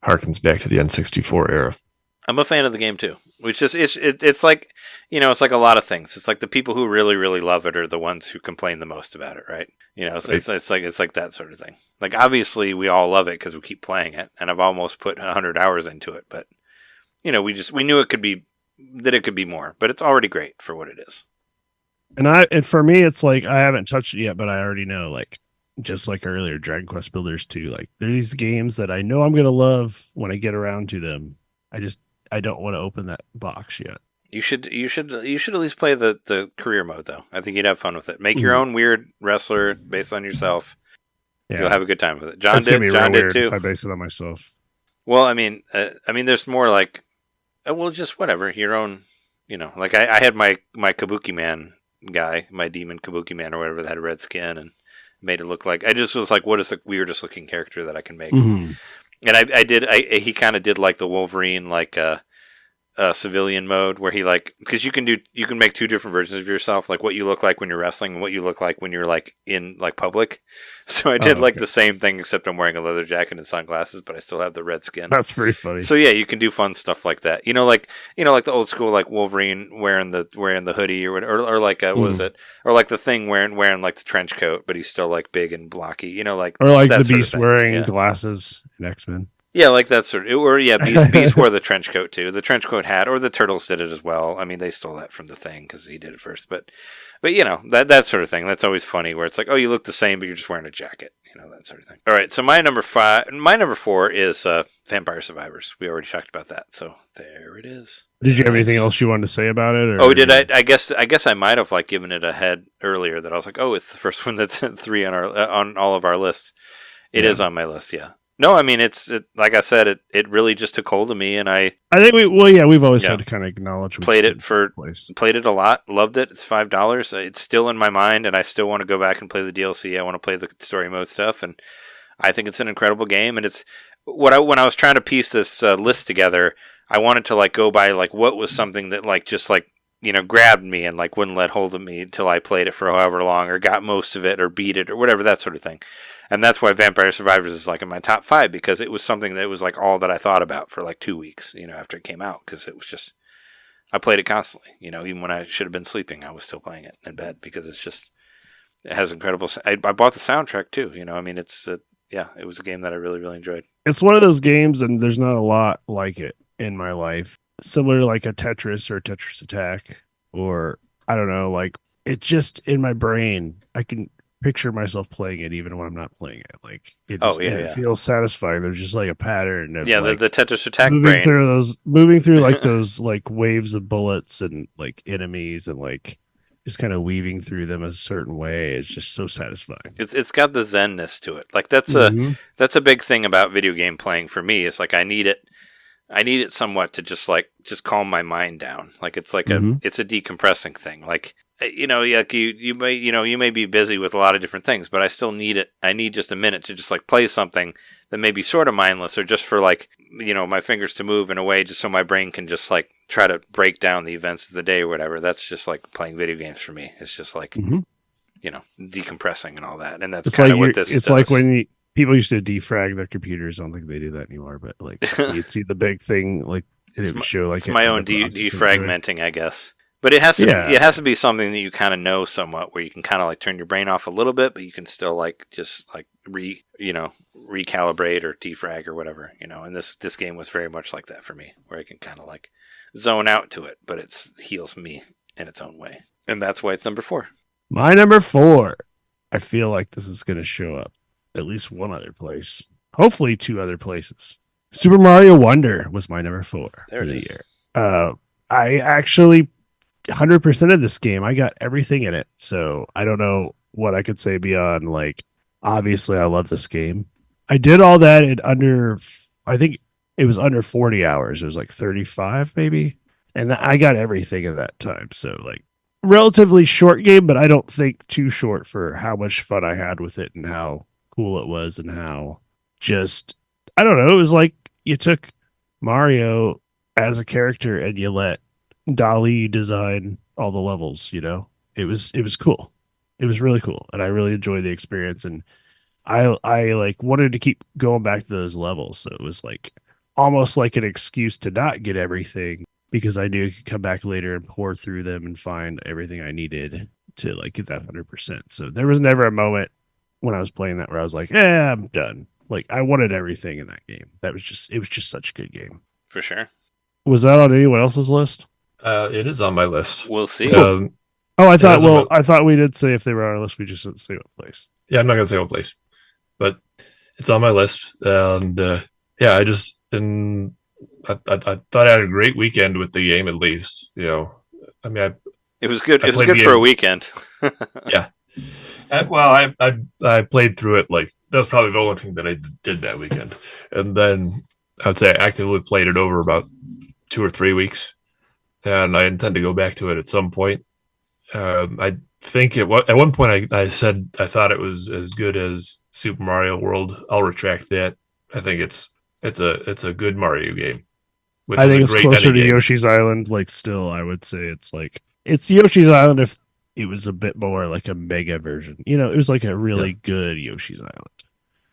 harkens back to the N64 era. I'm a fan of the game too. Which is it's like, you know, it's like a lot of things. It's like the people who really really love it are the ones who complain the most about it, right? You know, so right. It's like that sort of thing. Like obviously we all love it because we keep playing it, and I've almost put 100 hours into it, but you know, we knew it could be more, but it's already great for what it is. And for me, it's like I haven't touched it yet, but I already know, like, just like earlier, Dragon Quest Builders 2, like there are these games that I know I'm gonna love when I get around to them. I don't want to open that box yet. You should at least play the career mode though. I think you'd have fun with it. Make your own weird wrestler based on yourself. Yeah. You'll have a good time with it. John did too. If I base it on myself. Well, I mean, there's more like, well, just whatever your own. You know, like I had my Kabuki Man guy, my demon Kabuki Man or whatever, that had red skin and made it look like, I just was like, what is the weirdest looking character that I can make? Mm-hmm. And he kind of did like the Wolverine, like civilian mode where he like, because you can make 2 different versions of yourself, like what you look like when you're wrestling and what you look like when you're like in like public. So I did like the same thing, except I'm wearing a leather jacket and sunglasses, but I still have the red skin. That's pretty funny. So yeah, you can do fun stuff like that. You know, like the old school like Wolverine wearing the hoodie or like what was it? Or like the Thing wearing like the trench coat, but he's still like big and blocky. You know, like, or like the Beast wearing glasses in X-Men. Yeah, like that sort of, or yeah, Beast wore the trench coat too. The trench coat hat, or the Turtles did it as well. I mean, they stole that from the Thing because he did it first. But you know, that sort of thing. That's always funny where it's like, oh, you look the same, but you're just wearing a jacket. You know, that sort of thing. All right, so my number 4 is Vampire Survivors. We already talked about that, so there it is. Did you have anything else you wanted to say about it? Or? Oh, did I? I guess I might have like given it a head earlier. That I was like, oh, it's the first one that's 3 on all of our lists. It is on my list, yeah. No, I mean, it's like I said, it really just took hold of me, and I think we've always had to kind of acknowledge played it a lot, loved it. It's $5. It's still in my mind, and I still want to go back and play the DLC. I want to play the story mode stuff, and I think it's an incredible game. And it's when I was trying to piece this list together, I wanted to like go by like what was something that like just like, you know, grabbed me and like wouldn't let hold of me until I played it for however long or got most of it or beat it or whatever, that sort of thing. And that's why Vampire Survivors is like in my top 5, because it was something that was like all that I thought about for like 2 weeks, you know, after it came out, because it was just, I played it constantly, you know, even when I should have been sleeping, I was still playing it in bed because it's just, it has incredible, I bought the soundtrack too, you know, I mean, it's, yeah, it was a game that I really, really enjoyed. It's one of those games, and there's not a lot like it in my life, similar to like a Tetris or Tetris Attack, or I don't know, like it just in my brain, I can picture myself playing it even when I'm not playing it. Like it just it feels satisfying. There's just like a pattern of like, the Tetris Attack brain. Moving through like those like waves of bullets and like enemies and like just kind of weaving through them a certain way is just so satisfying. It's got the zenness to it. Like that's Mhm. a big thing about video game playing for me. It's like I need it somewhat to just calm my mind down. Like it's like Mhm. it's a decompressing thing. Like like you may be busy with a lot of different things, but I still need it. I need just a minute to just like play something that may be sort of mindless, or just for like my fingers to move in a way just so my brain can just like try to break down the events of the day or whatever. That's just like playing video games for me. It's just like Mhm. decompressing and all that, and that's It's kind like of what this. it's does. like when people used to defrag their computers. I don't think they do that anymore, but like you'd see the big thing, like it would show like it's my own the processing defragmenting, I guess. But it has to Yeah. be, it has to be something that you kind of know somewhat, where you can kind of like turn your brain off a little bit, but you can still like just like recalibrate or defrag or whatever, And this game was very much like that for me, where I can kind of like zone out to it, but it heals me in its own way, and that's why it's number 4. My number 4. I feel like this is going to show up at least one other place, hopefully 2 other places. Super Mario Wonder was my number 4 There for it the is. year. I actually 100% of this game. I got everything in it, so I don't know what I could say beyond like. Obviously, I love this game. I did all that in under. I think it was under 40 hours. It was like 35 maybe, and I got everything in that time. So like relatively short game, but I don't think too short for how much fun I had with it and how cool it was and how just I don't know. It was like you took Mario as a character and you let Dali design all the levels. It was cool. It was really cool, and I really enjoyed the experience. And I like wanted to keep going back to those levels, so it was like almost like an excuse to not get everything because I knew I could come back later and pour through them and find everything I needed to like get that 100%. So there was never a moment when I was playing that where I was like, "Yeah, I'm done." Like I wanted everything in that game. It was just such a good game. For sure. Was that on anyone else's list? It is on my list. We'll see. Oh, I It thought. is on Well, my- I thought we did say if they were on our list, we just didn't say what place. Yeah, I'm not gonna say what place, but it's on my list, and yeah, I thought I had a great weekend with the game. At least, I mean, It was good. I It was played good the for a game. weekend. I played through it. Like that was probably the only thing that I did that weekend, and then I would say I actively played it over about 2 or 3 weeks, and I intend to go back to it at some point. I think at one point I said I thought it was as good as Super Mario World. I'll retract that. I think it's a good Mario game. which I is think a it's great closer to game. Yoshi's Island. Like, still, I would say it's Yoshi's Island if it was a bit more like a mega version. It was like a really good Yoshi's Island,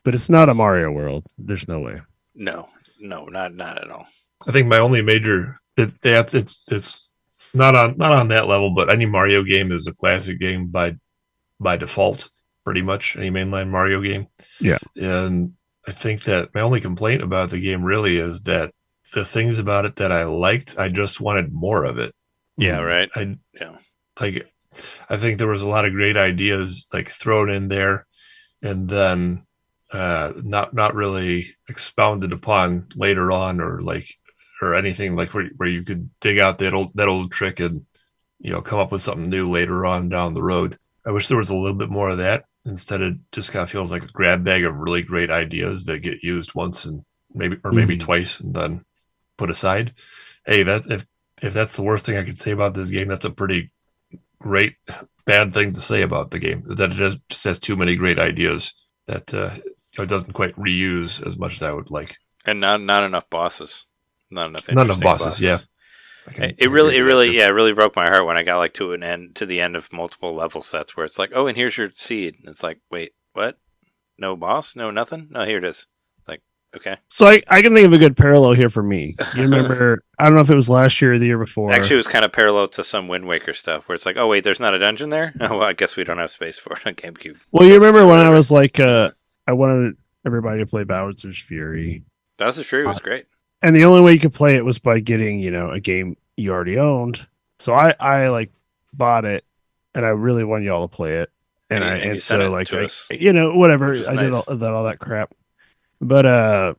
but it's not a Mario World. There's no way. No, not at all. I think my only major it's not on that level, but any Mario game is a classic game by default, pretty much any mainline Mario game. Yeah. And I think that my only complaint about the game really is that the things about it that I liked, I just wanted more of it. Yeah, right. I think there was a lot of great ideas like thrown in there, and then not really expounded upon later on, or anything like where you could dig out that old trick and come up with something new later on down the road. I wish there was a little bit more of that. Instead, it just kind of feels like a grab bag of really great ideas that get used once and maybe twice and then put aside. Hey, if that's the worst thing I could say about this game, that's a pretty great bad thing to say about the game. That it just has too many great ideas that it doesn't quite reuse as much as I would like. And not enough bosses. Not enough bosses. Yeah. It really broke my heart when I got to the end of multiple level sets where it's like, oh, and here's your seed. And it's like, wait, what? No boss? No nothing? No, here it is. Like, okay. So I can think of a good parallel here for me. You remember? I don't know if it was last year or the year before. Actually, it was kind of parallel to some Wind Waker stuff where it's like, oh wait, there's not a dungeon there. Oh, well, I guess we don't have space for it on GameCube. Well, you remember when I was like, I wanted everybody to play Bowser's Fury. Bowser's Fury was great. And the only way you could play it was by getting, a game you already owned. So I bought it, and I really wanted y'all to play it. And you sent it to us, whatever. which is I did nice. all that crap. But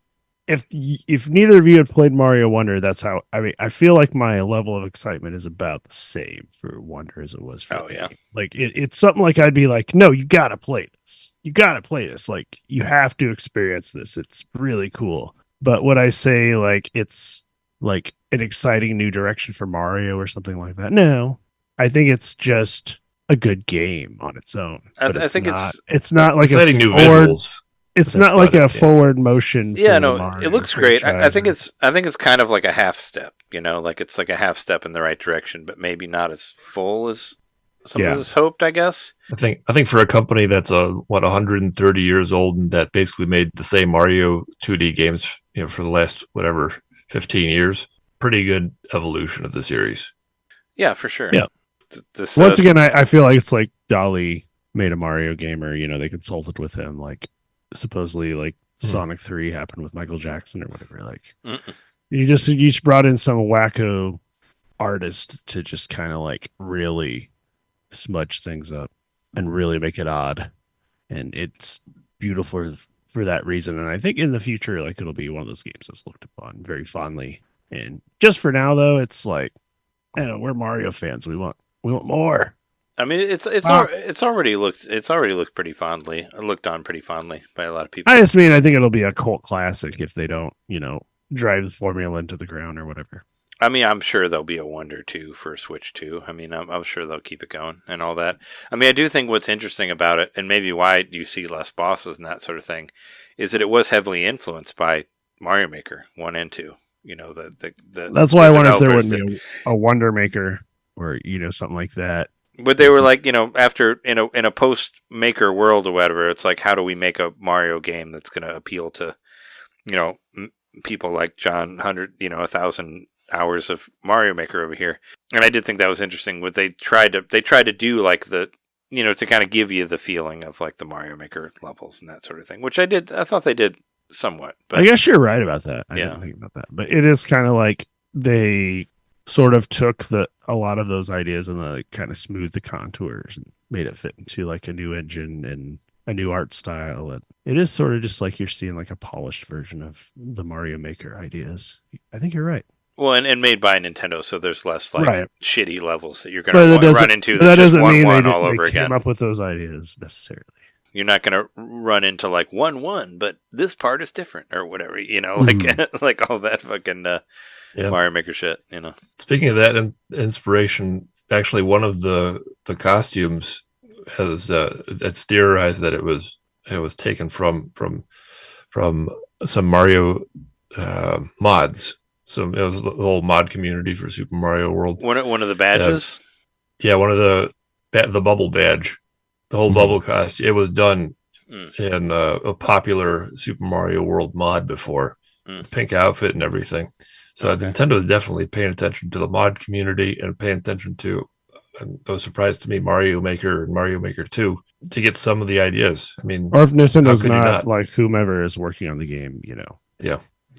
if neither of you had played Mario Wonder, that's how I feel like my level of excitement is about the same for Wonder as it was for the game. Like it's something like I'd be like, no, you gotta play this. You gotta play this. Like you have to experience this. It's really cool. But would I say like it's like an exciting new direction for Mario or something like that? No. I think it's just a good game on its own. I think it's not like exciting new forward, visuals. it's not like a forward motion. Yeah, no, it looks great. I think it's kind of like a half step, like it's like a half step in the right direction, but maybe not as full as some of us hoped, I guess. I think for a company that's 130 years old and that basically made the same Mario 2D games, for the last 15 years, pretty good evolution of the series. Yeah, for sure. Yeah. Once again, I feel like it's like Dolly made a Mario game, or they consulted with him, like supposedly like Sonic 3 happened with Michael Jackson or whatever. Like you just brought in some wacko artist to just kind of like really smudge things up and really make it odd, and it's beautiful for that reason. And I think in the future, like it'll be one of those games that's looked upon very fondly. And just for now, though, it's like, we're Mario fans. We want more. I mean, it's already looked pretty fondly, looked on pretty fondly by a lot of people. I think it'll be a cult classic if they don't, drive the formula into the ground or whatever. I mean, I'm sure there'll be a Wonder 2 for Switch 2. I mean, I'm sure they'll keep it going and all that. I mean, I do think what's interesting about it, and maybe why you see less bosses and that sort of thing, is that it was heavily influenced by Mario Maker 1 and 2. That's why I wonder if there would be a Wonder Maker or something like that. But they were like, after in a post Maker world or whatever, it's like, how do we make a Mario game that's going to appeal to, people like John 1,000 hours of Mario Maker over here. And I did think that was interesting. What they tried to do, like the, to kind of give you the feeling of like the Mario Maker levels and that sort of thing, which I thought they did somewhat. But I guess you're right about that. I didn't think about that, but it is kind of like they sort of took a lot of those ideas and like kind of smoothed the contours and made it fit into like a new engine and a new art style. And it is sort of just like you're seeing like a polished version of the Mario Maker ideas. I think you're right. Well, and made by Nintendo, so there's less like shitty levels that you're going to run into. That doesn't mean they all over again. Came up with those ideas necessarily. You're not going to run into like 1-1, but this part is different or whatever. Like all that fucking Mario Maker shit. Speaking of that inspiration, actually, one of the costumes has it's theorized that it was taken from some Mario mods. So it was the whole mod community for Super Mario World. One of the badges. One of the bubble badge, the whole bubble costume. It was done in a popular Super Mario World mod before, pink outfit and everything. So Nintendo is definitely paying attention to the mod community and paying attention to. And it was surprised to me Mario Maker and Mario Maker 2 to get some of the ideas. I mean, or if Nintendo's not like whomever is working on the game,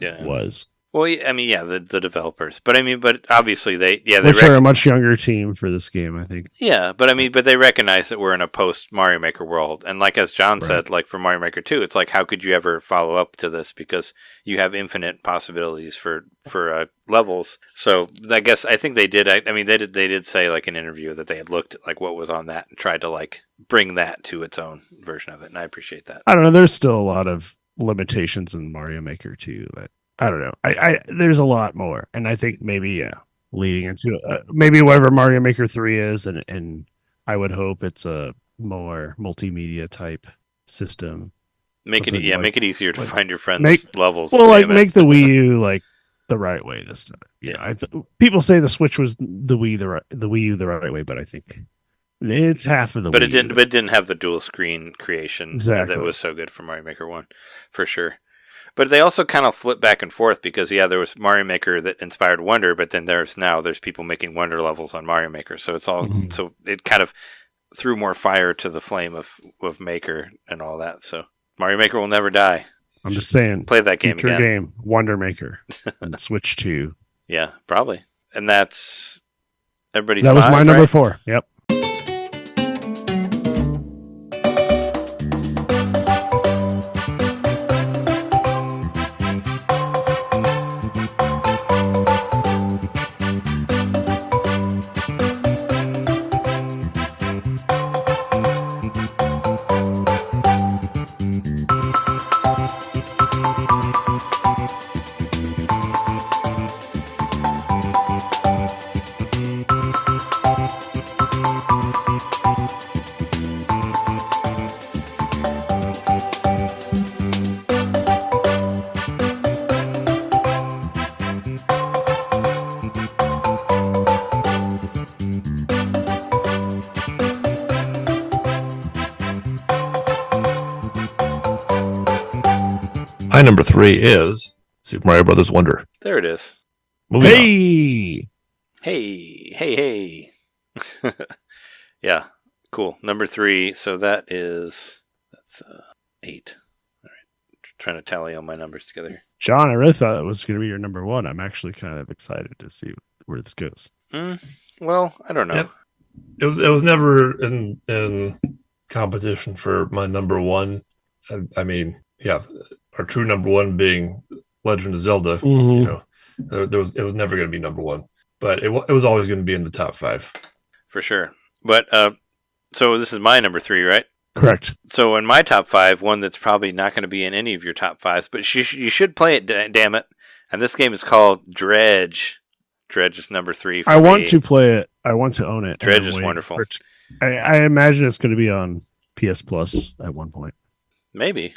was. Well, I mean, the developers, but obviously they are a much younger team for this game, I think. Yeah, but they recognize that we're in a post Mario Maker world, and like as John said, like for Mario Maker 2, it's like how could you ever follow up to this because you have infinite possibilities for levels. So I think they did. I mean, they did say like in an interview that they had looked at like what was on that and tried to like bring that to its own version of it, and I appreciate that. I don't know. There's still a lot of limitations in Mario Maker 2 that. I don't know. I there's a lot more, and I think maybe leading into maybe whatever Mario Maker 3 is, and I would hope it's a more multimedia type system. Make it easier to find your friends' levels. Well, make the Wii U like the right way this time. Yeah, people say the Switch was the Wii U the right way, but I think it's half of the. But Wii it didn't have the dual screen creation that was so good for Mario Maker 1, for sure. But they also kind of flip back and forth because, there was Mario Maker that inspired Wonder, but then there's people making Wonder levels on Mario Maker. So it's all so it kind of threw more fire to the flame of Maker and all that. So Mario Maker will never die. I'm just saying, play that game again. Game Wonder Maker and Switch 2. Yeah, probably. And that's everybody's. That was my number 4. Yep. number 3 is Super Mario Brothers Wonder. There it is. Moving on. Hey. Yeah, cool. Number 3. So that's 8. All right, trying to tally all my numbers together here. John, I really thought it was going to be your number 1. I'm actually kind of excited to see where this goes. Well, I don't know. Yep. It was never in competition for my number 1. I mean, yeah, our true number 1 being Legend of Zelda. Mm-hmm. You know, it was never going to be number 1, but it was always going to be in the top 5 for sure. But so this is my number 3, right? Correct. So in my top 5, one that's probably not going to be in any of your top 5s, but you should play it, damn it. And this game is called Dredge. Dredge is number 3 for me. I want to play it. I want to own it. Dredge is wonderful. I imagine it's going to be on PS Plus at one point. Maybe.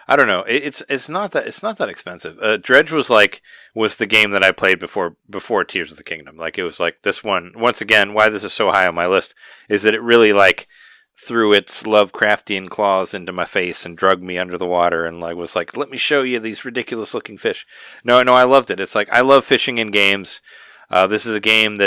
I don't know. It's not that expensive. Dredge was the game that I played before Tears of the Kingdom. Like, it was like this one. Once again, why this is so high on my list is that it really threw its Lovecraftian claws into my face and drugged me under the water and was like, let me show you these ridiculous looking fish. No, I loved it. It's like, I love fishing in games. This is a game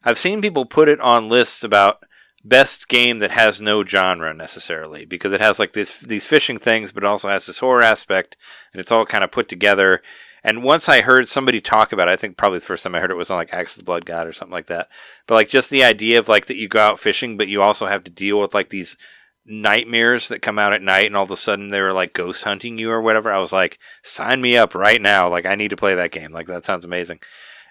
I've seen people put it on lists about best game that has no genre necessarily, because it has these fishing things, but it also has this horror aspect, and it's all kind of put together. And once I heard somebody talk about it, I think probably the first time I heard it was on Axe of the Blood God or something like that. But just the idea of that you go out fishing, but you also have to deal with these nightmares that come out at night, and all of a sudden they were ghost hunting you or whatever. I was like, sign me up right now. I need to play that game. That sounds amazing.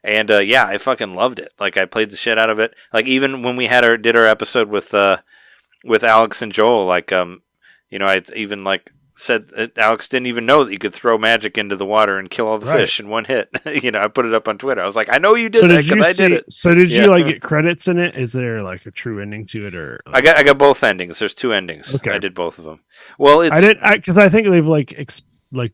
And yeah, I fucking loved it. I played the shit out of it. Even when we did our episode with Alex and Joel, I even said Alex didn't even know that you could throw magic into the water and kill all the fish in one hit. I put it up on Twitter. I was like, I know you did that because I did it. So did you get credits in it? Is there a true ending to it, or I got both endings. There's 2 endings. Okay. I did both of them. Well, I did because I think they've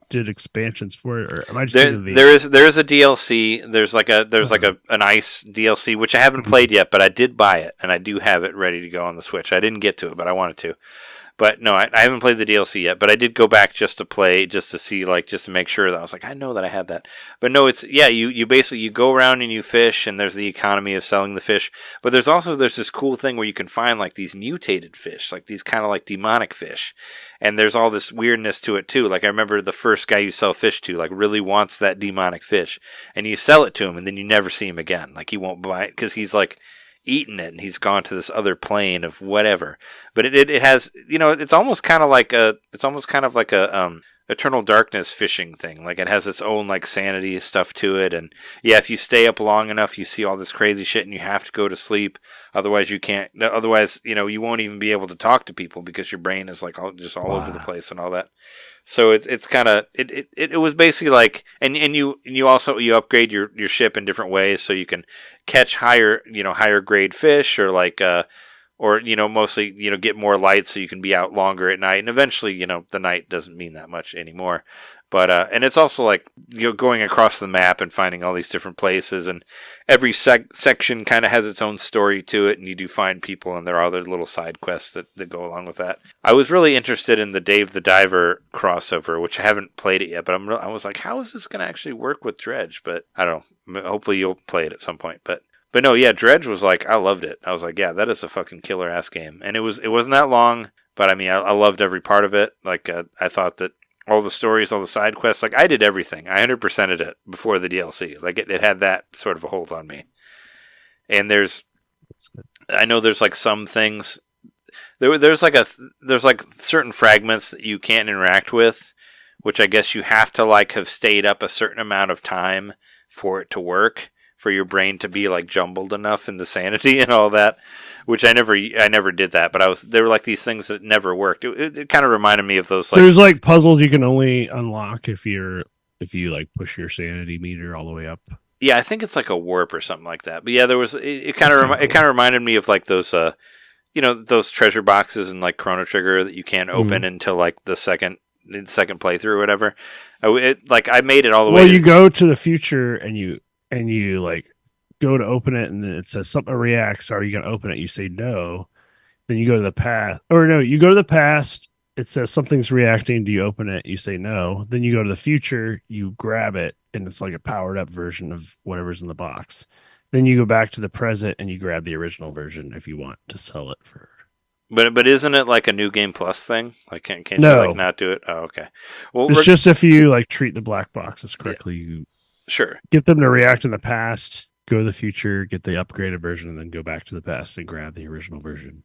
did expansions for it, or am I just there is a DLC. There's an ice DLC which I haven't played yet, but I did buy it and I do have it ready to go on the Switch. I didn't get to it, but I wanted to. But no, I haven't played the DLC yet, but I did go back just to play, just to see, just to make sure that I was I know that I had that. But no, it's, yeah, you basically, you go around and you fish, and there's the economy of selling the fish. But there's this cool thing where you can find, these mutated fish, these kind of demonic fish. And there's all this weirdness to it, too. I remember the first guy you sell fish to, really wants that demonic fish. And you sell it to him, and then you never see him again. He won't buy it, because he's, eaten it and he's gone to this other plane of whatever. But it has, it's almost kind of like a Eternal Darkness fishing thing. It has its own sanity stuff to it. And yeah, if you stay up long enough, you see all this crazy shit and you have to go to sleep. Otherwise you can't, you won't even be able to talk to people because your brain is all over the place and all that. So it's kind of, it was basically and you also, you upgrade your ship in different ways so you can catch higher grade fish, or mostly, get more light so you can be out longer at night. And eventually, the night doesn't mean that much anymore. But, and it's also going across the map and finding all these different places, and every section kind of has its own story to it, and you do find people, and there are other little side quests that go along with that. I was really interested in the Dave the Diver crossover, which I haven't played it yet, but I was like, how is this going to actually work with Dredge? But I don't know. Hopefully you'll play it at some point. But no, yeah, Dredge was I loved it. I was like, yeah, that is a fucking killer ass game. And it wasn't that long, but I mean, I loved every part of it. I thought that all the stories, all the side quests, I did everything. I 100%ed it before the DLC. It had that sort of a hold on me. And I know there's some things, there's certain fragments that you can't interact with, which I guess you have to have stayed up a certain amount of time for it to work, for your brain to be jumbled enough in the sanity and all that, which I never did that, but there were these things that never worked. It kind of reminded me of those. So there's puzzles you can only unlock if you push your sanity meter all the way up. Yeah, I think it's a warp or something like that. But yeah, there was, it kind of reminded me of those, those treasure boxes in Chrono Trigger that you can't open until the second playthrough or whatever. I made it all the way. Well, you go to the future and you go to open it, and then it says something reacts. Are you going to open it? You say no. Then you go to the past, or no, you go to the past, it says something's reacting. Do you open it? You say no. Then you go to the future, you grab it, and it's like a powered up version of whatever's in the box. Then you go back to the present and you grab the original version if you want to sell it for. But isn't it like a new game plus thing? Like can't you No. like not do it? Oh, okay. Well, It's just if you like treat the black boxes correctly, you sure. get them to react in the past, go to the future, get the upgraded version, and then go back to the past and grab the original version.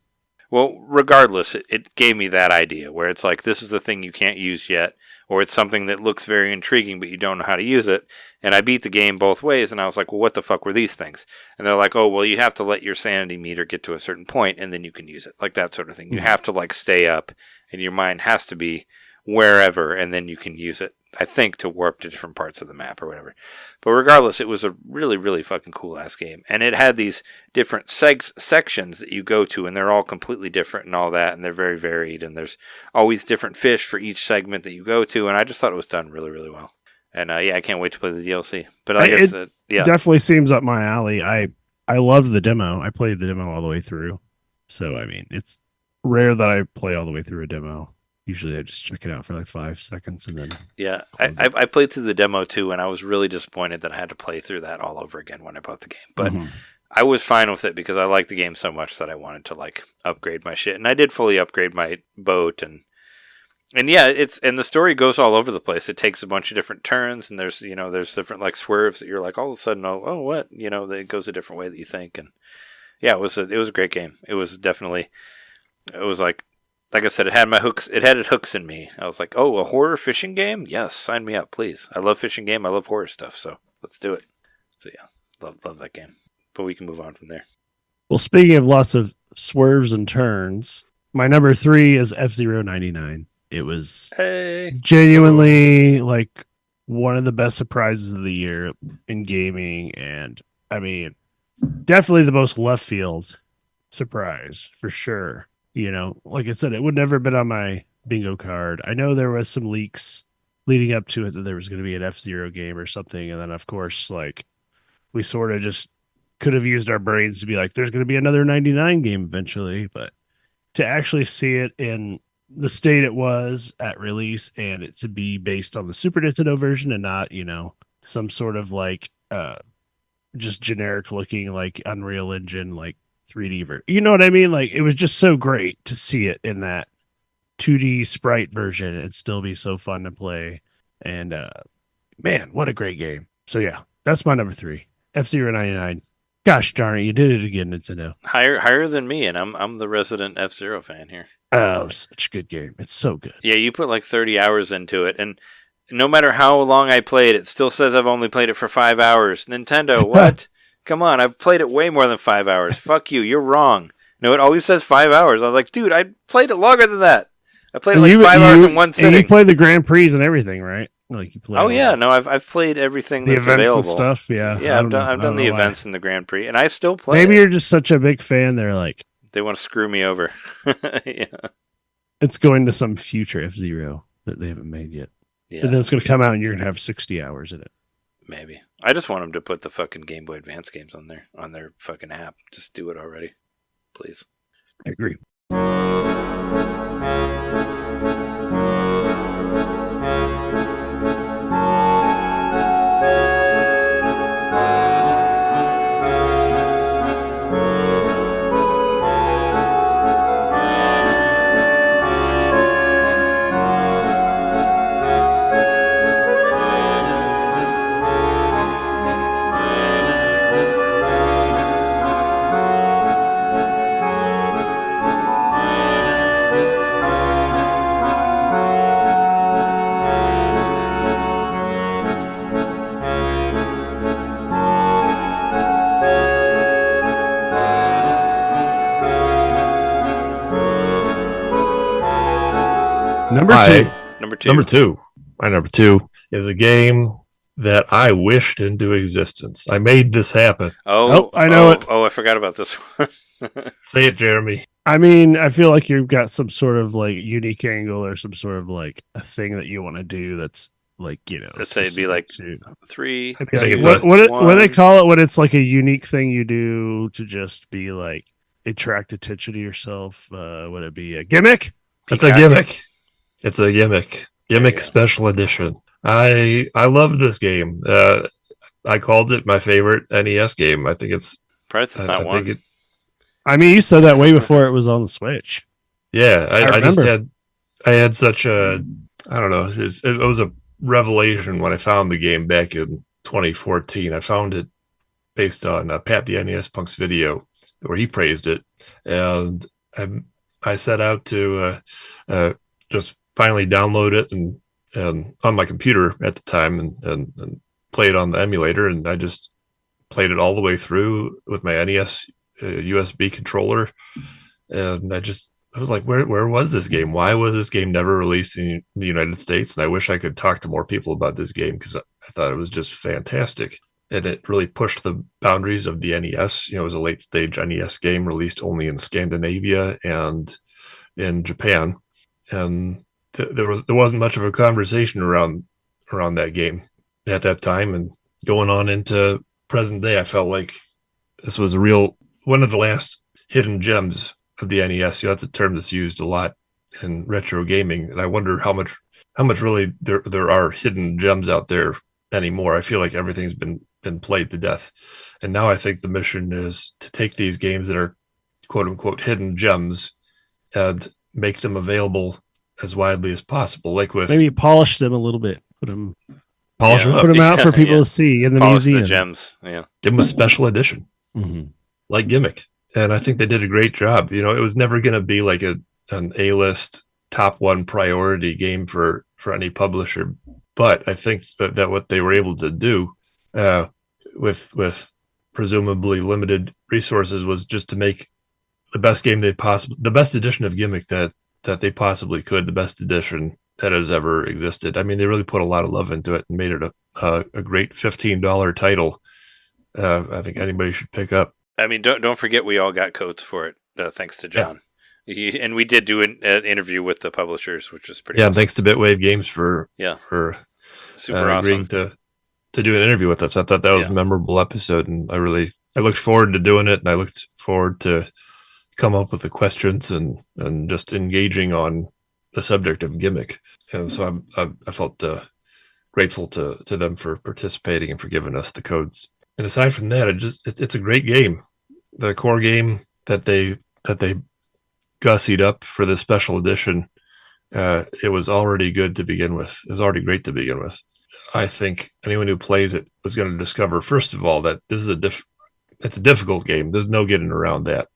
Well, regardless, it gave me that idea where it's like, this is the thing you can't use yet, or it's something that looks very intriguing, but you don't know how to use it. And I beat the game both ways, and I was like, well, what the fuck were these things? And they're like, oh, well, you have to let your sanity meter get to a certain point, and then you can use it. Like that sort of thing. You have to like stay up, and your mind has to be wherever, and then you can use it, I think, to warp to different parts of the map or whatever. But regardless, it was a really, really fucking cool ass game. And it had these different sections that you go to, and they're all completely different and all that, and they're very varied, and there's always different fish for each segment that you go to, and I just thought it was done really, really well. And yeah, I can't wait to play the DLC. But like I said, yeah. Definitely seems up my alley. I loved the demo. I played the demo all the way through. So, I mean, it's rare that I play all the way through a demo. Usually I just check it out for like 5 seconds and then... Yeah, I played through the demo too, and I was really disappointed that I had to play through that all over again when I bought the game. But I was fine with it because I liked the game so much that I wanted to like upgrade my shit. And I did fully upgrade my boat and yeah, and the story goes all over the place. It takes a bunch of different turns, and there's different like swerves that you're like all of a sudden, oh what? It goes a different way that you think. And yeah, it was a great game. It was definitely, it was like I said, it had my hooks. It had hooks in me. I was like, oh, a horror fishing game? Yes, sign me up, please. I love fishing game. I love horror stuff. So let's do it. So yeah, love that game. But we can move on from there. Well, speaking of lots of swerves and turns, my number 3 is F-Zero 99. It was genuinely like one of the best surprises of the year in gaming. And I mean, definitely the most left field surprise for sure. Like I said, it would never have been on my bingo card. I know there was some leaks leading up to it that there was going to be an F-Zero game or something. And then, of course, like we sort of just could have used our brains to be like, there's going to be another 99 game eventually. But to actually see it in the state it was at release and it to be based on the Super Nintendo version and not, some sort of like just generic looking like Unreal Engine, like 3D version. You know what I mean? Like it was just so great to see it in that 2D sprite version and still be so fun to play. And man, what a great game. So yeah, that's my number 3. F-Zero 99. Gosh darn it, you did it again, Nintendo. Higher than me, and I'm the resident F-Zero fan here. Oh, such a good game. It's so good. Yeah, you put like 30 hours into it, and no matter how long I played, it still says I've only played it for 5 hours. Nintendo, what? Come on, I've played it way more than 5 hours. Fuck you, you're wrong. No, it always says 5 hours. I was like, dude, I played it longer than that. I played it like 5 hours in one sitting. And you played the Grand Prix and everything, right? Like you played. Oh yeah, no, I've played everything the that's events available. And stuff. Yeah, yeah, I've done the events and the Grand Prix, and I still play. Maybe you're just such a big fan. They're like they want to screw me over. Yeah, it's going to some future F-Zero that they haven't made yet. Yeah, and then it's going to come out, and you're going to have 60 hours in it. Maybe. I just want them to put the fucking Game Boy Advance games on their fucking app. Just do it already, please. I agree. Number two. My number 2 is a game that I wished into existence. I made this happen. Oh, I know it. Oh, I forgot about this one. Say it, Jeremy. I mean, I feel like you've got some sort of like unique angle or some sort of like a thing that you want to do that's like, let's say it'd be like 3. What do they call it when it's like a unique thing you do to just be like attract attention to yourself? Would it be a gimmick? That's a gimmick. It's a gimmick. There you Gimmick go. special edition. I love this game. I called it my favorite NES game. I think it's. Surprised it's I not one. think it. I mean, you said that way before it was on the Switch. Yeah, I just remember. I had such a. I don't know. It was a revelation when I found the game back in 2014. I found it based on Pat the NES Punk's video where he praised it, and I set out to just finally download it and on my computer at the time and play it on the emulator, and I just played it all the way through with my NES USB controller, and I was like, where was this game? Why was this game never released in the United States? And I wish I could talk to more people about this game because I thought it was just fantastic. And it really pushed the boundaries of the NES. You know, it was a late stage NES game released only in Scandinavia and in Japan. And there wasn't much of a conversation around that game at that time. And going on into present day, I felt like this was one of the last hidden gems of the NES. You know, that's a term that's used a lot in retro gaming, and I wonder how much really there are hidden gems out there anymore. I feel like everything's been played to death, and now I think the mission is to take these games that are quote unquote hidden gems and make them available as widely as possible. Like with Maybe polish them a little bit. Put them polish them up, out for people Yeah. to see in the Polish museum. the gems. Yeah. give them a special edition. Mhm. Like Gimmick. And I think they did a great job. You know, it was never going to be like an A-list top one priority game for any publisher. But I think that what they were able to do with presumably limited resources was just to make the best game the best edition of Gimmick that they possibly could, the best edition that has ever existed. I mean, they really put a lot of love into it and made it a great $15 title. I think anybody should pick up. I mean, don't forget we all got codes for it, thanks to John. And we did do an interview with the publishers, which was pretty. Yeah, awesome. thanks to Bitwave Games for Super agreeing awesome. to do an interview with us. I thought that was a memorable episode, and I looked forward to doing it, and I looked forward to come up with the questions and just engaging on the subject of Gimmick. And so I felt grateful to them for participating and for giving us the codes. And aside from that, it's a great game. The core game that they gussied up for this special edition, it was already good to begin with. It was already great to begin with. I think anyone who plays it was going to discover, first of all, that this is it's a difficult game. There's no getting around that.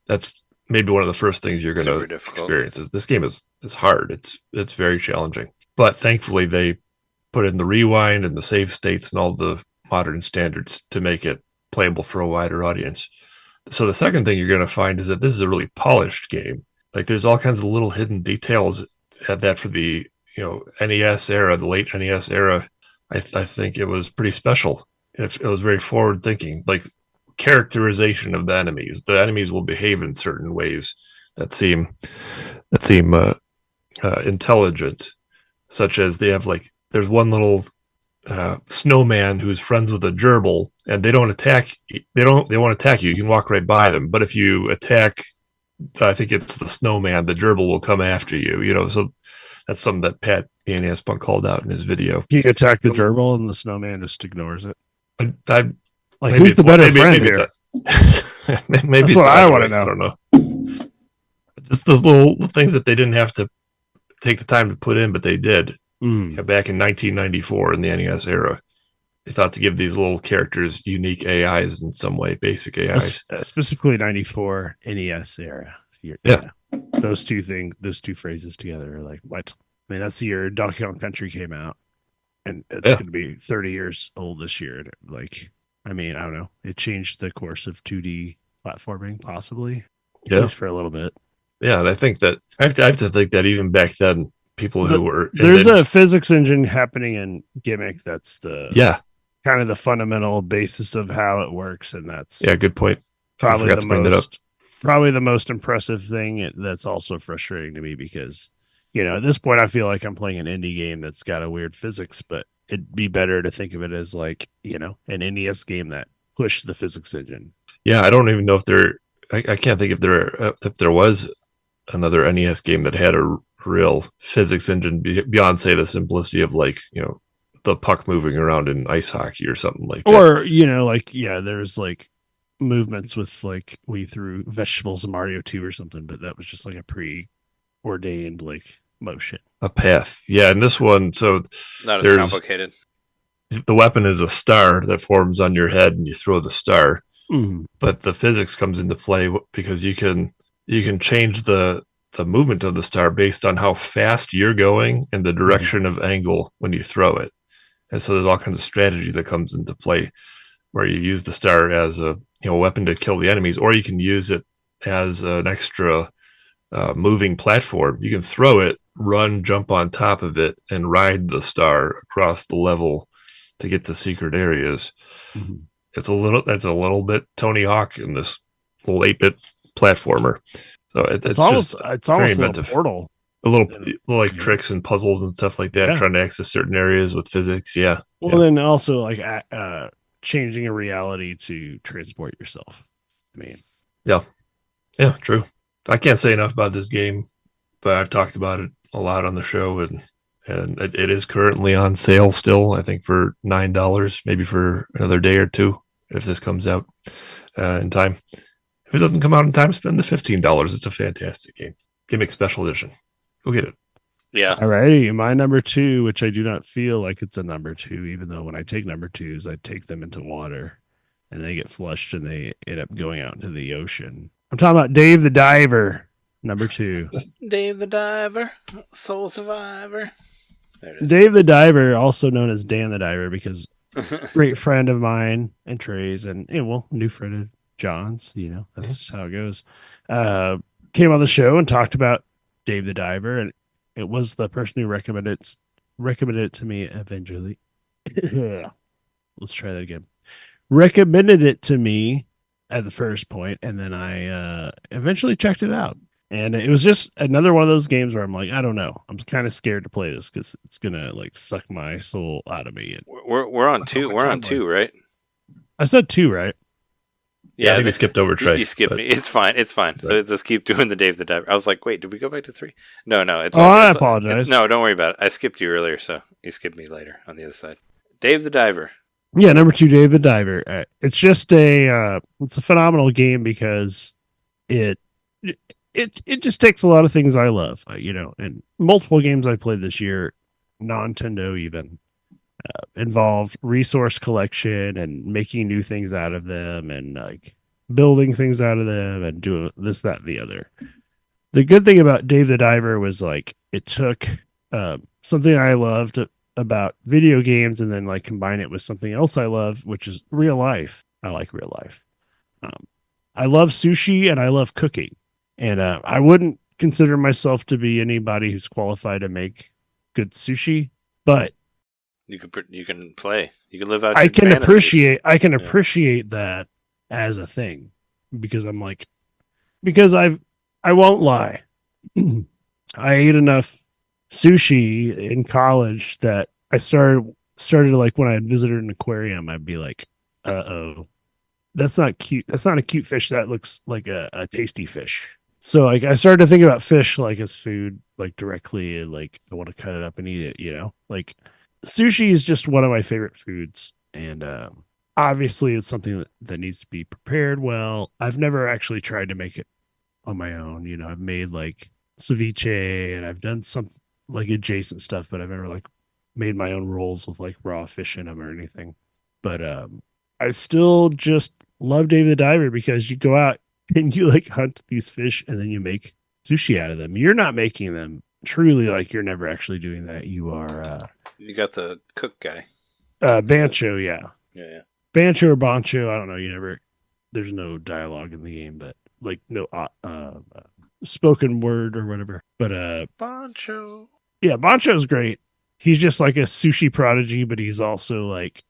That's maybe one of the first things you're going to experience. Is this game is hard. It's very challenging. But thankfully, they put in the rewind and the save states and all the modern standards to make it playable for a wider audience. So the second thing you're going to find is that this is a really polished game. Like there's all kinds of little hidden details at that for the NES era, the late NES era. I think it was pretty special. It was very forward thinking, like characterization of the enemies. The enemies will behave in certain ways that seem intelligent, such as there's one little snowman who's friends with a gerbil, and they won't attack you. You can walk right by them, but if you attack, I think it's the snowman, the gerbil will come after you. So that's something that Pat the NES Punk called out in his video. You attack the gerbil and the snowman just ignores it. Who's the better friend here? Maybe that's what I want to know. I don't know. Just those little things that they didn't have to take the time to put in, but they did. Back in 1994 in the NES era, they thought to give these little characters unique AIs in some way, basic AIs. Specifically 94 NES era. Those two phrases together are like, what? I mean, that's the year Donkey Kong Country came out, and it's going to be 30 years old this year. I don't know. It changed the course of 2D platforming, possibly. At least for a little bit. Yeah, and I think that I have to think that even back then, people who were there's a physics engine happening in Gimmick that's the kind of the fundamental basis of how it works, and that's good point. Probably the most impressive thing. That's also frustrating to me because at this point I feel like I'm playing an indie game that's got a weird physics, but it'd be better to think of it as like an NES game that pushed the physics engine. Yeah, I don't even know if I can't think if there was another NES game that had a real physics engine beyond, say, the simplicity of like, the puck moving around in ice hockey or something like that. Or, there's like movements with like we threw vegetables in Mario 2 or something, but that was just like a preordained like motion. A path. Yeah, and this one, so Not as there's complicated. the weapon is a star that forms on your head and you throw the star. Mm. But the physics comes into play because you can change the movement of the star based on how fast you're going and the direction of angle when you throw it. And so there's all kinds of strategy that comes into play where you use the star as a weapon to kill the enemies, or you can use it as an extra moving platform. You can throw it, run, jump on top of it, and ride the star across the level to get to secret areas. Mm-hmm. That's a little bit Tony Hawk in this little 8-bit platformer. So it's almost a little Portal. A little like tricks and puzzles and stuff like that, Yeah. trying to access certain areas with physics. Yeah. Well, then also like changing a reality to transport yourself. I mean, yeah, true. I can't say enough about this game, but I've talked about it a lot on the show, and it is currently on sale still. I think for $9, maybe for another day or two if this comes out in time. If it doesn't come out in time, spend the $15. It's a fantastic game. Gimmick Special Edition. Go get it. Yeah. alrighty, my number 2, which I do not feel like it's a number 2, even though when I take number 2s, I take them into water and they get flushed and they end up going out into the ocean. I'm talking about Dave the Diver, number 2. Dave the Diver, Soul Survivor. There it is. Dave the Diver, also known as Dan the Diver, because great friend of mine and Trey's, and new friend of John's. That's just how it goes. Came on the show and talked about Dave the Diver, and it was the person who recommended it to me eventually. Let's try that again. Recommended it to me at the first point, and then I eventually checked it out. And it was just another one of those games where I'm like, I don't know. I'm kind of scared to play this because it's gonna like suck my soul out of me. We're on 2. We're on 2, right? I said 2, right? Yeah, I think we skipped over Trey. You skipped me. It's fine. It's fine. Right. So just keep doing the Dave the Diver. I was like, wait, did we go back to 3? No. It's I apologize. No, don't worry about it. I skipped you earlier, so you skipped me later on the other side. Dave the Diver. Yeah, number 2, Dave the Diver. It's just it's a phenomenal game because it just takes a lot of things I love, and multiple games I played this year, non-Nintendo even, involve resource collection and making new things out of them and like building things out of them and doing this, that, and the other. The good thing about Dave the Diver was like it took something I loved about video games and then like combine it with something else I love, which is real life. I like real life. I love sushi and I love cooking. And I wouldn't consider myself to be anybody who's qualified to make good sushi, but You can play. You can live out. I your can fantasies. appreciate that as a thing because I won't lie. I ate enough sushi in college that I started like when I visited an aquarium, I'd be like, "Uh-oh, that's not cute. That's not a cute fish. That looks like a tasty fish." So like I started to think about fish like as food, like directly, and like I want to cut it up and eat it. Like sushi is just one of my favorite foods, and obviously it's something that needs to be prepared well. I've never actually tried to make it on my own. I've made like ceviche and I've done some like adjacent stuff, but I've never like made my own rolls with like raw fish in them or anything. But I still just love Dave the Diver because you go out and you like hunt these fish and then you make sushi out of them. You're not making them truly, like you're never actually doing that. You are You got the cook guy. Bancho, yeah. Yeah. Bancho or Boncho, I don't know. There's no dialogue in the game, but like no spoken word or whatever. But Poncho. yeah, Boncho's great. He's just like a sushi prodigy, but he's also like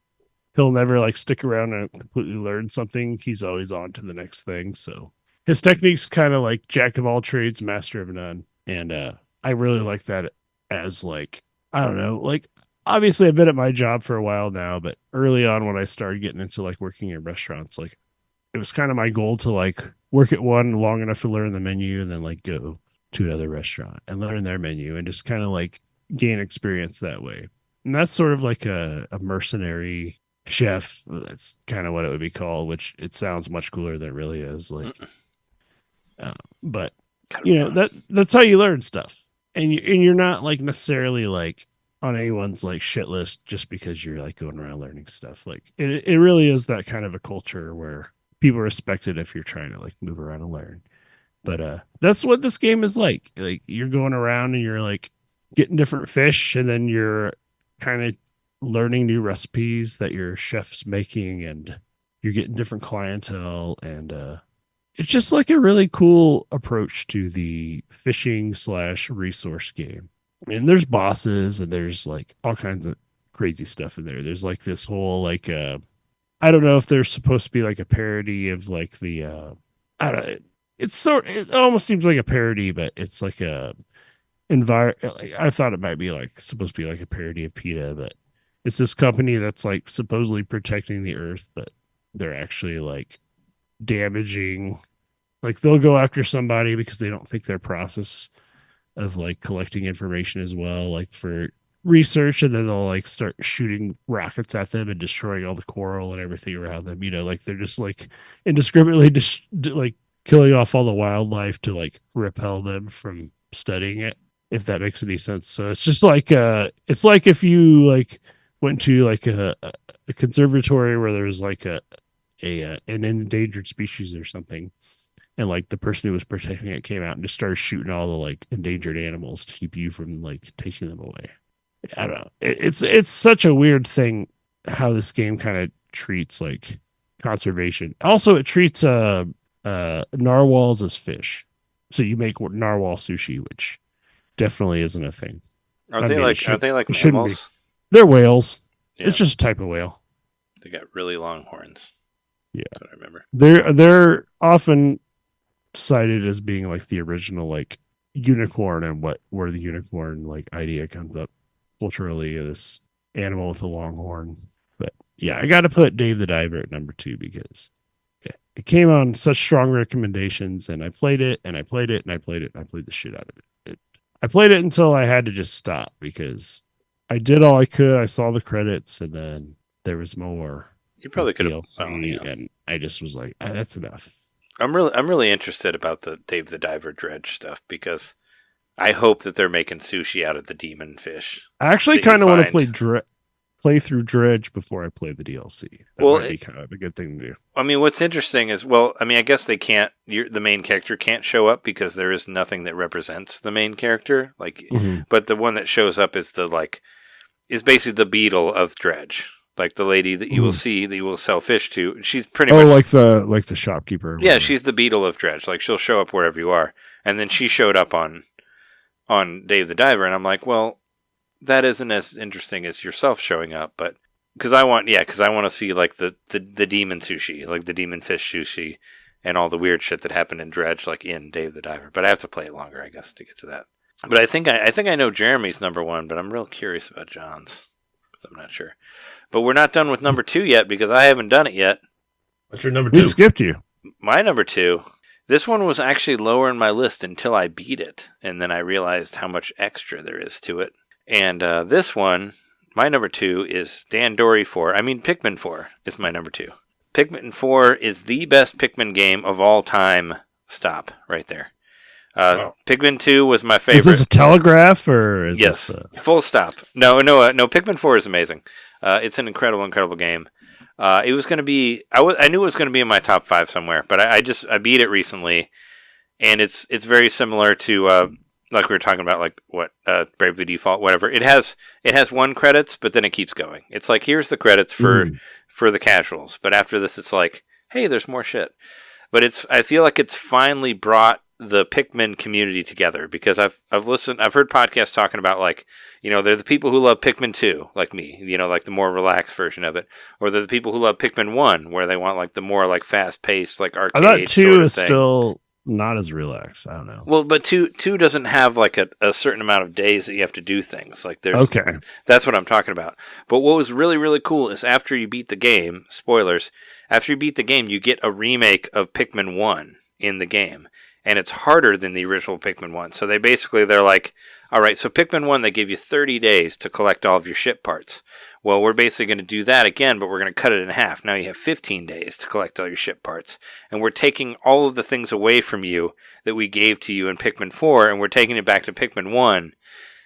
he'll never like stick around and completely learn something. He's always on to the next thing. So his technique's kind of like jack of all trades, master of none. And I really like that as like, I don't know, like obviously I've been at my job for a while now, but early on when I started getting into like working in restaurants, like it was kind of my goal to like work at one long enough to learn the menu and then like go to another restaurant and learn their menu and just kind of like gain experience that way. And that's sort of like a mercenary chef. That's kind of what it would be called, which it sounds much cooler than it really is. Like, but you know, that's how you learn stuff. And you're not like necessarily like on anyone's like shit list just because you're like going around learning stuff. Like it really is that kind of a culture where people respect it if you're trying to like move around and learn. But that's what this game is like. Like you're going around and you're like getting different fish, and then you're kind of learning new recipes that your chef's making, and you're getting different clientele, and it's just like a really cool approach to the fishing / resource game. And there's bosses and there's like all kinds of crazy stuff in there. There's like this whole like I don't know if there's supposed to be like a parody of like the I don't it almost seems like a parody, but it's like a I thought it might be like supposed to be like a parody of PETA, but it's this company that's like supposedly protecting the earth, but they're actually like damaging, like they'll go after somebody because they don't think their process of like collecting information as well, like for research, and then they'll like start shooting rockets at them and destroying all the coral and everything around them. You know, like they're just like indiscriminately just like killing off all the wildlife to like repel them from studying it, if that makes any sense. So it's just like it's like if you like went to like a conservatory where there's like an endangered species or something, and like the person who was protecting it came out and just started shooting all the like endangered animals to keep you from like taking them away. I don't know. It's such a weird thing how this game kind of treats like conservation. Also, it treats narwhals as fish. So you make narwhal sushi, which definitely isn't a thing. Are they like it shouldn't be. mammals? They're whales. Yeah. It's just a type of whale. They got really long horns. Yeah, That's what I remember. They're often cited as being like the original like unicorn, and where the unicorn like idea comes up culturally, this animal with a long horn. But yeah, I got to put Dave the Diver at number 2 because it came on such strong recommendations, and I played it and I played it and I played it and I played the shit out of it. I played it until I had to just stop because I did all I could. I saw the credits, and then there was more. You probably could have. And I just was like, that's enough. I'm really interested about the Dave the Diver dredge stuff because I hope that they're making sushi out of the demon fish. I actually kind of want to play through Dredge before I play the DLC. That might be kind of a good thing to do. I mean, what's interesting is, I guess they can't. The main character can't show up because there is nothing that represents the main character. Like, but the one that shows up is is basically the beetle of Dredge. Like the lady that you will see, that you will sell fish to. She's pretty much like the shopkeeper. Yeah, she's the beetle of Dredge. Like she'll show up wherever you are. And then she showed up on Dave the Diver, and I'm like, well, that isn't as interesting as yourself showing up, but because I want to see like the demon sushi, like the demon fish sushi, and all the weird shit that happened in Dredge, like in Dave the Diver. But I have to play it longer, I guess, to get to that. But I think I know Jeremy's number 1, but I'm real curious about John's because I'm not sure. But we're not done with number 2 yet because I haven't done it yet. What's your number 2? We skipped you. My number 2. This one was actually lower in my list until I beat it, and then I realized how much extra there is to it. And this one, my number 2 is Pikmin 4 is my number 2. Pikmin 4 is the best Pikmin game of all time. Stop right there. Wow. Pikmin 2 was my favorite. Is this a telegraph or is yes, this full stop. No. Pikmin 4 is amazing. It's an incredible game. It was going to be. I knew it was going to be in my top 5 somewhere, but I beat it recently, and it's very similar to like we were talking about, like what Bravely Default, whatever. It has 1 credits, but then it keeps going. It's like here's the credits for the casuals, but after this, it's like, hey, there's more shit. But I feel like it's finally brought the Pikmin community together because I've heard podcasts talking about, like, you know, they're the people who love Pikmin 2, like me, you know, like the more relaxed version of it, or they're the people who love Pikmin 1, where they want like the more like fast paced, like arcade. I thought 2 sort of is thing. still not as relaxed. I don't know. Well, but two doesn't have like a certain amount of days that you have to do things. Like there's okay. That's what I'm talking about. But what was really, really cool is after you beat the game, spoilers, after you beat the game, you get a remake of Pikmin 1 in the game. and it's harder than the original Pikmin 1. So they're like, all right, so Pikmin 1, they gave you 30 days to collect all of your ship parts. Well, we're basically going to do that again, but we're going to cut it in half. Now you have 15 days to collect all your ship parts. And we're taking all of the things away from you that we gave to you in Pikmin 4, and we're taking it back to Pikmin 1.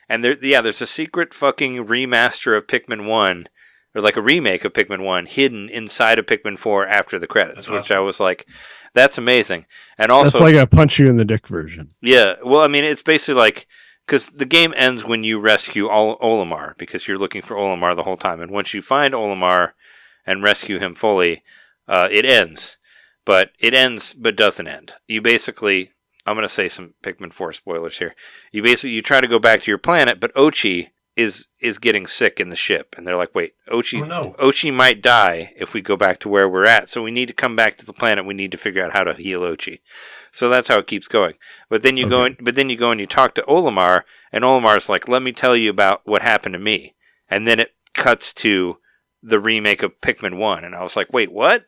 And there's a secret fucking remaster of Pikmin 1, or like a remake of Pikmin 1, hidden inside of Pikmin 4 after the credits, which I was like, that's amazing. And also, that's like a punch you in the dick version. Yeah, well, I mean, it's basically like, because the game ends when you rescue Olimar, because you're looking for Olimar the whole time. And once you find Olimar and rescue him fully, it ends. But it ends, but doesn't end. You basically, I'm going to say some Pikmin 4 spoilers here. You try to go back to your planet, but Ochi is getting sick in the ship. And they're like, wait, Ochi might die if we go back to where we're at. So we need to come back to the planet. We need to figure out how to heal Ochi. So that's how it keeps going. But then you go and you talk to Olimar, and Olimar's like, let me tell you about what happened to me. And then it cuts to the remake of Pikmin 1. And I was like, wait, what?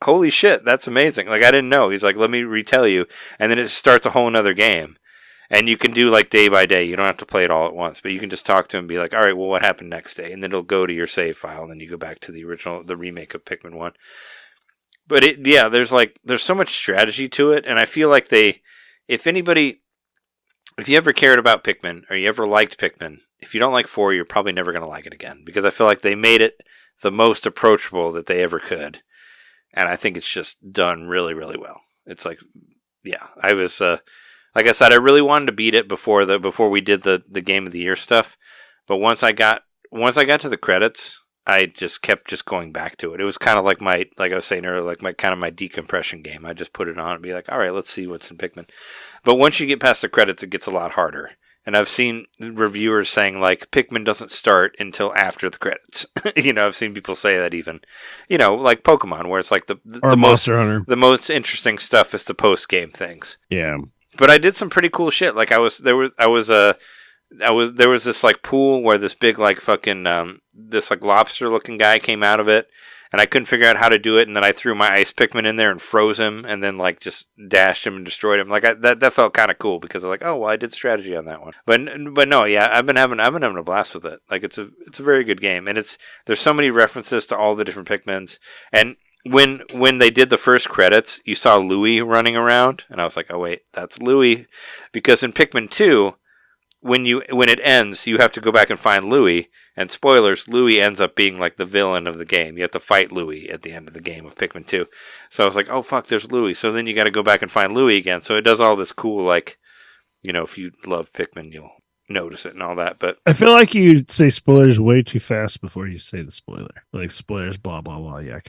Holy shit, that's amazing. Like, I didn't know. He's like, let me retell you. And then it starts a whole nother game. And you can do like day by day. You don't have to play it all at once, but you can just talk to him and be like, all right, well, what happened next day? And then it'll go to your save file, and then you go back to the remake of Pikmin 1. But there's so much strategy to it, and I feel like if you ever cared about Pikmin, or you ever liked Pikmin, if you don't like 4, you're probably never going to like it again, because I feel like they made it the most approachable that they ever could, and I think it's just done really, really well. It's like, yeah, I was, like I said, I really wanted to beat it before we did the Game of the Year stuff, but once I got to the credits, I just kept going back to it. It was kind of like like I was saying earlier, like my decompression game. I just put it on and be like, all right, let's see what's in Pikmin. But once you get past the credits, it gets a lot harder. And I've seen reviewers saying like Pikmin doesn't start until after the credits. I've seen people say that even, like Pokemon, where it's like the Monster Hunter. The most interesting stuff is the post game things. Yeah. But I did some pretty cool shit. Like there was this like pool where this big like fucking this like lobster looking guy came out of it, and I couldn't figure out how to do it, and then I threw my ice Pikmin in there and froze him, and then like just dashed him and destroyed him. Like that felt kind of cool, because I was like, oh well, I did strategy on that one. But no, yeah, I've been having a blast with it. Like it's a very good game, and there's so many references to all the different Pikmins. And when they did the first credits, you saw Louie running around, and I was like, oh wait, that's Louie, because in Pikmin 2, when it ends, you have to go back and find Louie, and spoilers, Louie ends up being like the villain of the game. You have to fight Louie at the end of the game of Pikmin 2. So I was like, oh fuck, there's Louie. So then you got to go back and find Louie again. So it does all this cool, like, if you love Pikmin, you'll notice it and all that. But I feel like you say spoilers way too fast before you say the spoiler. Like spoilers, blah blah blah. Yeah,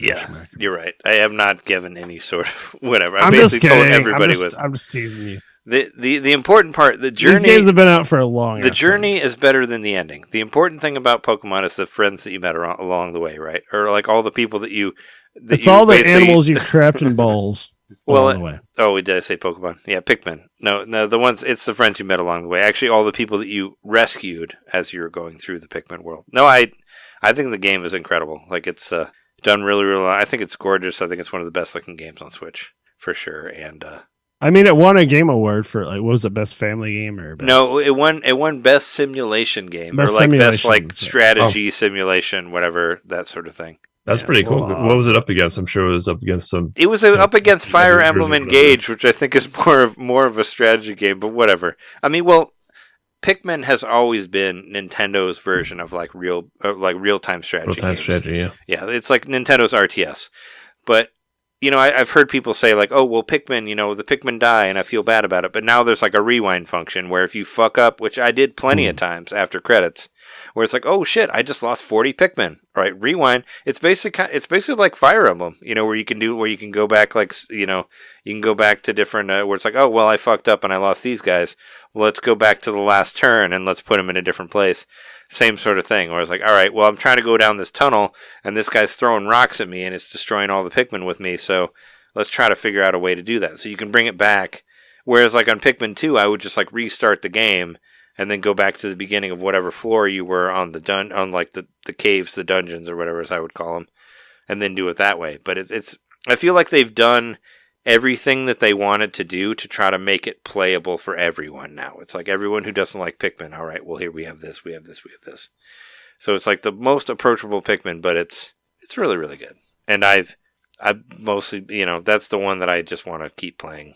you're right. I have not given any sort of whatever. I'm basically just kidding. told everybody I'm just teasing you. The important part, the journey. These games have been out for a long time. The journey is better than the ending. The important thing about Pokemon is the friends that you met along the way, right? Or like all the people that you. It's all the animals you've trapped in balls. Well, did I say Pokemon? Yeah, Pikmin. No, the ones. It's the friends you met along the way. Actually, all the people that you rescued as you were going through the Pikmin world. No, I think the game is incredible. Like it's done really, really well. I think it's gorgeous. I think it's one of the best looking games on Switch for sure. And I mean, it won a game award for like, what was it, best family game or best... No, it won best simulation game, or like best like strategy simulation, whatever, that sort of thing. That's pretty cool. What was it up against? I'm sure it was up against some. It was up against Fire Emblem Engage, which I think is more of a strategy game, but whatever. I mean, well, Pikmin has always been Nintendo's version of like real time strategy. Real time strategy, yeah. Yeah, it's like Nintendo's RTS, but. I've heard people say like, oh, well, Pikmin, the Pikmin die, and I feel bad about it. But now there's like a rewind function where if you fuck up, which I did plenty of times after credits, where it's like, oh shit, I just lost 40 Pikmin. All right, rewind. It's basically like Fire Emblem, where you can go back like, you can go back to different, where it's like, oh, well, I fucked up and I lost these guys. Well, let's go back to the last turn and let's put them in a different place. Same sort of thing, where it's like, all right, well, I'm trying to go down this tunnel, and this guy's throwing rocks at me, and it's destroying all the Pikmin with me, so let's try to figure out a way to do that. So you can bring it back, whereas like on Pikmin 2, I would just like restart the game, and then go back to the beginning of whatever floor you were on on like the caves, the dungeons, or whatever as I would call them, and then do it that way. But it's I feel like they've done everything that they wanted to do to try to make it playable for everyone now. It's like everyone who doesn't like Pikmin, all right, well, here we have this, we have this, we have this. So it's like the most approachable Pikmin, but it's really, really good. And I mostly, you know, that's the one that I just want to keep playing,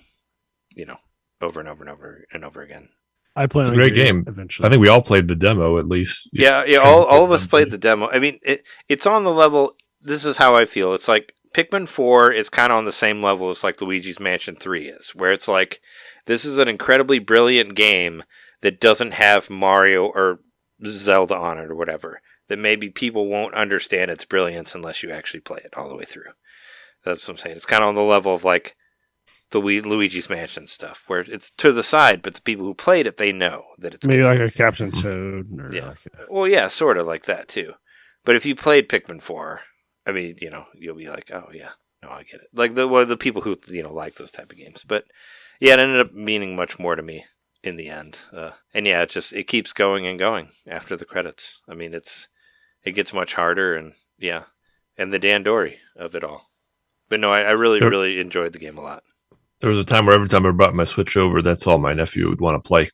you know, over and over and over and over again. I play It's a on great game. eventually. I think we all played the demo at least. Yeah, all of us played the demo. I mean, it's on the level, this is how I feel. It's like Pikmin 4 is kind of on the same level as like Luigi's Mansion 3 is, where it's like, this is an incredibly brilliant game that doesn't have Mario or Zelda on it or whatever, that maybe people won't understand its brilliance unless you actually play it all the way through. That's what I'm saying. It's kind of on the level of like the Luigi's Mansion stuff, where it's to the side, but the people who played it, they know that it's maybe good. like a Captain Toad. Or Yeah. like Well, yeah, sort of like that too. But if you played Pikmin 4, I mean, you know, you'll be like, oh yeah, no, I get it. Like the people who, you know, like those type of games. But yeah, it ended up meaning much more to me in the end. And yeah, it keeps going and going after the credits. I mean, it gets much harder, and yeah, and the Dandori of it all. But no, I really, really enjoyed the game a lot. There was a time where every time I brought my Switch over, that's all my nephew would want to play. In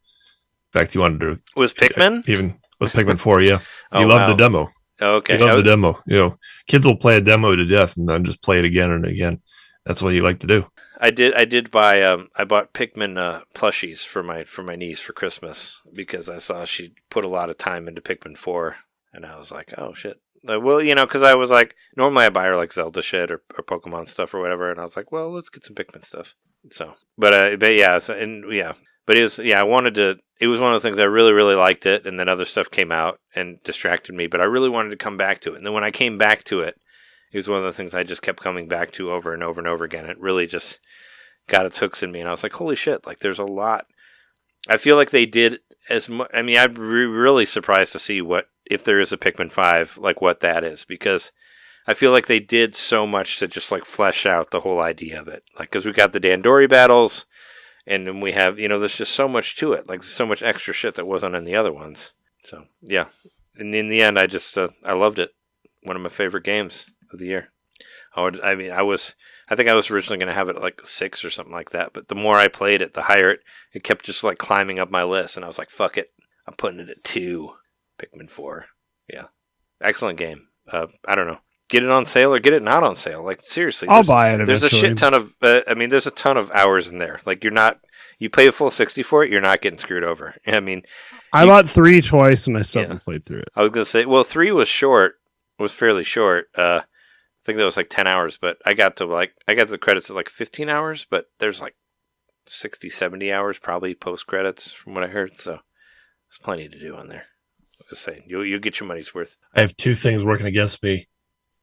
fact, he wanted to. Was Pikmin? Even was Pikmin 4, yeah. Oh, He loved wow. the demo. Okay. He loved the demo. You know, kids will play a demo to death and then just play it again and again. That's what you like to do. I did buy I bought Pikmin plushies for my niece for Christmas because I saw she put a lot of time into Pikmin 4, and I was like, oh shit. Well, you know, because I was like, normally I buy her like Zelda shit or Pokemon stuff or whatever, and I was like, well, let's get some Pikmin stuff. So, but yeah, but it was, yeah, I wanted to. It was one of the things I really, really liked it, and then other stuff came out and distracted me. But I really wanted to come back to it, and then when I came back to it, it was one of the things I just kept coming back to over and over and over again. It really just got its hooks in me, and I was like, holy shit! Like, there's a lot. I feel like they did as much. I mean, I'm really surprised to see what, if there is a Pikmin 5, like what that is, because I feel like they did so much to just like flesh out the whole idea of it. Like, because we got the Dandori battles, and then we have, you know, there's just so much to it. Like, there's so much extra shit that wasn't in the other ones. So, yeah. And in the end, I just, I loved it. One of my favorite games of the year. I think I was originally going to have it at like 6 or something like that, but the more I played it, the higher it kept just like climbing up my list, and I was like, fuck it. I'm putting it at 2. Pikmin 4. Yeah. Excellent game. I don't know. Get it on sale or get it not on sale. Like, seriously. I'll buy it There's a eventually. shit ton of, there's a ton of hours in there. Like, you pay a full 60 for it, you're not getting screwed over. I mean, I bought 3 twice and I still haven't played through it. I was going to say, well, 3 was fairly short. I think that was like 10 hours, but I got to the credits at like 15 hours, but there's like 60, 70 hours probably post credits from what I heard. So there's plenty to do on there. Just saying, you'll get your money's worth. I have 2 things working against me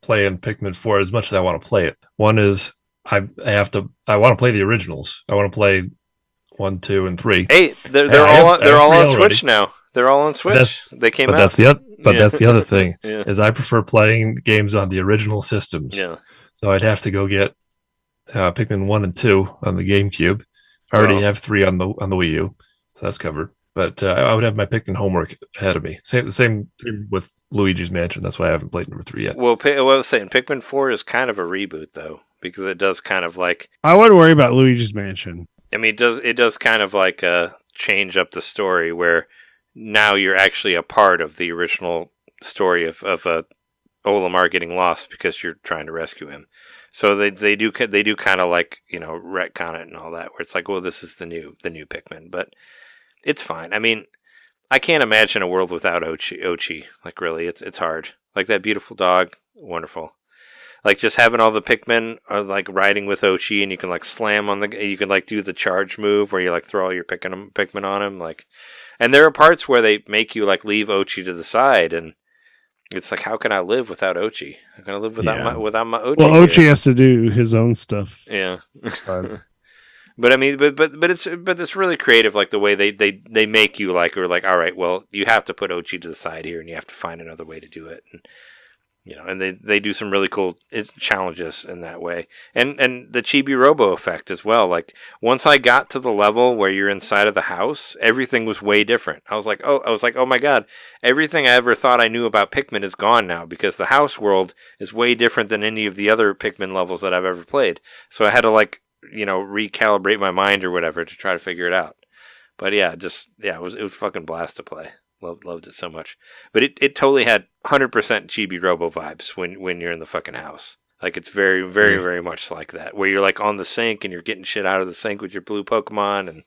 playing Pikmin 4 as much as I want to play it. One is I want to play the originals. I want to play 1, 2, and 3. Hey, they're all on Switch now. They're all on Switch. They came out. That's the other thing Yeah. is I prefer playing games on the original systems. Yeah. So I'd have to go get Pikmin 1 and 2 on the GameCube. I already have 3 on the Wii U, so that's covered. But I would have my Pikmin homework ahead of me. Same with Luigi's Mansion. That's why I haven't played number 3 yet. Well, what I was saying, Pikmin 4 is kind of a reboot though, because it does kind of like, I wouldn't worry about Luigi's Mansion. I mean, it does kind of like change up the story where now you're actually a part of the original story of Olimar getting lost because you're trying to rescue him. So they do kind of like, you know, retcon it and all that, where it's like, well, this is the new Pikmin, but it's fine. I mean, I can't imagine a world without Ochi. Like, really, it's hard. Like, that beautiful dog, wonderful. Like, just having all the Pikmin are like riding with Ochi, and you can like slam on you can like do the charge move where you like throw all your Pikmin on him. Like, and there are parts where they make you like leave Ochi to the side, and it's like, how can I live without Ochi? How can I live without my Ochi? Well, Ochi has to do his own stuff. Yeah. But I mean, but it's really creative, like the way they make you like, or like, all right, well, you have to put Ochi to the side here, and you have to find another way to do it, and you know, and they do some really cool challenges in that way, and the Chibi Robo effect as well. Like, once I got to the level where you're inside of the house, everything was way different. I was like, oh my god, everything I ever thought I knew about Pikmin is gone now, because the house world is way different than any of the other Pikmin levels that I've ever played. So I had to like recalibrate my mind or whatever to try to figure it out. But yeah, it was fucking blast to play. Loved it so much. But it totally had 100% Chibi Robo vibes when you're in the fucking house. Like, it's very, very, very much like that, where you're like on the sink and you're getting shit out of the sink with your blue Pokemon,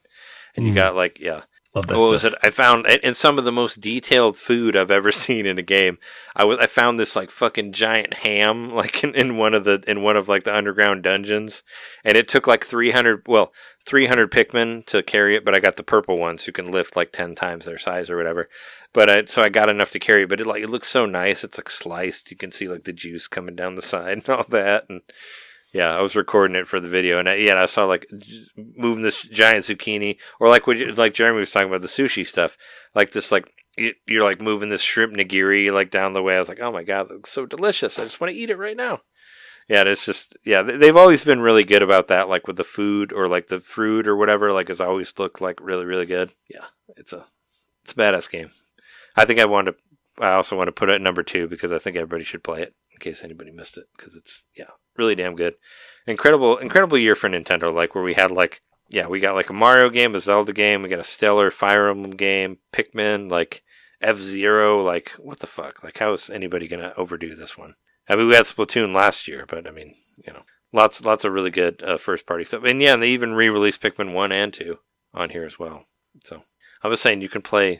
and you got like, yeah. Love that What was stuff. it? I found in some of the most detailed food I've ever seen in a game. I found this like fucking giant ham like in one of like the underground dungeons, and it took like 300 Pikmin to carry it, but I got the purple ones who can lift like 10 times their size or whatever. But so I got enough to carry it, but it looks so nice. It's like sliced. You can see like the juice coming down the side and all that, and yeah, I was recording it for the video, and I saw like moving this giant zucchini, or like Jeremy was talking about the sushi stuff, like this, like you're like moving this shrimp nigiri like down the way. I was like, oh my god, that looks so delicious! I just want to eat it right now. Yeah, it's just they've always been really good about that, like with the food or like the fruit or whatever. Like, has always looked like really, really good. Yeah, it's a badass game. I think I also want to put it at number 2 because I think everybody should play it in case anybody missed it, because it's really damn good. Incredible year for Nintendo, like where we had we got like a Mario game, a Zelda game, we got a stellar Fire Emblem game, Pikmin, like F-Zero, like what the fuck? Like, how is anybody gonna overdo this one? I mean, we had Splatoon last year, but I mean, lots of really good first party stuff. And yeah, and they even re-released Pikmin 1 and 2 on here as well. So I was saying you can play,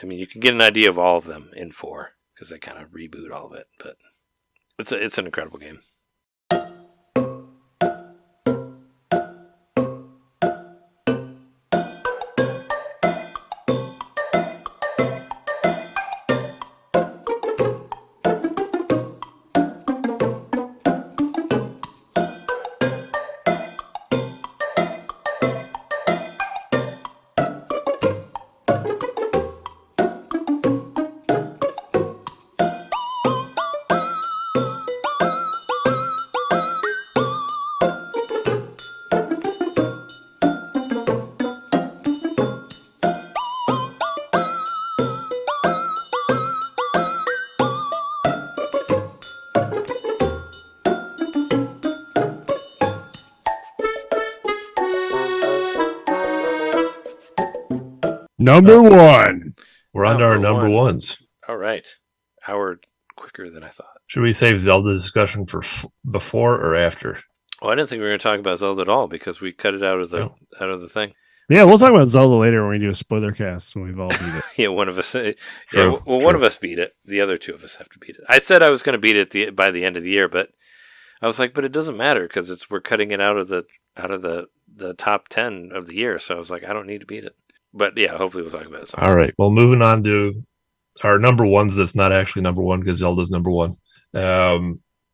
I mean, you can get an idea of all of them in 4 because they kind of reboot all of it, but it's an incredible game. Number 1. We're on to our number ones. All right. Hour quicker than I thought. Should we save Zelda discussion for before or after? Well, I didn't think we were going to talk about Zelda at all because we cut it out of the thing. Yeah, we'll talk about Zelda later when we do a spoiler cast when we've all beat it. Yeah, one of us. True. One of us beat it. The other 2 of us have to beat it. I said I was going to beat it by the end of the year, but I was like, but it doesn't matter because we're cutting it out of the top 10 of the year. So I was like, I don't need to beat it. But yeah, hopefully we'll talk about it sometime. All right. Well, moving on to our number ones. That's not actually number 1 because Zelda's number 1.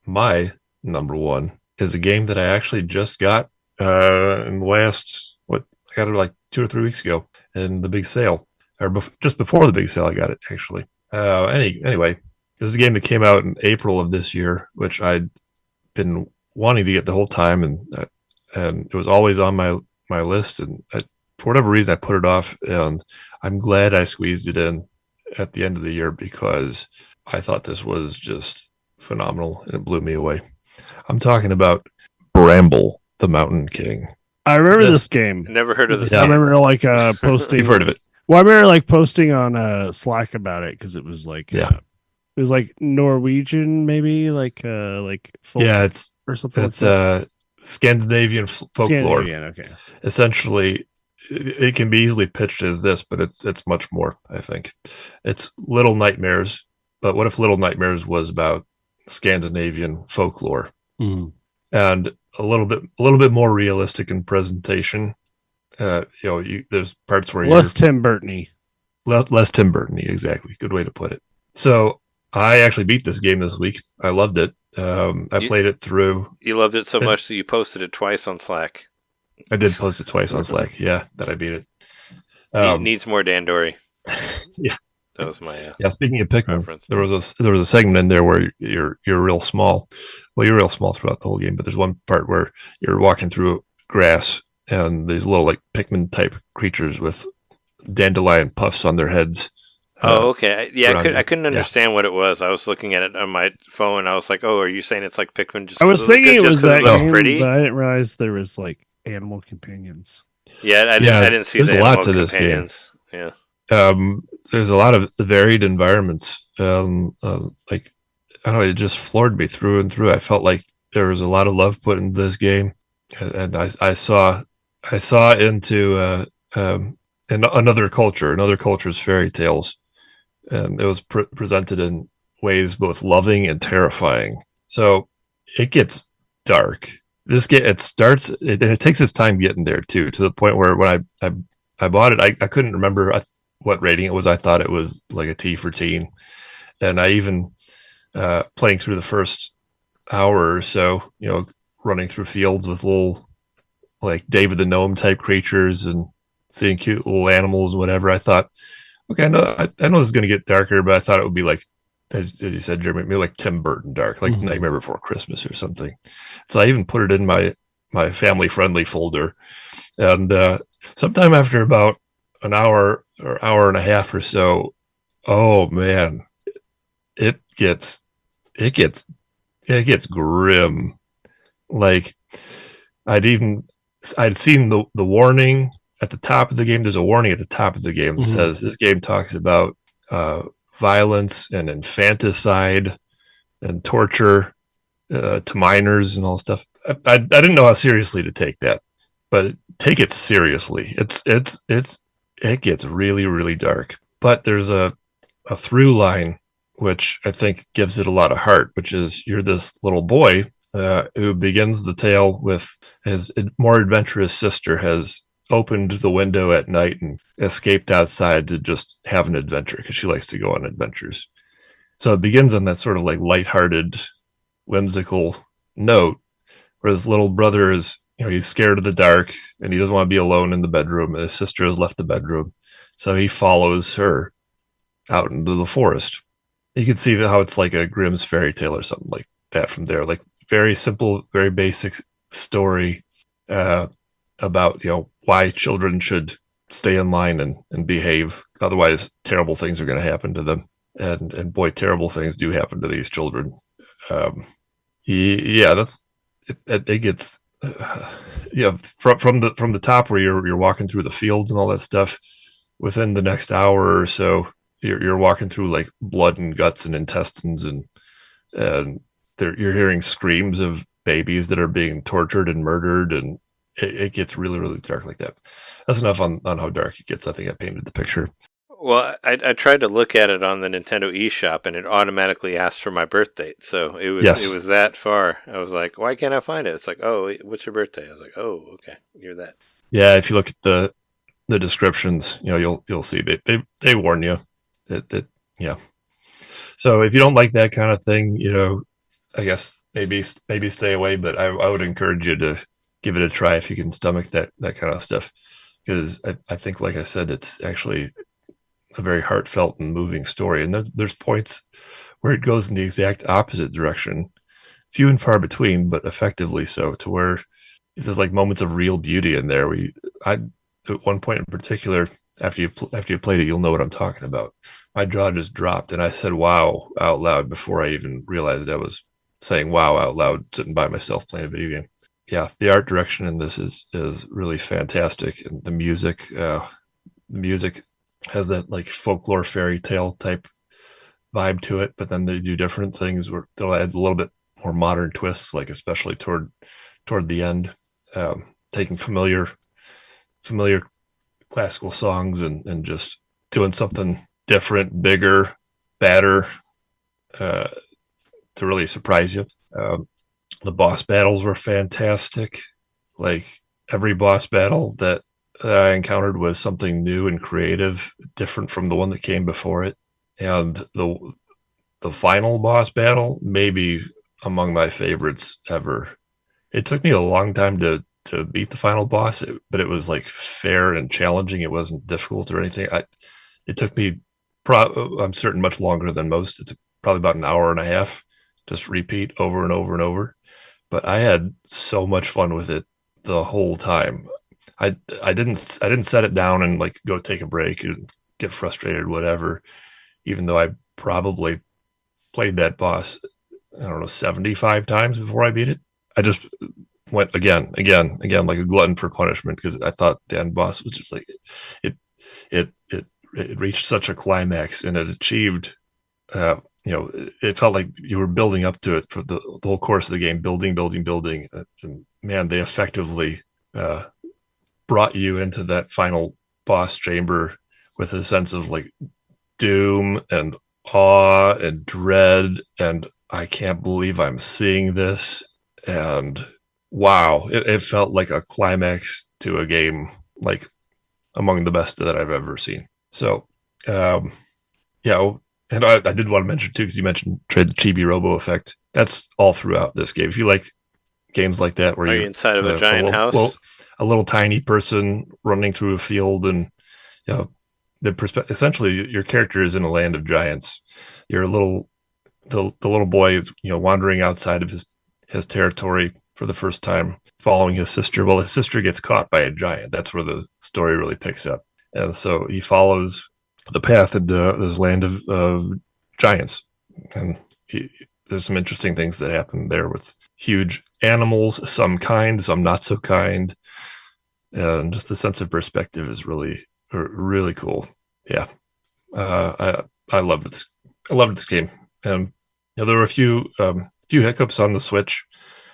My number 1 is a game that I actually just got in the last, I got it like 2 or 3 weeks ago in the big sale, or just before the big sale. I got it actually. Anyway, this is a game that came out in April of this year, which I'd been wanting to get the whole time, and it was always on my list, and for whatever reason, I put it off, and I'm glad I squeezed it in at the end of the year because I thought this was just phenomenal, and it blew me away. I'm talking about Bramble, the Mountain King. I remember this game. I never heard of this. I remember posting. You've heard of it? Well, I remember posting on Slack about it because it was like it was like Norwegian, maybe folk it's or something. It's Scandinavian folklore. Scandinavian, okay. Essentially, it can be easily pitched as this, but it's much more. I think it's Little Nightmares. But what if Little Nightmares was about Scandinavian folklore and a little bit more realistic in presentation? There's parts where less Tim Burton-y. Less Tim Burton-y, exactly. Good way to put it. So I actually beat this game this week. I loved it. I played it through. You loved it so much that you posted it twice on Slack. I did post it twice on Slack. Yeah, that I beat it. Needs more Dan Dory. Yeah, that was my Speaking of Pikmin, reference. there was a segment in there where you're real small. Well, you're real small throughout the whole game, but there's one part where you're walking through grass and these little Pikmin type creatures with dandelion puffs on their heads Oh, okay. Yeah, around I couldn't yeah. understand what it was. I was looking at it on my phone. I was like, "Oh, are you saying it's like Pikmin?" Just I was 'cause it thinking it was that looks game, pretty. but I didn't realize there was like animal companions. Yeah, I didn't see There's the a lot animal to this game. companions. Yeah. There's a lot of varied environments. Like I don't know, it just floored me through and through. I felt like there was a lot of love put into this game, and I saw into another culture's fairy tales, and it was presented in ways both loving and terrifying. So it gets dark. This game it takes its time getting there too, to the point where when I bought it, I couldn't remember what rating it was. I thought it was like a T for teen, and I even playing through the first hour or so, running through fields with little like David the Gnome type creatures and seeing cute little animals and whatever. I thought, okay, I know this is going to get darker, but I thought it would be like, as you said, Jeremy, maybe like Tim Burton dark, like Nightmare Before Christmas or something. So I even put it in my family friendly folder, and sometime after about an hour or hour and a half or so, oh man, it gets grim. Like I'd seen the warning at the top of the game. There's a warning at the top of the game that says this game talks about violence and infanticide and torture to minors and all stuff. I didn't know how seriously to take that, but take it seriously. It gets really, really dark. But there's a through line which I think gives it a lot of heart, which is you're this little boy who begins the tale with his more adventurous sister has opened the window at night and escaped outside to just have an adventure because she likes to go on adventures. So it begins on that sort of like lighthearted, whimsical note, where his little brother is, he's scared of the dark and he doesn't want to be alone in the bedroom, and his sister has left the bedroom. So he follows her out into the forest. You can see how it's like a Grimm's fairy tale or something like that from there. Like very simple, very basic story about, why children should stay in line and behave. Otherwise, terrible things are going to happen to them. And boy, terrible things do happen to these children. That's it gets from the top where you're walking through the fields and all that stuff. Within the next hour or so, you're walking through like blood and guts and intestines, and you're hearing screams of babies that are being tortured and murdered, and it gets really, really dark like that. That's enough on how dark it gets. I think I painted the picture. Well, I tried to look at it on the Nintendo eShop, and it automatically asked for my birth date. So it was that far. I was like, why can't I find it? It's like, oh, what's your birthday? I was like, oh, okay, you're that. Yeah, if you look at the descriptions, you'll see they warn you that yeah. So if you don't like that kind of thing, I guess maybe stay away. But I would encourage you to give it a try if you can stomach that kind of stuff, because I think, like I said, it's actually a very heartfelt and moving story. And there's points where it goes in the exact opposite direction, few and far between, but effectively so, to where there's like moments of real beauty in there. At one point in particular, after you played it, you'll know what I'm talking about. My jaw just dropped, and I said "wow" out loud before I even realized I was saying "wow" out loud, sitting by myself playing a video game. Yeah, the art direction in this is really fantastic, and the music has that like folklore fairy tale type vibe to it, but then they do different things where they'll add a little bit more modern twists, like especially toward the end, taking familiar classical songs and just doing something different, bigger, badder, to really surprise you. The boss battles were fantastic. Like every boss battle that I encountered was something new and creative, different from the one that came before it. And the final boss battle, maybe among my favorites ever. It took me a long time to beat the final boss, but it was like fair and challenging. It wasn't difficult or anything. It took me, I'm certain, much longer than most. It took probably about an hour and a half, just repeat over and over and over. But I had so much fun with it the whole time. I didn't set it down and like go take a break and get frustrated, whatever. even though I probably played that boss, I don't know, 75 times before I beat it. I just went again, like a glutton for punishment because I thought the end boss was just like it, it reached such a climax and it achieved, it felt like you were building up to it for the whole course of the game, building. And man, they effectively brought you into that final boss chamber with a sense of like doom and awe and dread. And I can't believe I'm seeing this. And wow, it felt like a climax to a game, like among the best that I've ever seen. So, yeah. And I did want to mention too, because you mentioned the Chibi Robo effect. That's all throughout this game. If you like games like that, where Are you inside of a giant house? A little tiny person running through a field, and essentially your character is in a land of giants. You're the little boy, wandering outside of his territory for the first time, following his sister. Well, his sister gets caught by a giant. That's where the story really picks up, and so he follows the path into this land of giants, and there's some interesting things that happen there with huge animals, some kind, some not so kind, and just the sense of perspective is really, really cool. Yeah, I loved this. I loved this game, and there were a few hiccups on the Switch.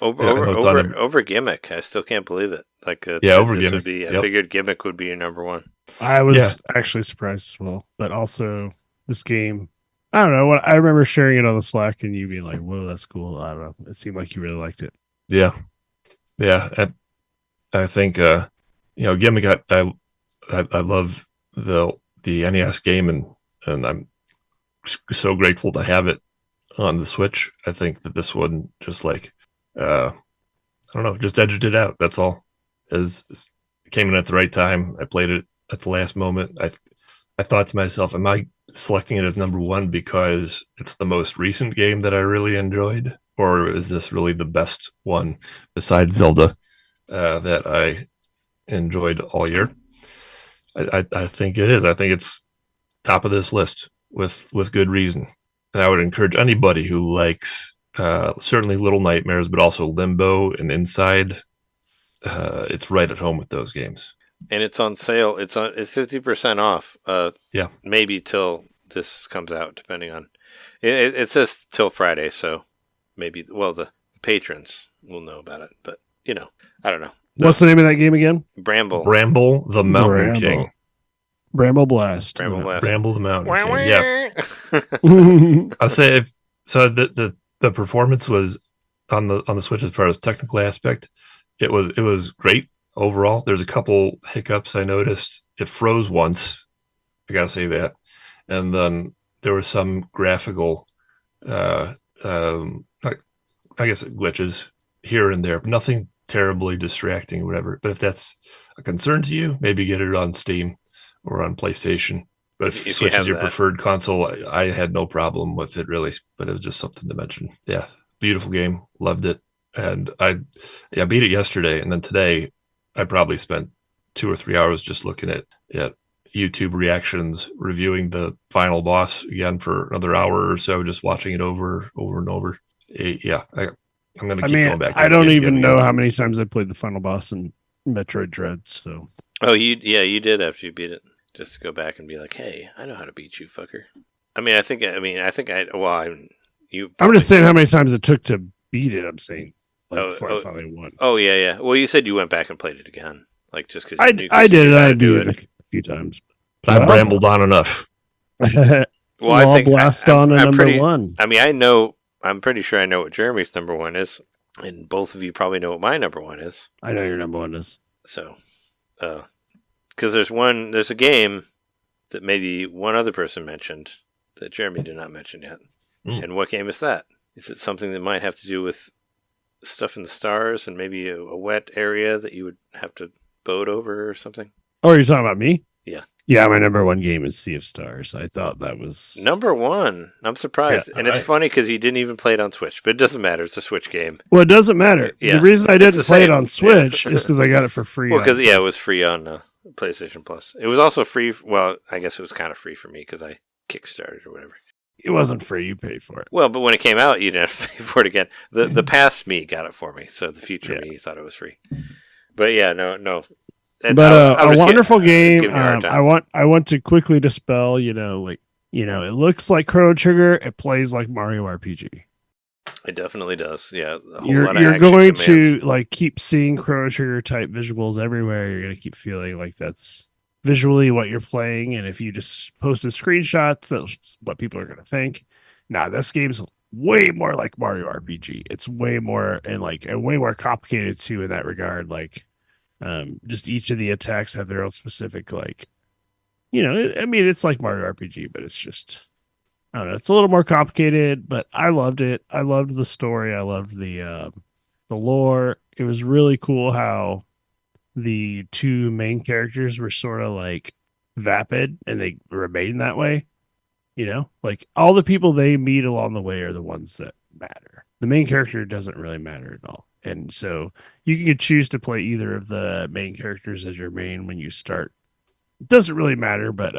Over Gimmick. I still can't believe it. Over Gimmick. I figured Gimmick would be your number one. I was actually surprised as well, but also this game, I don't know. I remember sharing it on the Slack and you being like, "Whoa, that's cool." I don't know. It seemed like you really liked it. Yeah. I think Gimmick. I love the NES game, and I'm so grateful to have it on the Switch. I think that this one just like I don't know, just edged it out. That's all. It came in at the right time. I played it at the last moment. I thought to myself, am I selecting it as number one because it's the most recent game that I really enjoyed? Or is this really the best one besides Zelda that I enjoyed all year? I think it is. I think it's top of this list with good reason. And I would encourage anybody who likes certainly Little Nightmares, but also Limbo and Inside. It's right at home with those games. And it's on sale. It's 50% off. Yeah, maybe till this comes out, depending on. It says till Friday, so maybe. Well, the patrons will know about it, but I don't know. What's the name of that game again? Bramble the Mountain King. Bramble Blast. Bramble the Mountain King. Yeah. I'll say so. The performance was on the Switch as far as technical aspect. It was great overall. There's a couple hiccups I noticed. It froze once. I gotta say that, and then there were some graphical, I guess glitches here and there, but nothing terribly distracting or whatever. But if that's a concern to you, maybe get it on Steam or on PlayStation. But if Switch is your preferred console, I had no problem with it really. But it was just something to mention. Yeah, beautiful game, loved it, and I beat it yesterday, and then today I probably spent 2 or 3 hours just looking at YouTube reactions, reviewing the final boss again for another hour or so, just watching it over and over. Yeah, I'm going to keep going back. I don't even know how many times I played the final boss in Metroid Dread. So. Oh, you did after you beat it, just to go back and be like, hey, I know how to beat you, fucker. I'm just saying how many times it took to beat it. I'm saying before I finally won. Oh yeah. Well, you said you went back and played it again, like just because I did. I do it a few times. I rambled on enough. Well, I think blast on number one. I mean, I'm pretty sure I know what Jeremy's number one is, and both of you probably know what my number one is. I know your number one is. So, because there's a game that maybe one other person mentioned that Jeremy did not mention yet. And what game is that? Is it something that might have to do with stuff in the stars and maybe a wet area that you would have to boat over or something? Oh, are you talking about me? Yeah. Yeah, my number one game is Sea of Stars. I thought that was... Number one. I'm surprised. Yeah, and it's funny because you didn't even play it on Switch, but it doesn't matter. It's a Switch game. Well, it doesn't matter. Yeah. The reason I didn't play it on Switch is because I got it for free. Well, it was free on PlayStation Plus. It was also free... Well, I guess it was kind of free for me because I Kickstarted or whatever. It wasn't free. You paid for it. Well, but when it came out, you didn't have to pay for it again. The past me got it for me, so the future me thought it was free. But yeah, no. But a wonderful game. giving you a hard time. I want to quickly dispel. It looks like Chrono Trigger. It plays like Mario RPG. It definitely does. Yeah, a whole You're lot of you're action going commands. to like keep seeing Chrono Trigger type visuals everywhere. You're going to keep feeling like that's visually what you're playing, and if you just posted screenshots, that's what people are going to think. Nah, this game's way more like Mario RPG. It's way more and way more complicated too in that regard. Like, just each of the attacks have their own specific it's like Mario RPG, but it's just I don't know. It's a little more complicated, but I loved it. I loved the story. I loved the lore. It was really cool how the two main characters were sort of like vapid and they remain that way. Like all the people they meet along the way are the ones that matter. The main character doesn't really matter at all. And so you can choose to play either of the main characters as your main when you start. It doesn't really matter, but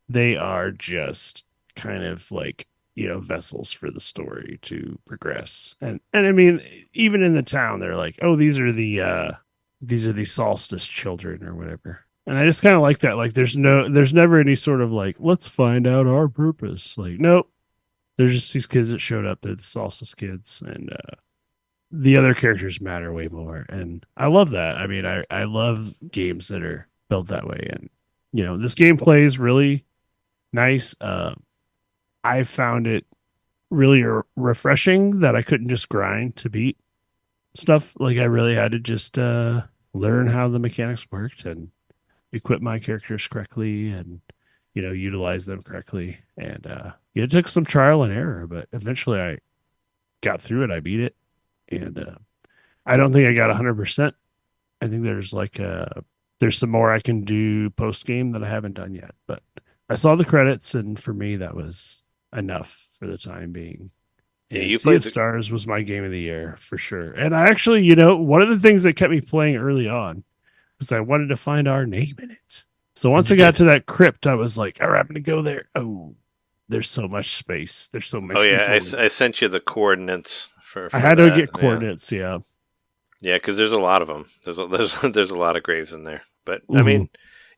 they are just kind of like vessels for the story to progress. And I mean, even in the town, they're like, oh, these are the solstice children or whatever. And I just kind of like that. Like, there's never any sort of like, let's find out our purpose. Like, nope. There's just these kids that showed up. They're the solstice kids, and the other characters matter way more. And I love that. I mean, I love games that are built that way. And this game plays really nice. I found it really refreshing that I couldn't just grind to beat stuff. Like, I really had to just learn how the mechanics worked and equip my characters correctly and utilize them correctly. And it took some trial and error, but eventually I got through it. I beat it, and I don't think I got 100%. I think there's some more I can do post game that I haven't done yet, but I saw the credits, and for me that was enough for the time being. Yeah, And you Sea played of Stars was my game of the year for sure. And I actually, one of the things that kept me playing early on was I wanted to find our name in it. So once I got to that crypt, I was like, all right, I'm going to go there. Oh, there's so much space. There's so much. Oh yeah, I sent you the coordinates for I had to that. get coordinates. Yeah. Yeah, because there's a lot of them. There's a lot of graves in there. But I mean,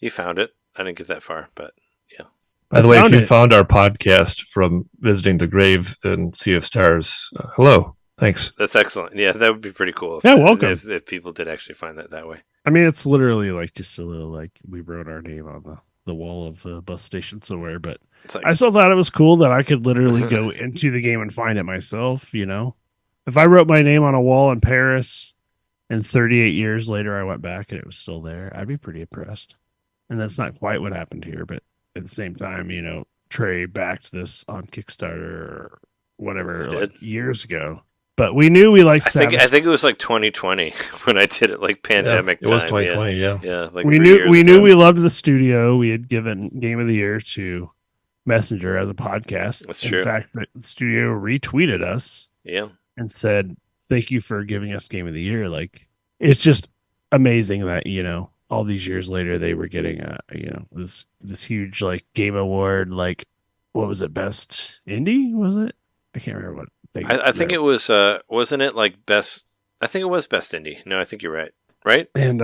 you found it. I didn't get that far, but yeah. By the way, if you found our podcast from visiting the grave in Sea of Stars, hello. Thanks. That's excellent. Yeah, that would be pretty cool. Welcome. If people did actually find that way. I mean, it's literally like just a little like we wrote our name on the wall of a bus station somewhere, but like, I still thought it was cool that I could literally go into the game and find it myself. If I wrote my name on a wall in Paris and 38 years later I went back and it was still there, I'd be pretty impressed. And that's not quite what happened here, but at the same time, Trey backed this on Kickstarter or whatever years ago. But we knew we liked Savage. I think it was like 2020 when I did it, like pandemic time. It was 2020, yeah. Yeah, like we knew we loved the studio. We had given Game of the Year to Messenger as a podcast. That's true. In fact, the studio retweeted us. Yeah. And said, "Thank you for giving us Game of the Year." Like, it's just amazing that, all these years later they were getting this huge like game award. Like, what was it? Best indie? Was it? I can't remember what. I think it was, wasn't it like best? I think it was best indie. No, I think you're right. Right? And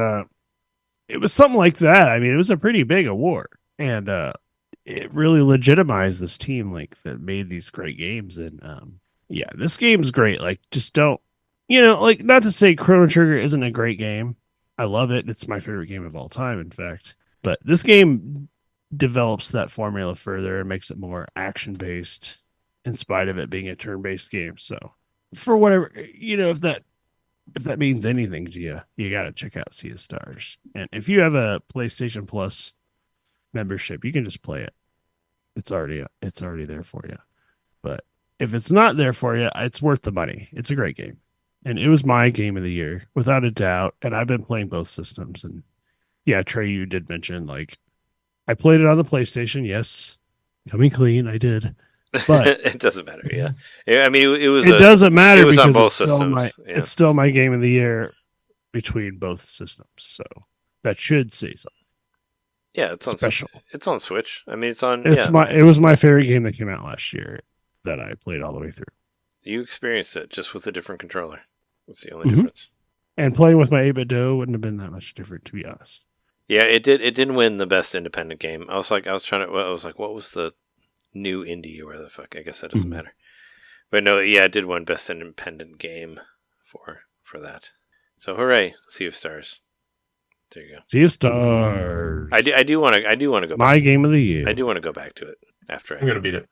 it was something like that. I mean, it was a pretty big award, and it really legitimized this team like that made these great games. And yeah, this game's great. Like, just don't, like, not to say Chrono Trigger isn't a great game. I love it. It's my favorite game of all time, in fact. But this game develops that formula further and makes it more action based, in spite of it being a turn-based game. So for whatever, if that means anything to you, you got to check out Sea of Stars. And if you have a PlayStation Plus membership, you can just play it. It's already there for you. But if it's not there for you, it's worth the money. It's a great game. And it was my game of the year, without a doubt. And I've been playing both systems. And yeah, Trey, you did mention, like, I played it on the PlayStation. Yes. Coming clean, I did. But it doesn't matter. Yeah. I mean, it doesn't matter because on both it's systems. It's still my game of the year between both systems. So that should say something. Yeah, it's on special. It's on Switch. I mean, it's on. It was my favorite game that came out last year that I played all the way through. You experienced it just with a different controller. That's the only difference. And playing with my 8-bit Do wouldn't have been that much different, to be honest. Yeah, it did. It didn't win the best independent game. I was like, what was the new indie or whatever the fuck? I guess that doesn't matter. But no, yeah, it did win best independent game for that. So hooray, Sea of Stars. There you go. Sea of Stars. I do want to go. My game of the year. I do want to go back to it after I'm gonna beat it.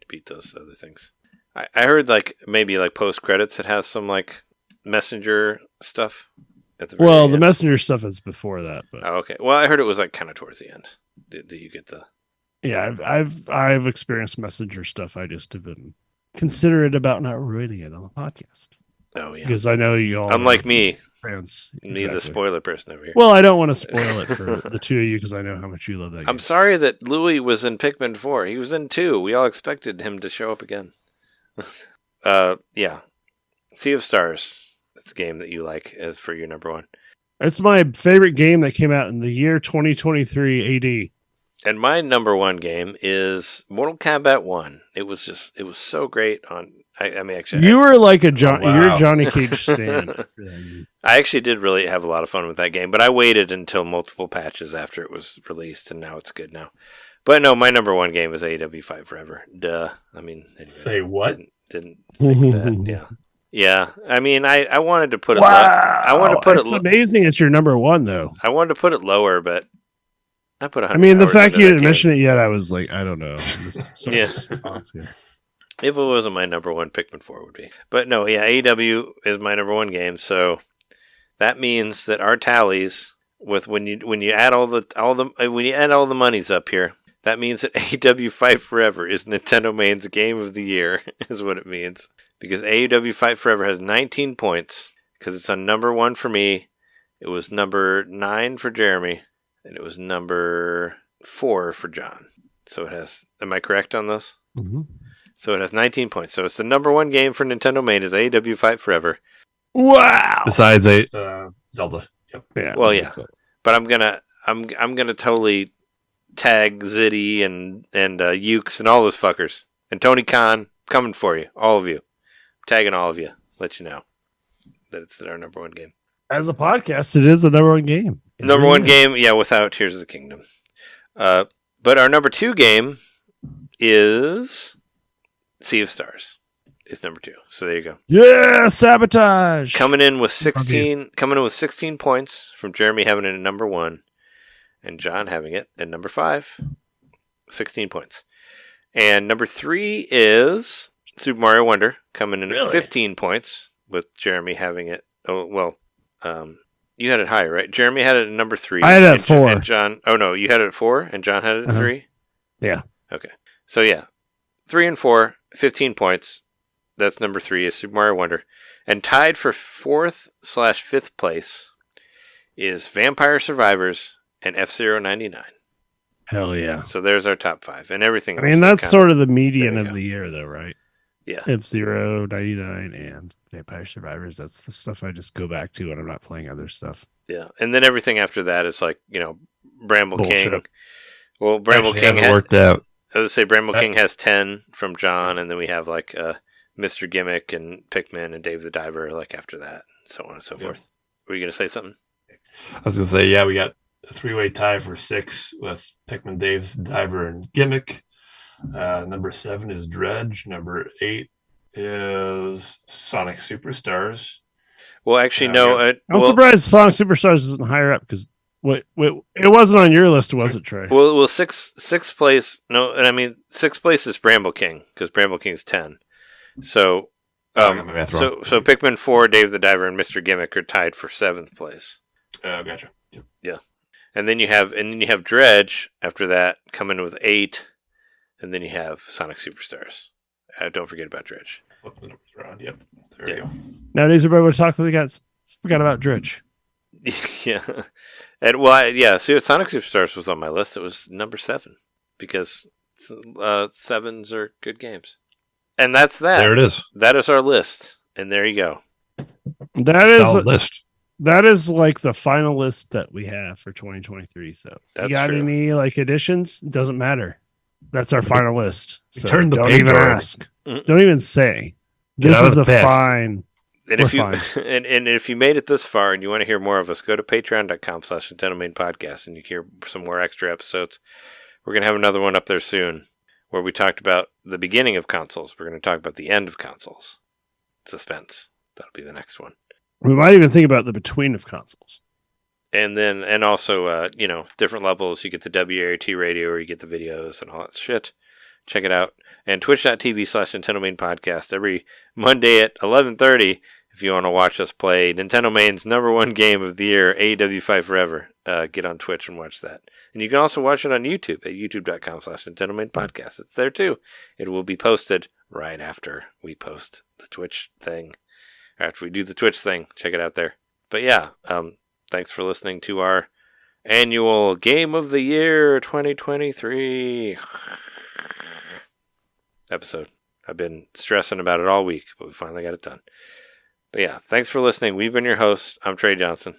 Beat those other things. I heard like maybe like post credits it has some like messenger stuff at the very Well, end. the messenger stuff is before that, but Oh, okay. Well, I heard it was like kind of towards the end. Do you get the? yeah, I've experienced messenger stuff. I just have been considerate about not ruining it on the podcast Oh yeah. because I know you all. Unlike are me, fans. me the spoiler person over here. Well, I don't want to spoil it for the two of you because I know how much you love that game. I'm sorry that Louis was in Pikmin 4. He was in 2. We all expected him to show up again. Yeah. Sea of Stars. That's a game that you like as for your number one. It's my favorite game that came out in the year 2023 AD. And my number one game is Mortal Kombat 1. It was so great on. I mean, actually, You were like a wow. you're a Johnny Cage stand. I actually did really have a lot of fun with that game, but I waited until multiple patches after it was released, and now it's good now. But no, my number one game was AEW Fight Forever. Duh. I mean, Say what? Didn't think that. Yeah. Yeah. I mean, I wanted to put it. Wow, I wanted to put it's it. amazing. It's your number one though. I wanted to put it lower, but I put 100. I mean, the hours fact into you that didn't game. mention it yet, I was like, I don't know. Yeah. Off here. If it wasn't my number one, Pikmin 4 would be. But no, yeah, AEW is my number one game, so that means that our tallies with when you add all the monies up here, that means that AEW Fight Forever is NintenDomain's game of the year, is what it means. Because AEW Fight Forever has 19 points, because it's on number one for me, it was number 9 for Jeremy, and it was number 4 for John. So it has, am I correct on those? Mm-hmm. So it has 19 points. So it's the number one game for NintenDomain is AEW Fight Forever. Wow. Besides Zelda. Yep. Yeah. Well, yeah. But I'm gonna totally tag Ziddy and Ukes and all those fuckers. And Tony Khan, coming for you. All of you. I'm tagging all of you. Let you know that it's our number one game. As a podcast, it is the number one game. Number one game, yeah, without Tears of the Kingdom. But our number two game is Sea of Stars. Is number 2. So there you go. Yeah, sabotage. Coming in with 16 points from Jeremy having it at number 1 and John having it at number 5. 16 points. And number 3 is Super Mario Wonder coming in at 15 points with Jeremy having it. Oh, well, you had it higher, right? Jeremy had it at number 3. I had it at 4. And John, oh no, you had it at 4 and John had it at 3? Yeah. Okay. So yeah, 3 and 4, 15 points. That's number 3 is Super Mario Wonder. And tied for 4th/5th place is Vampire Survivors and F-Zero 99. Hell yeah. So there's our top 5 and everything else. I mean, that's sort of the median there you of go. the year, though, right? Yeah. F-Zero, 99, and Vampire Survivors. That's the stuff I just go back to when I'm not playing other stuff. Yeah. And then everything after that is like, Bramble Bullshit. King. Well, Bramble Actually, King haven't worked out. I would say Bramble King has 10 from John, and then we have like Mr. Gimmick and Pikmin and Dave the Diver like after that, so on and so forth. Were you going to say something? I was gonna say, yeah, we got a 3-way tie for 6 with Pikmin, Dave, Diver, and Gimmick. Number 7 is Dredge. Number 8 is Sonic Superstars. Well, actually, no. I'm surprised Sonic Superstars isn't higher up because it wasn't on your list, was it, Trey? Well, sixth place. No, and I mean 6th place is Bramble King because Bramble King's 10. So, I got my math wrong. so Pikmin 4, Dave the Diver, and Mr. Gimmick are tied for 7th place. Gotcha. Yeah, and then you have Dredge after that coming with 8, and then you have Sonic Superstars. Don't forget about Dredge. Flip the numbers around. Yep. There we go. Nowadays, everybody would talk to the guys. Forgot about Dredge. Yeah, and well, so Sonic Superstars was on my list. It was number 7 because 7s are good games, and that's that. There it is. That is our list, and there you go. That is Solid list. That is like the final list that we have for 2023. So That's you got true. any like additions? Doesn't matter. That's our final list. So turned the don't page even already. ask. Mhm. Don't even say. Get This out is of the the past. fine. And We're if you fine. and if you made it this far and you want to hear more of us, go to patreon.com/NintenDomain podcast and you can hear some more extra episodes. We're going to have another one up there soon where we talked about the beginning of consoles. We're going to talk about the end of consoles. Suspense. That'll be the next one. We might even think about the between of consoles. And then, and also, different levels. You get the WART radio or you get the videos and all that shit. Check it out. And twitch.tv/NintenDomain podcast every Monday at 11:30 if you want to watch us play NintenDomain's #1 game of the year, AEW Fight Forever. Get on Twitch and watch that. And you can also watch it on YouTube at youtube.com/NintenDomain podcast. It's there too. It will be posted right after we post the Twitch thing. After we do the Twitch thing, check it out there. But yeah, thanks for listening to our annual Game of the Year 2023 episode. I've been stressing about it all week, but we finally got it done. But yeah, thanks for listening. We've been your hosts. I'm Trey Johnson.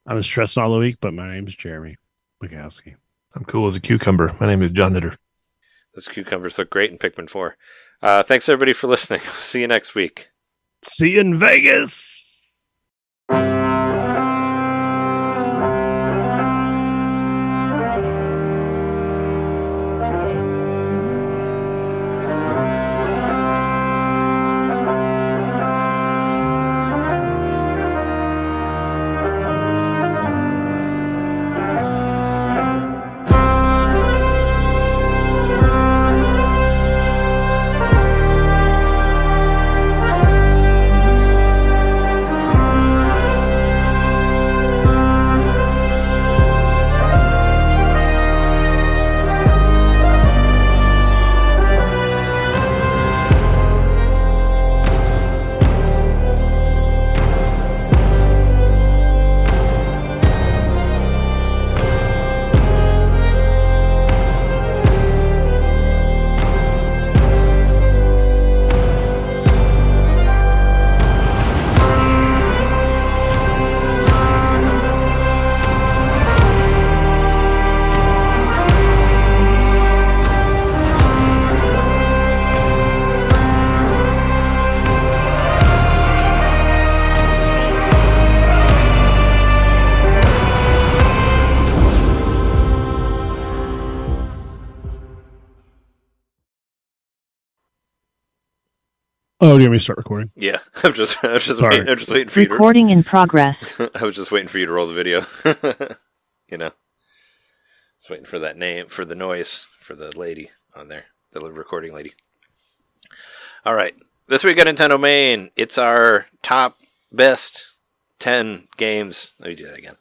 I was stressing all the week, but my name's Jeremy Bukowski. I'm cool as a cucumber. My name is John Knitter. Those cucumbers look great in Pikmin 4. Thanks everybody for listening. See you next week. See you in Vegas. Oh, do you want me to start recording? Yeah, I'm just Sorry. waiting for you to Recording in progress. I was just waiting for you to roll the video. Just waiting for that name, for the noise, for the lady on there, the recording lady. All right, this week on NintenDomain, it's our top best 10 games. Let me do that again.